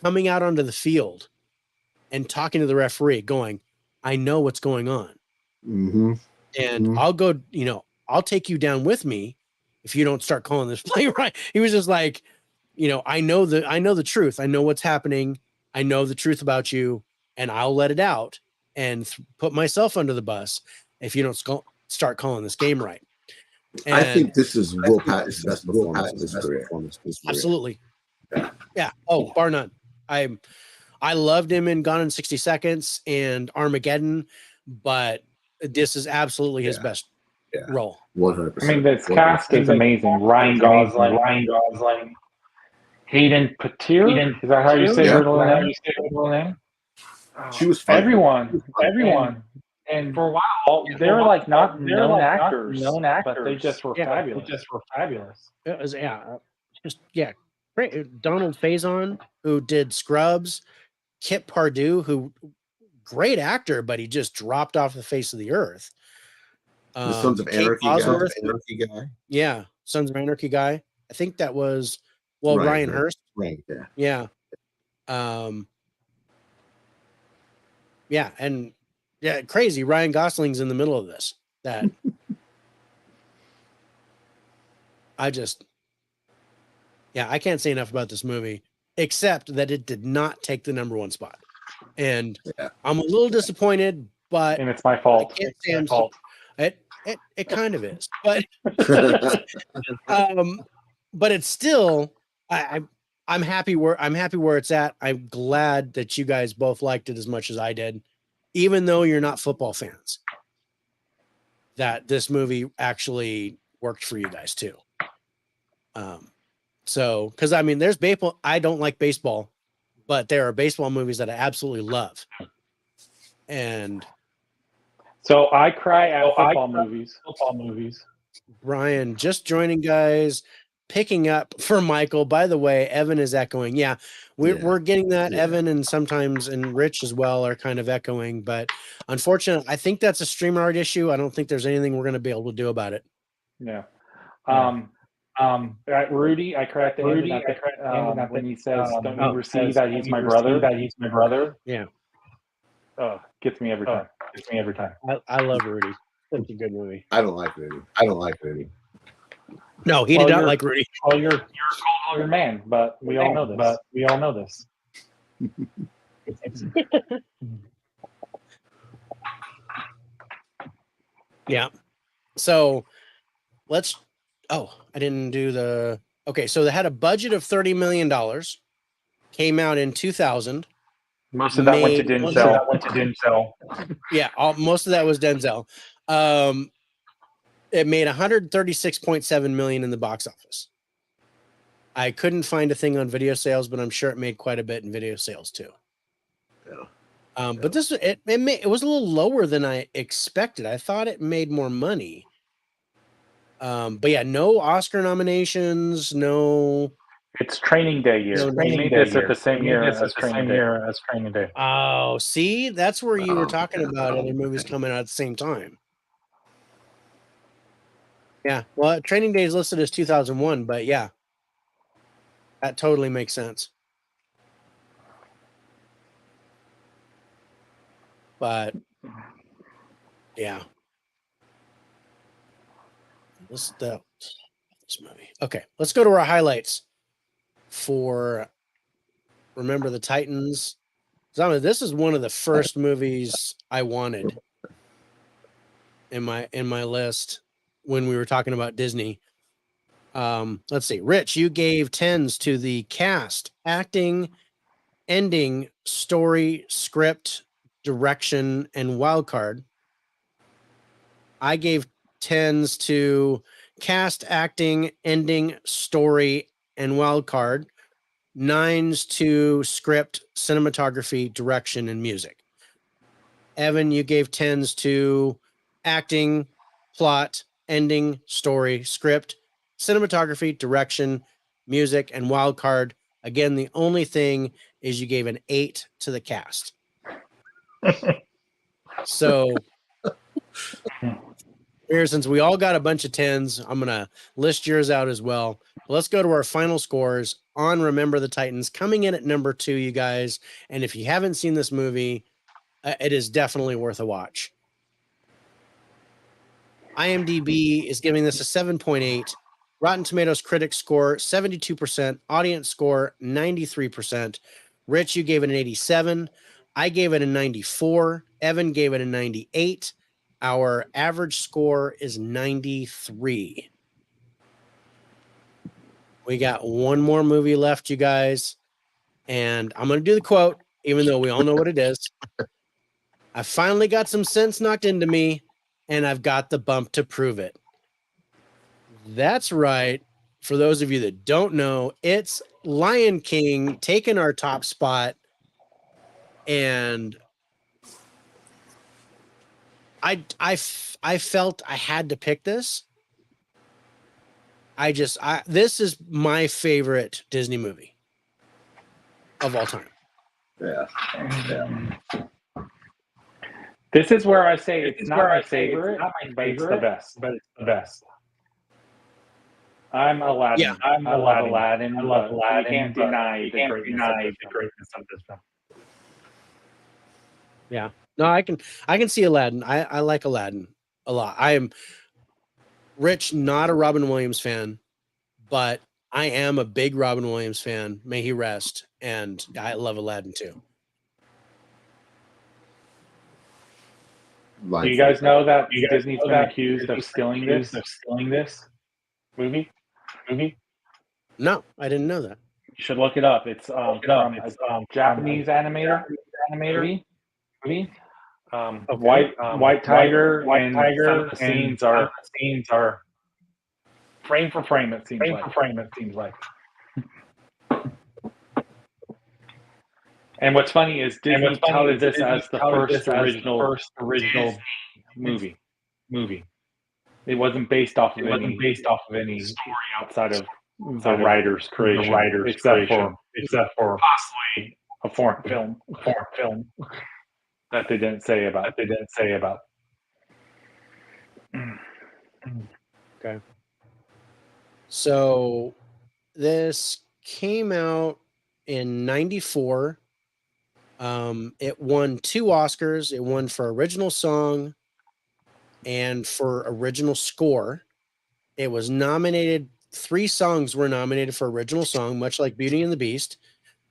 coming out onto the field and talking to the referee going, I know what's going on. Mm-hmm. And I'll go, I'll take you down with me if you don't start calling this play right. He was just like, I know the truth. I know what's happening. I know the truth about you, and I'll let it out and put myself under the bus if you don't start calling this game right. And I think this is Will Patton's best performance of his career. Absolutely. Yeah. Oh, bar none. I loved him in Gone in 60 Seconds and Armageddon, but this is absolutely his best role. 100%. I mean, this cast is amazing. Ryan Gosling, Hayden Panettiere. Is that how you say her little name? She was fun. Everyone. And for a while, they were like not known actors, but they just were fabulous. It was, great. Donald Faison, who did Scrubs, Kip Pardue, who great actor, but he just dropped off the face of the earth. The Sons of Anarchy guy. Yeah, Sons of Anarchy guy. I think that was Ryan Hurst. Right. Yeah. Crazy. Ryan Gosling's in the middle of this. That I can't say enough about this movie, except that it did not take the #1 spot. And I'm a little disappointed, but and it's my fault. It kind of is, but but it's still I'm happy where it's at. I'm glad that you guys both liked it as much as I did, even though you're not football fans. That this movie actually worked for you guys too. So because I mean, there's baseball. I don't like baseball, but there are baseball movies that I absolutely love. And so I cry at football movies. Brian, just joining, guys, picking up for Michael. By the way, Evan is echoing. Yeah, we're getting that. Yeah. Evan and sometimes and Rich as well are kind of echoing, but unfortunately, I think that's a StreamYard issue. I don't think there's anything we're going to be able to do about it. Yeah. Rudy, I correct Rudy when he says, "Don't you see that he's my brother?" Yeah. Oh, gets me every time. I love Rudy. Such a good movie. I don't like Rudy. No, he did not like Rudy. Well, you're a cold-hearted man, but we all know this. Yeah. So let's. Oh, I didn't do the. Okay, so they had a budget of $30 million. Came out in 2000. Most of that went to Denzel. Yeah, most of that was Denzel. It made $136.7 million in the box office. I couldn't find a thing on video sales, but I'm sure it made quite a bit in video sales too. Yeah. But this it was a little lower than I expected. I thought it made more money. But yeah, no Oscar nominations, no. It's Training Day year. They made this at the same year as Training Day. Oh, see, that's where you were talking about other movies coming out at the same time. Yeah, well, Training Day is listed as 2001, but yeah, that totally makes sense. But yeah, this movie. Okay, let's go to our highlights for Remember the Titans. This is one of the first movies I wanted in my list when we were talking about Disney. Let's see. Rich, you gave 10s to the cast, acting, ending, story, script, direction, and wild card. I gave 10s to cast, acting, ending, story, and wild card. 9s to script, cinematography, direction, and music. Evan, you gave 10s to acting, plot, ending, story, script, cinematography, direction, music, and wild card. Again, the only thing is you gave an 8 to the cast. So here, since we all got a bunch of 10s, I'm going to list yours out as well. Let's go to our final scores on Remember the Titans, coming in at number 2, you guys. And if you haven't seen this movie, it is definitely worth a watch. IMDb is giving this a 7.8. Rotten Tomatoes critic score 72%, audience score 93%. Rich, you gave it an 87. I gave it a 94. Evan gave it a 98. Our average score is 93. We got one more movie left, you guys. And I'm going to do the quote, even though we all know what it is. I finally got some sense knocked into me, and I've got the bump to prove it. That's right. For those of you that don't know, it's Lion King taking our top spot. And I felt I had to pick this. This is my favorite Disney movie of all time. Yeah. This is where I say it's not my favorite, but it's the best. I'm Aladdin. Yeah, I love Aladdin. You can't deny the greatness of this film. Yeah. No, I can see Aladdin. I like Aladdin a lot. I am Rich, not a Robin Williams fan, but I am a big Robin Williams fan. May he rest. And I love Aladdin too. Do you guys know that Disney's been accused of stealing this movie? No, I didn't know that. You should look it up. It's from a Japanese animator movie. White Tiger, and the scenes are frame for frame. It seems like. And what's funny is Disney touted this as the first original movie. It wasn't based off of any story outside of the writer's creation, except for possibly a foreign film that they didn't say about. Okay. So this came out in 94. It won 2 Oscars. It won for original song and for original score. It was nominated. 3 songs were nominated for original song, much like Beauty and the Beast.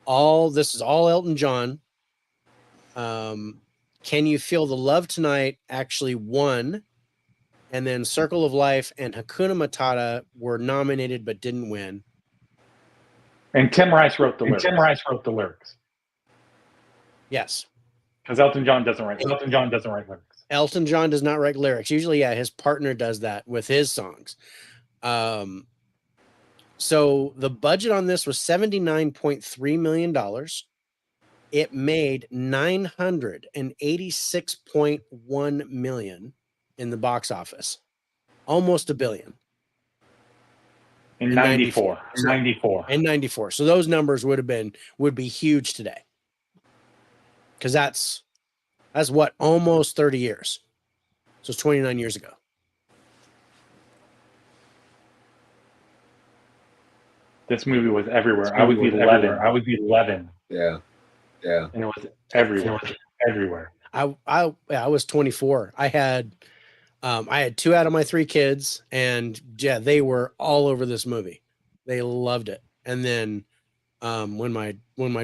This is all Elton John. Can You Feel the Love Tonight actually won. And then Circle of Life and Hakuna Matata were nominated but didn't win. And Tim Rice wrote the lyrics. Yes. Because Elton John doesn't write lyrics. Elton John does not write lyrics. Usually, yeah, his partner does that with his songs. So the budget on this was $79.3 million. It made $986.1 million in the box office. Almost $1 billion. In 94. In 94. So those numbers would be huge today. Because that's what, almost 30 years. So it's 29 years ago. This movie was everywhere. I was 11. Yeah. And it was everywhere. I was 24. I had 2 out of my 3 kids, and yeah, they were all over this movie. They loved it. And then when my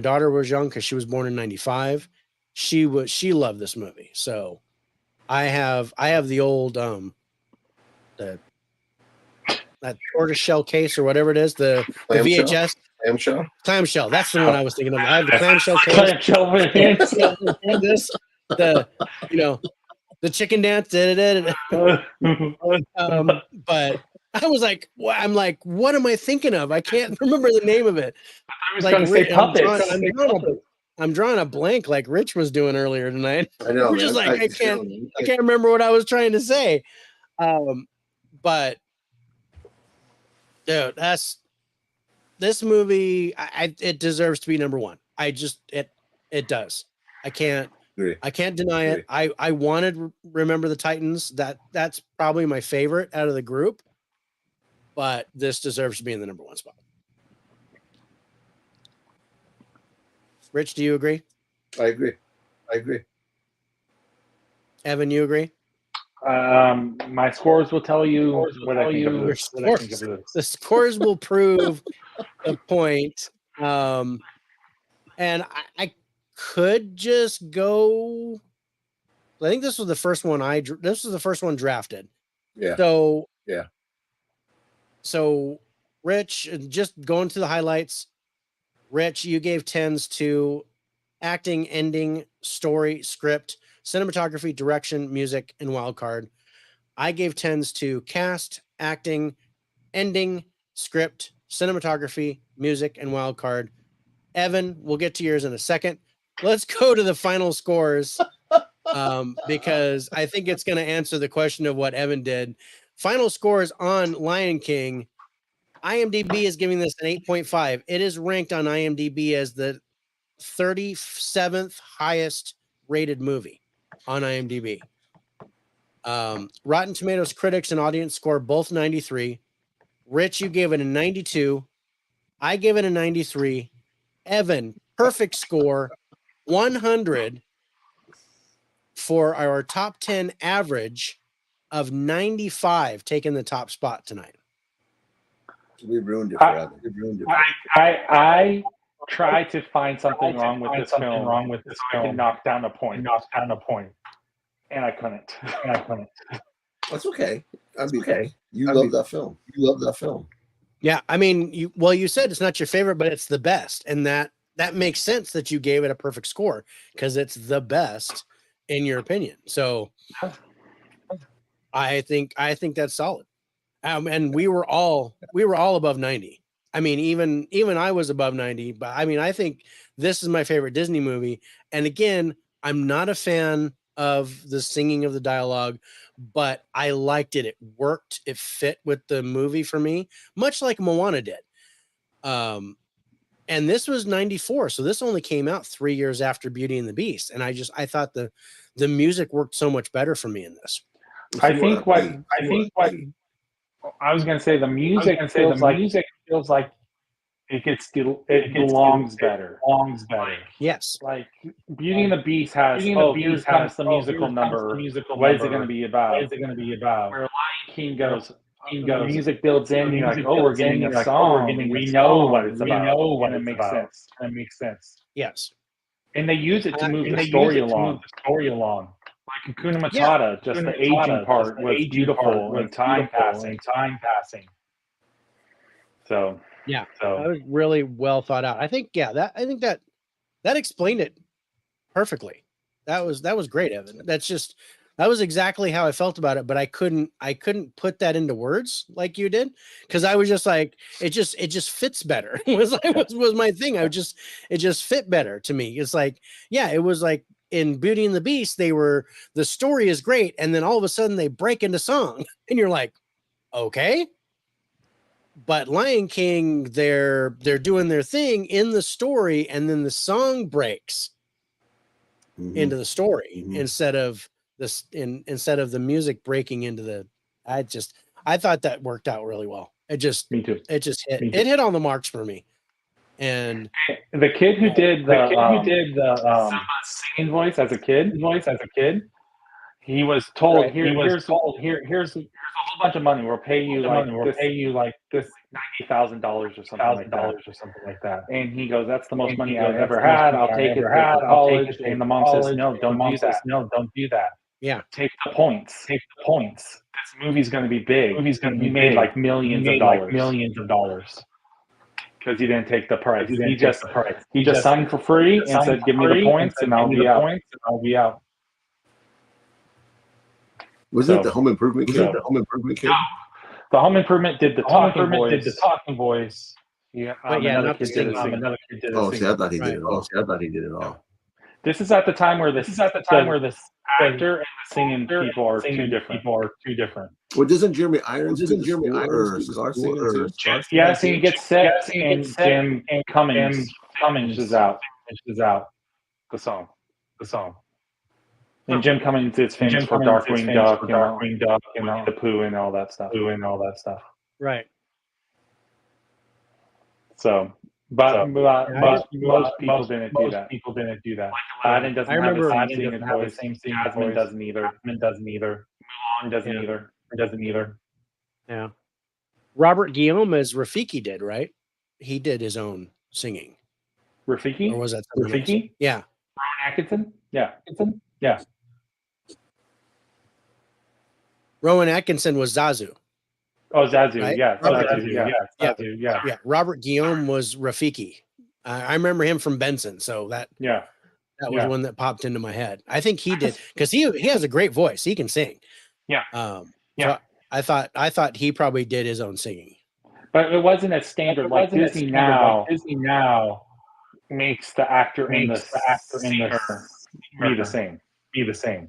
daughter was young, because she was born in 95, she loved this movie. So I have the old that tortoiseshell case or whatever it is, the VHS clamshell. That's the one I was thinking of. I have the clamshell case. The chicken dance. But I was like, what am I thinking of? I can't remember the name of it. I was going to say puppets. I'm drawing a blank like Rich was doing earlier tonight. I know. We're just I can't remember what I was trying to say. But dude, this movie. It deserves to be number one. It does. I can't deny it. I wanted Remember the Titans. That's probably my favorite out of the group, but this deserves to be in the number one spot. Rich, do you agree? I agree. Evan, you agree? My scores will tell you what I think of this. The scores will prove the point. And I could just go. I think this was the first one this was the first one drafted. Yeah. So Rich, just going through the highlights. Rich, you gave 10s to acting, ending, story, script, cinematography, direction, music, and wild card. I gave 10s to cast, acting, ending, script, cinematography, music, and wild card. Evan, we'll get to yours in a second. Let's go to the final scores because I think it's going to answer the question of what Evan did. Final scores on Lion King. IMDb is giving this an 8.5. It is ranked on IMDb as the 37th highest rated movie on IMDb. Rotten Tomatoes critics and audience score both 93. Rich, you gave it a 92. I gave it a 93. Evan, perfect score, 100 for our top 10 average of 95, taking the top spot tonight. We ruined it for Evan. I tried to find something wrong with this film. I can knock down a point. And I couldn't. That's okay. Okay. You love that film. Yeah, I mean, you said it's not your favorite, but it's the best, and that makes sense that you gave it a perfect score because it's the best in your opinion. So, I think that's solid. And we were all above 90. I mean, even I was above 90. But I mean, I think this is my favorite Disney movie. And again, I'm not a fan of the singing of the dialogue, but I liked it. It worked. It fit with the movie for me, much like Moana did. And this was 94, so this only came out 3 years after Beauty and the Beast. And I thought the music worked so much better for me in this. I think what I was going to say, the music feels like it belongs better. Yes. Like Beauty and the Beast has the musical number. What is it going to be about? Where Lion King goes, the music builds in. You're like, oh, we're getting a song. We know what it's about. And it makes sense. Yes. And they use it to move the story along. Like Hakuna Matata, just the aging part was beautiful and time passing. So yeah, that was really well thought out. I think that explained it perfectly. That was great, Evan. That was exactly how I felt about it, but I couldn't put that into words like you did because I was just like it just fits better. was my thing. It just fit better to me. It's like, yeah, it was like in Beauty and the Beast, the story is great, and then all of a sudden they break into song, and you're like, okay. But Lion King, they're doing their thing in the story, and then the song breaks into the story instead of the music breaking into the. I thought that worked out really well. Me too. It hit all the marks for me. And the kid who did the singing voice as a kid, he was told, here's a whole bunch of money. We'll pay you like this $90,000 or something like that. And he goes, that's the most money I've ever had. I'll take it for college. And the mom says, no, don't do that. Yeah, take the points. This movie's going to be big. He made like millions of dollars. Because he didn't take the price. He just signed for free and said, "Give me the points, and I'll be out." Wasn't it the Home Improvement kid? The Home Improvement did the talking voice. Yeah, but another kid did it. Oh, see, I thought he did it all. This is at the time where this actor and the singing people are too different. Well, doesn't Jeremy Irons do the score, or Yes, and he gets sick, and Jim Cummings is out the song. And Jim Cummings is famous for Darkwing Duck and the Pooh and all that stuff. Right. So, but most people didn't do that. Aladdin doesn't have the same singing voice. Jasmine doesn't either. Mulan doesn't either. Yeah. Robert Guillaume as Rafiki did, right? He did his own singing. Rafiki? Or was that Rafiki? Else? Yeah. Rowan Atkinson? Yeah. Rowan Atkinson was Zazu. Oh, Zazu, right? yeah. Zazu, yeah. Robert Guillaume was Rafiki. I remember him from Benson, so that was one that popped into my head. I think he did, because he has a great voice. He can sing. Yeah. So I thought he probably did his own singing. But it wasn't as standard. Like Disney now makes the actor and the singer be the same.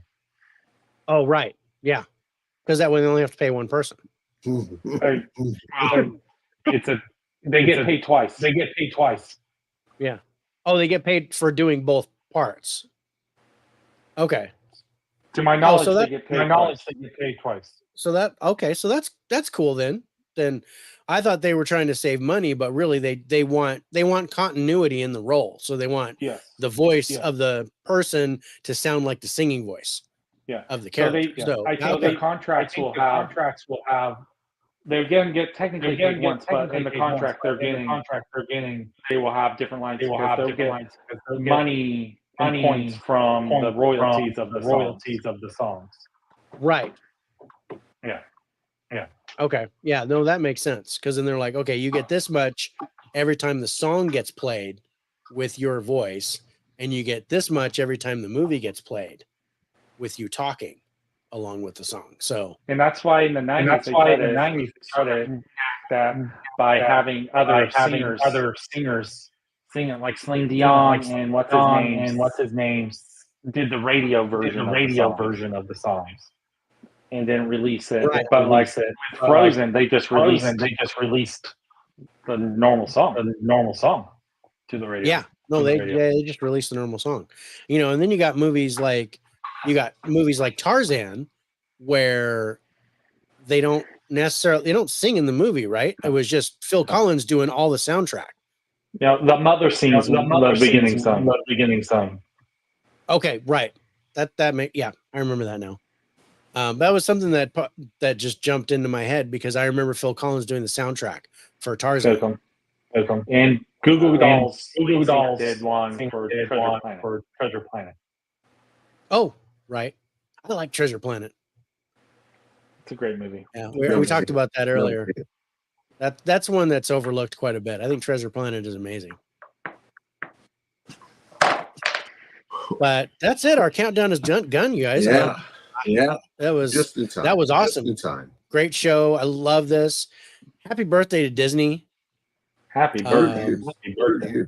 Oh, right. Yeah. Because that way they only have to pay one person. They get paid twice. Yeah. Oh, they get paid for doing both parts. Okay. To my knowledge, they get paid twice. So that's cool then. Then I thought they were trying to save money, but really they want continuity in the role. So they want the voice of the person to sound like the singing voice. Of the character. I think the contracts will have. They're going to get technically paid once, but in the contract they're getting, they will have different lines. They'll get money points from the royalties of the songs. Right. Yeah. Okay. Yeah. No, that makes sense. Because then they're like, okay, you get this much every time the song gets played with your voice, and you get this much every time the movie gets played with you talking along with the song. So, and that's why in the 90s they started that by having other singers sing it, like Celine Dion and what's his name did the radio version of the songs and then release it. Right. But like with Frozen, they just released the normal song to the radio. Yeah. No, they just released the normal song. And then you got movies like Tarzan, where they don't sing in the movie, right? It was just Phil Collins doing all the soundtrack. Yeah, the mother sings the beginning song. Okay, right. I remember that now. That was something that just jumped into my head because I remember Phil Collins doing the soundtrack for Tarzan. And Google Dolls did one for Treasure Planet. Oh, right. I like Treasure Planet. It's a great movie. Yeah, we talked about that earlier. That's one that's overlooked quite a bit. I think Treasure Planet is amazing. But that's it. Our countdown is done, you guys. Yeah. That was just in time. That was awesome. Just in time. Great show. I love this. Happy birthday to Disney. Happy birthday. Happy birthday.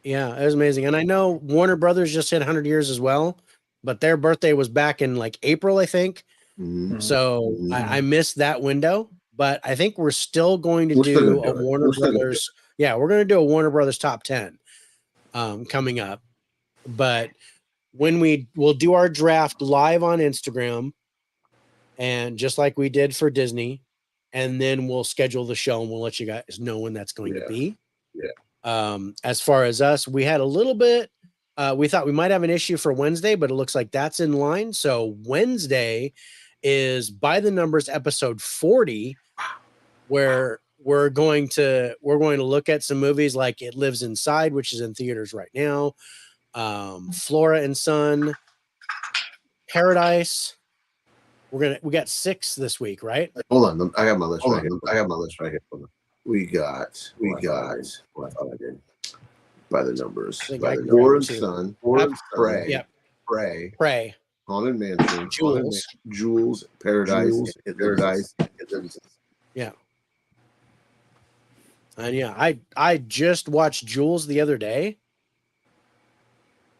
Yeah, it was amazing. And I know Warner Brothers just hit 100 years as well, but their birthday was back in like April, I think. Mm-hmm. So I missed that window, but I think we're still going to do a Warner Brothers. Yeah, we're going to do a Warner Brothers top 10 coming up. But when we'll do our draft live on Instagram, and just like we did for Disney, and then we'll schedule the show and we'll let you guys know when that's going to be. Yeah. As far as us, we had a little bit. We thought we might have an issue for Wednesday, but it looks like that's in line. So Wednesday is By the Numbers episode 40, where we're going to look at some movies like It Lives Inside, which is in theaters right now. Flora and Son, Paradise. We got 6 this week, right? Hold on, I got my list right here. We got. What I thought I did. By the Numbers. Flora and Son. Prey. Haunted Mansion. Jules. Paradise. Yeah. And I just watched Jules the other day.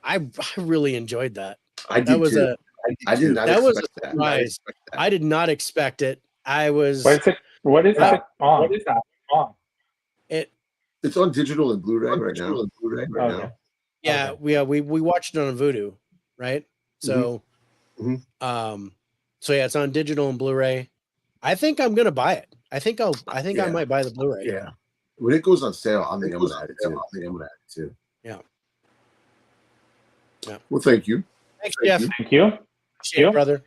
I really enjoyed that. I did That was too. I did not that was expect a that. surprise. I did not expect it. I was What is Yeah. that on? What is that on? It's on digital and Blu-ray right now. Okay. Yeah, we watched it on Vudu, right? So, Mhm. so yeah, it's on digital and Blu-ray. I think I'm gonna buy it. I think I Yeah. might buy the Blu-ray. Yeah. When it goes on sale, I think I'm gonna add it too. Yeah. Yeah. Well, thank you. Thanks, Jeff. Thank you. Appreciate it, brother.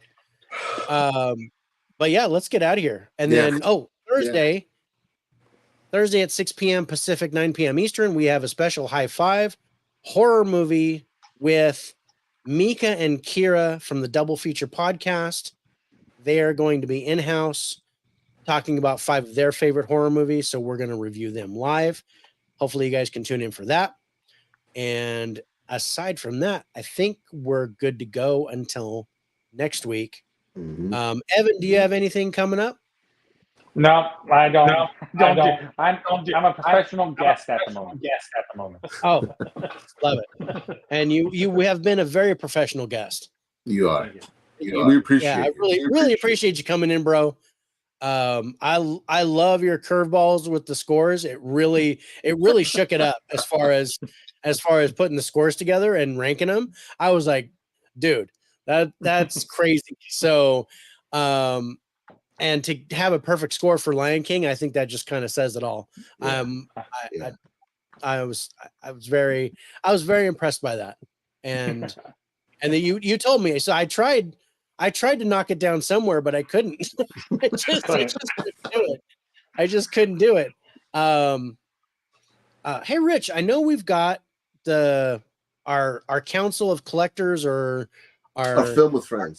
But yeah, let's get out of here. And then Thursday at 6 p.m. Pacific, 9 p.m. Eastern, we have a special high five horror movie with Mika and Kira from the Double Feature podcast. They are going to be in-house talking about 5 of their favorite horror movies. So we're going to review them live. Hopefully you guys can tune in for that. And aside from that, I think we're good to go until next week. Mhm. Evan, do you have anything coming up? No, I don't. I'm a professional guest at the moment. Oh, love it. And you have been a very professional guest. You are. We appreciate I it. really appreciate you coming in, bro. I love your curveballs with the scores. It really shook it up as far as putting the scores together and ranking them. I was like, dude, that's crazy. So, and to have a perfect score for Lion King, I think that just kind of says it all. Yeah. I was very impressed by that. And then you told me, so I tried to knock it down somewhere, but I couldn't. I just couldn't do it. Hey Rich, I know we've got our council of collectors or our film with friends.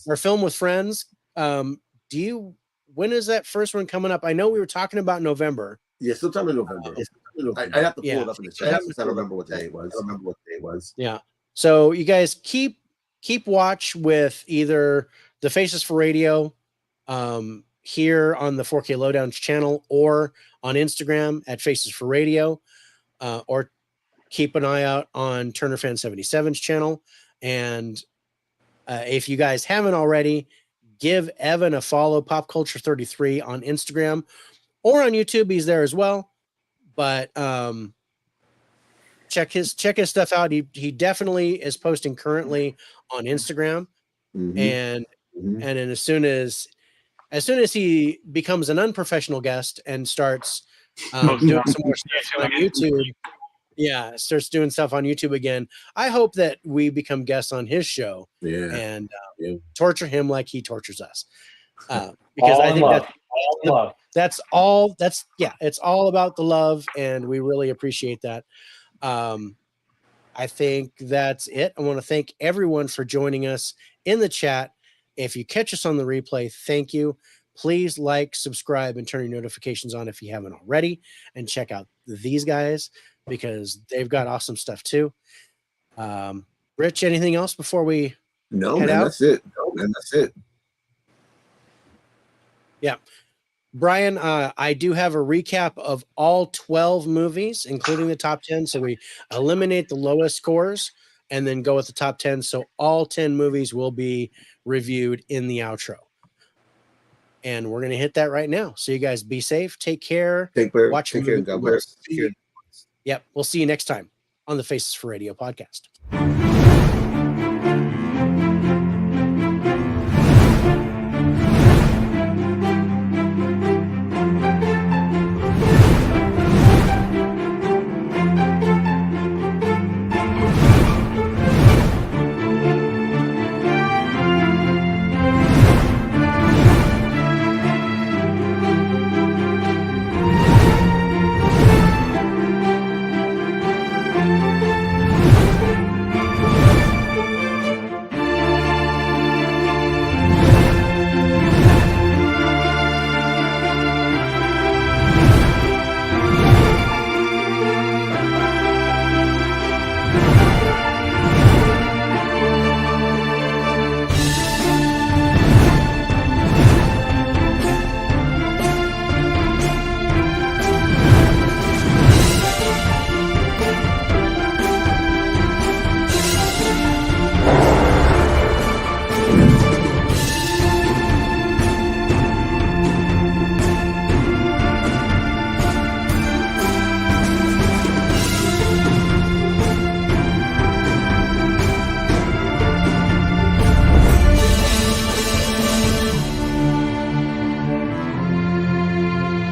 Our film with friends. When is that first one coming up? I know we were talking about November. Yeah, sometime in November. I have to pull it up in the chat since I don't remember what day it was. Yeah. So you guys keep watch with either the Faces for Radio here on the 4K Lowdowns channel or on Instagram at Faces for Radio, or keep an eye out on Turner Fan 77's channel. And if you guys haven't already, give Evan a follow, Pop Culture 33 on Instagram or on YouTube. He's there as well. But check his stuff out. He definitely is posting currently on Instagram. Mhm. And then as soon as he becomes an unprofessional guest and starts doing some more stuff on YouTube, starts doing stuff on YouTube again, I hope that we become guests on his show and torture him like he tortures us. Because I think it's all about the love, and we really appreciate that. I think that's it. I want to thank everyone for joining us in the chat. If you catch us on the replay, thank you. Please like, subscribe, and turn your notifications on if you haven't already. And check out these guys because they've got awesome stuff too. Rich, anything else before we head out? That's it. That's it. Yeah. Brian, I do have a recap of all 12 movies, including the top 10. So we eliminate the lowest scores and then go with the top 10. So all 10 movies will be reviewed in the outro. And we're going to hit that right now. So you guys be safe. Take care. Take care. Watch Take care. God bless. Yep. We'll see you next time on the Faces for Radio podcast.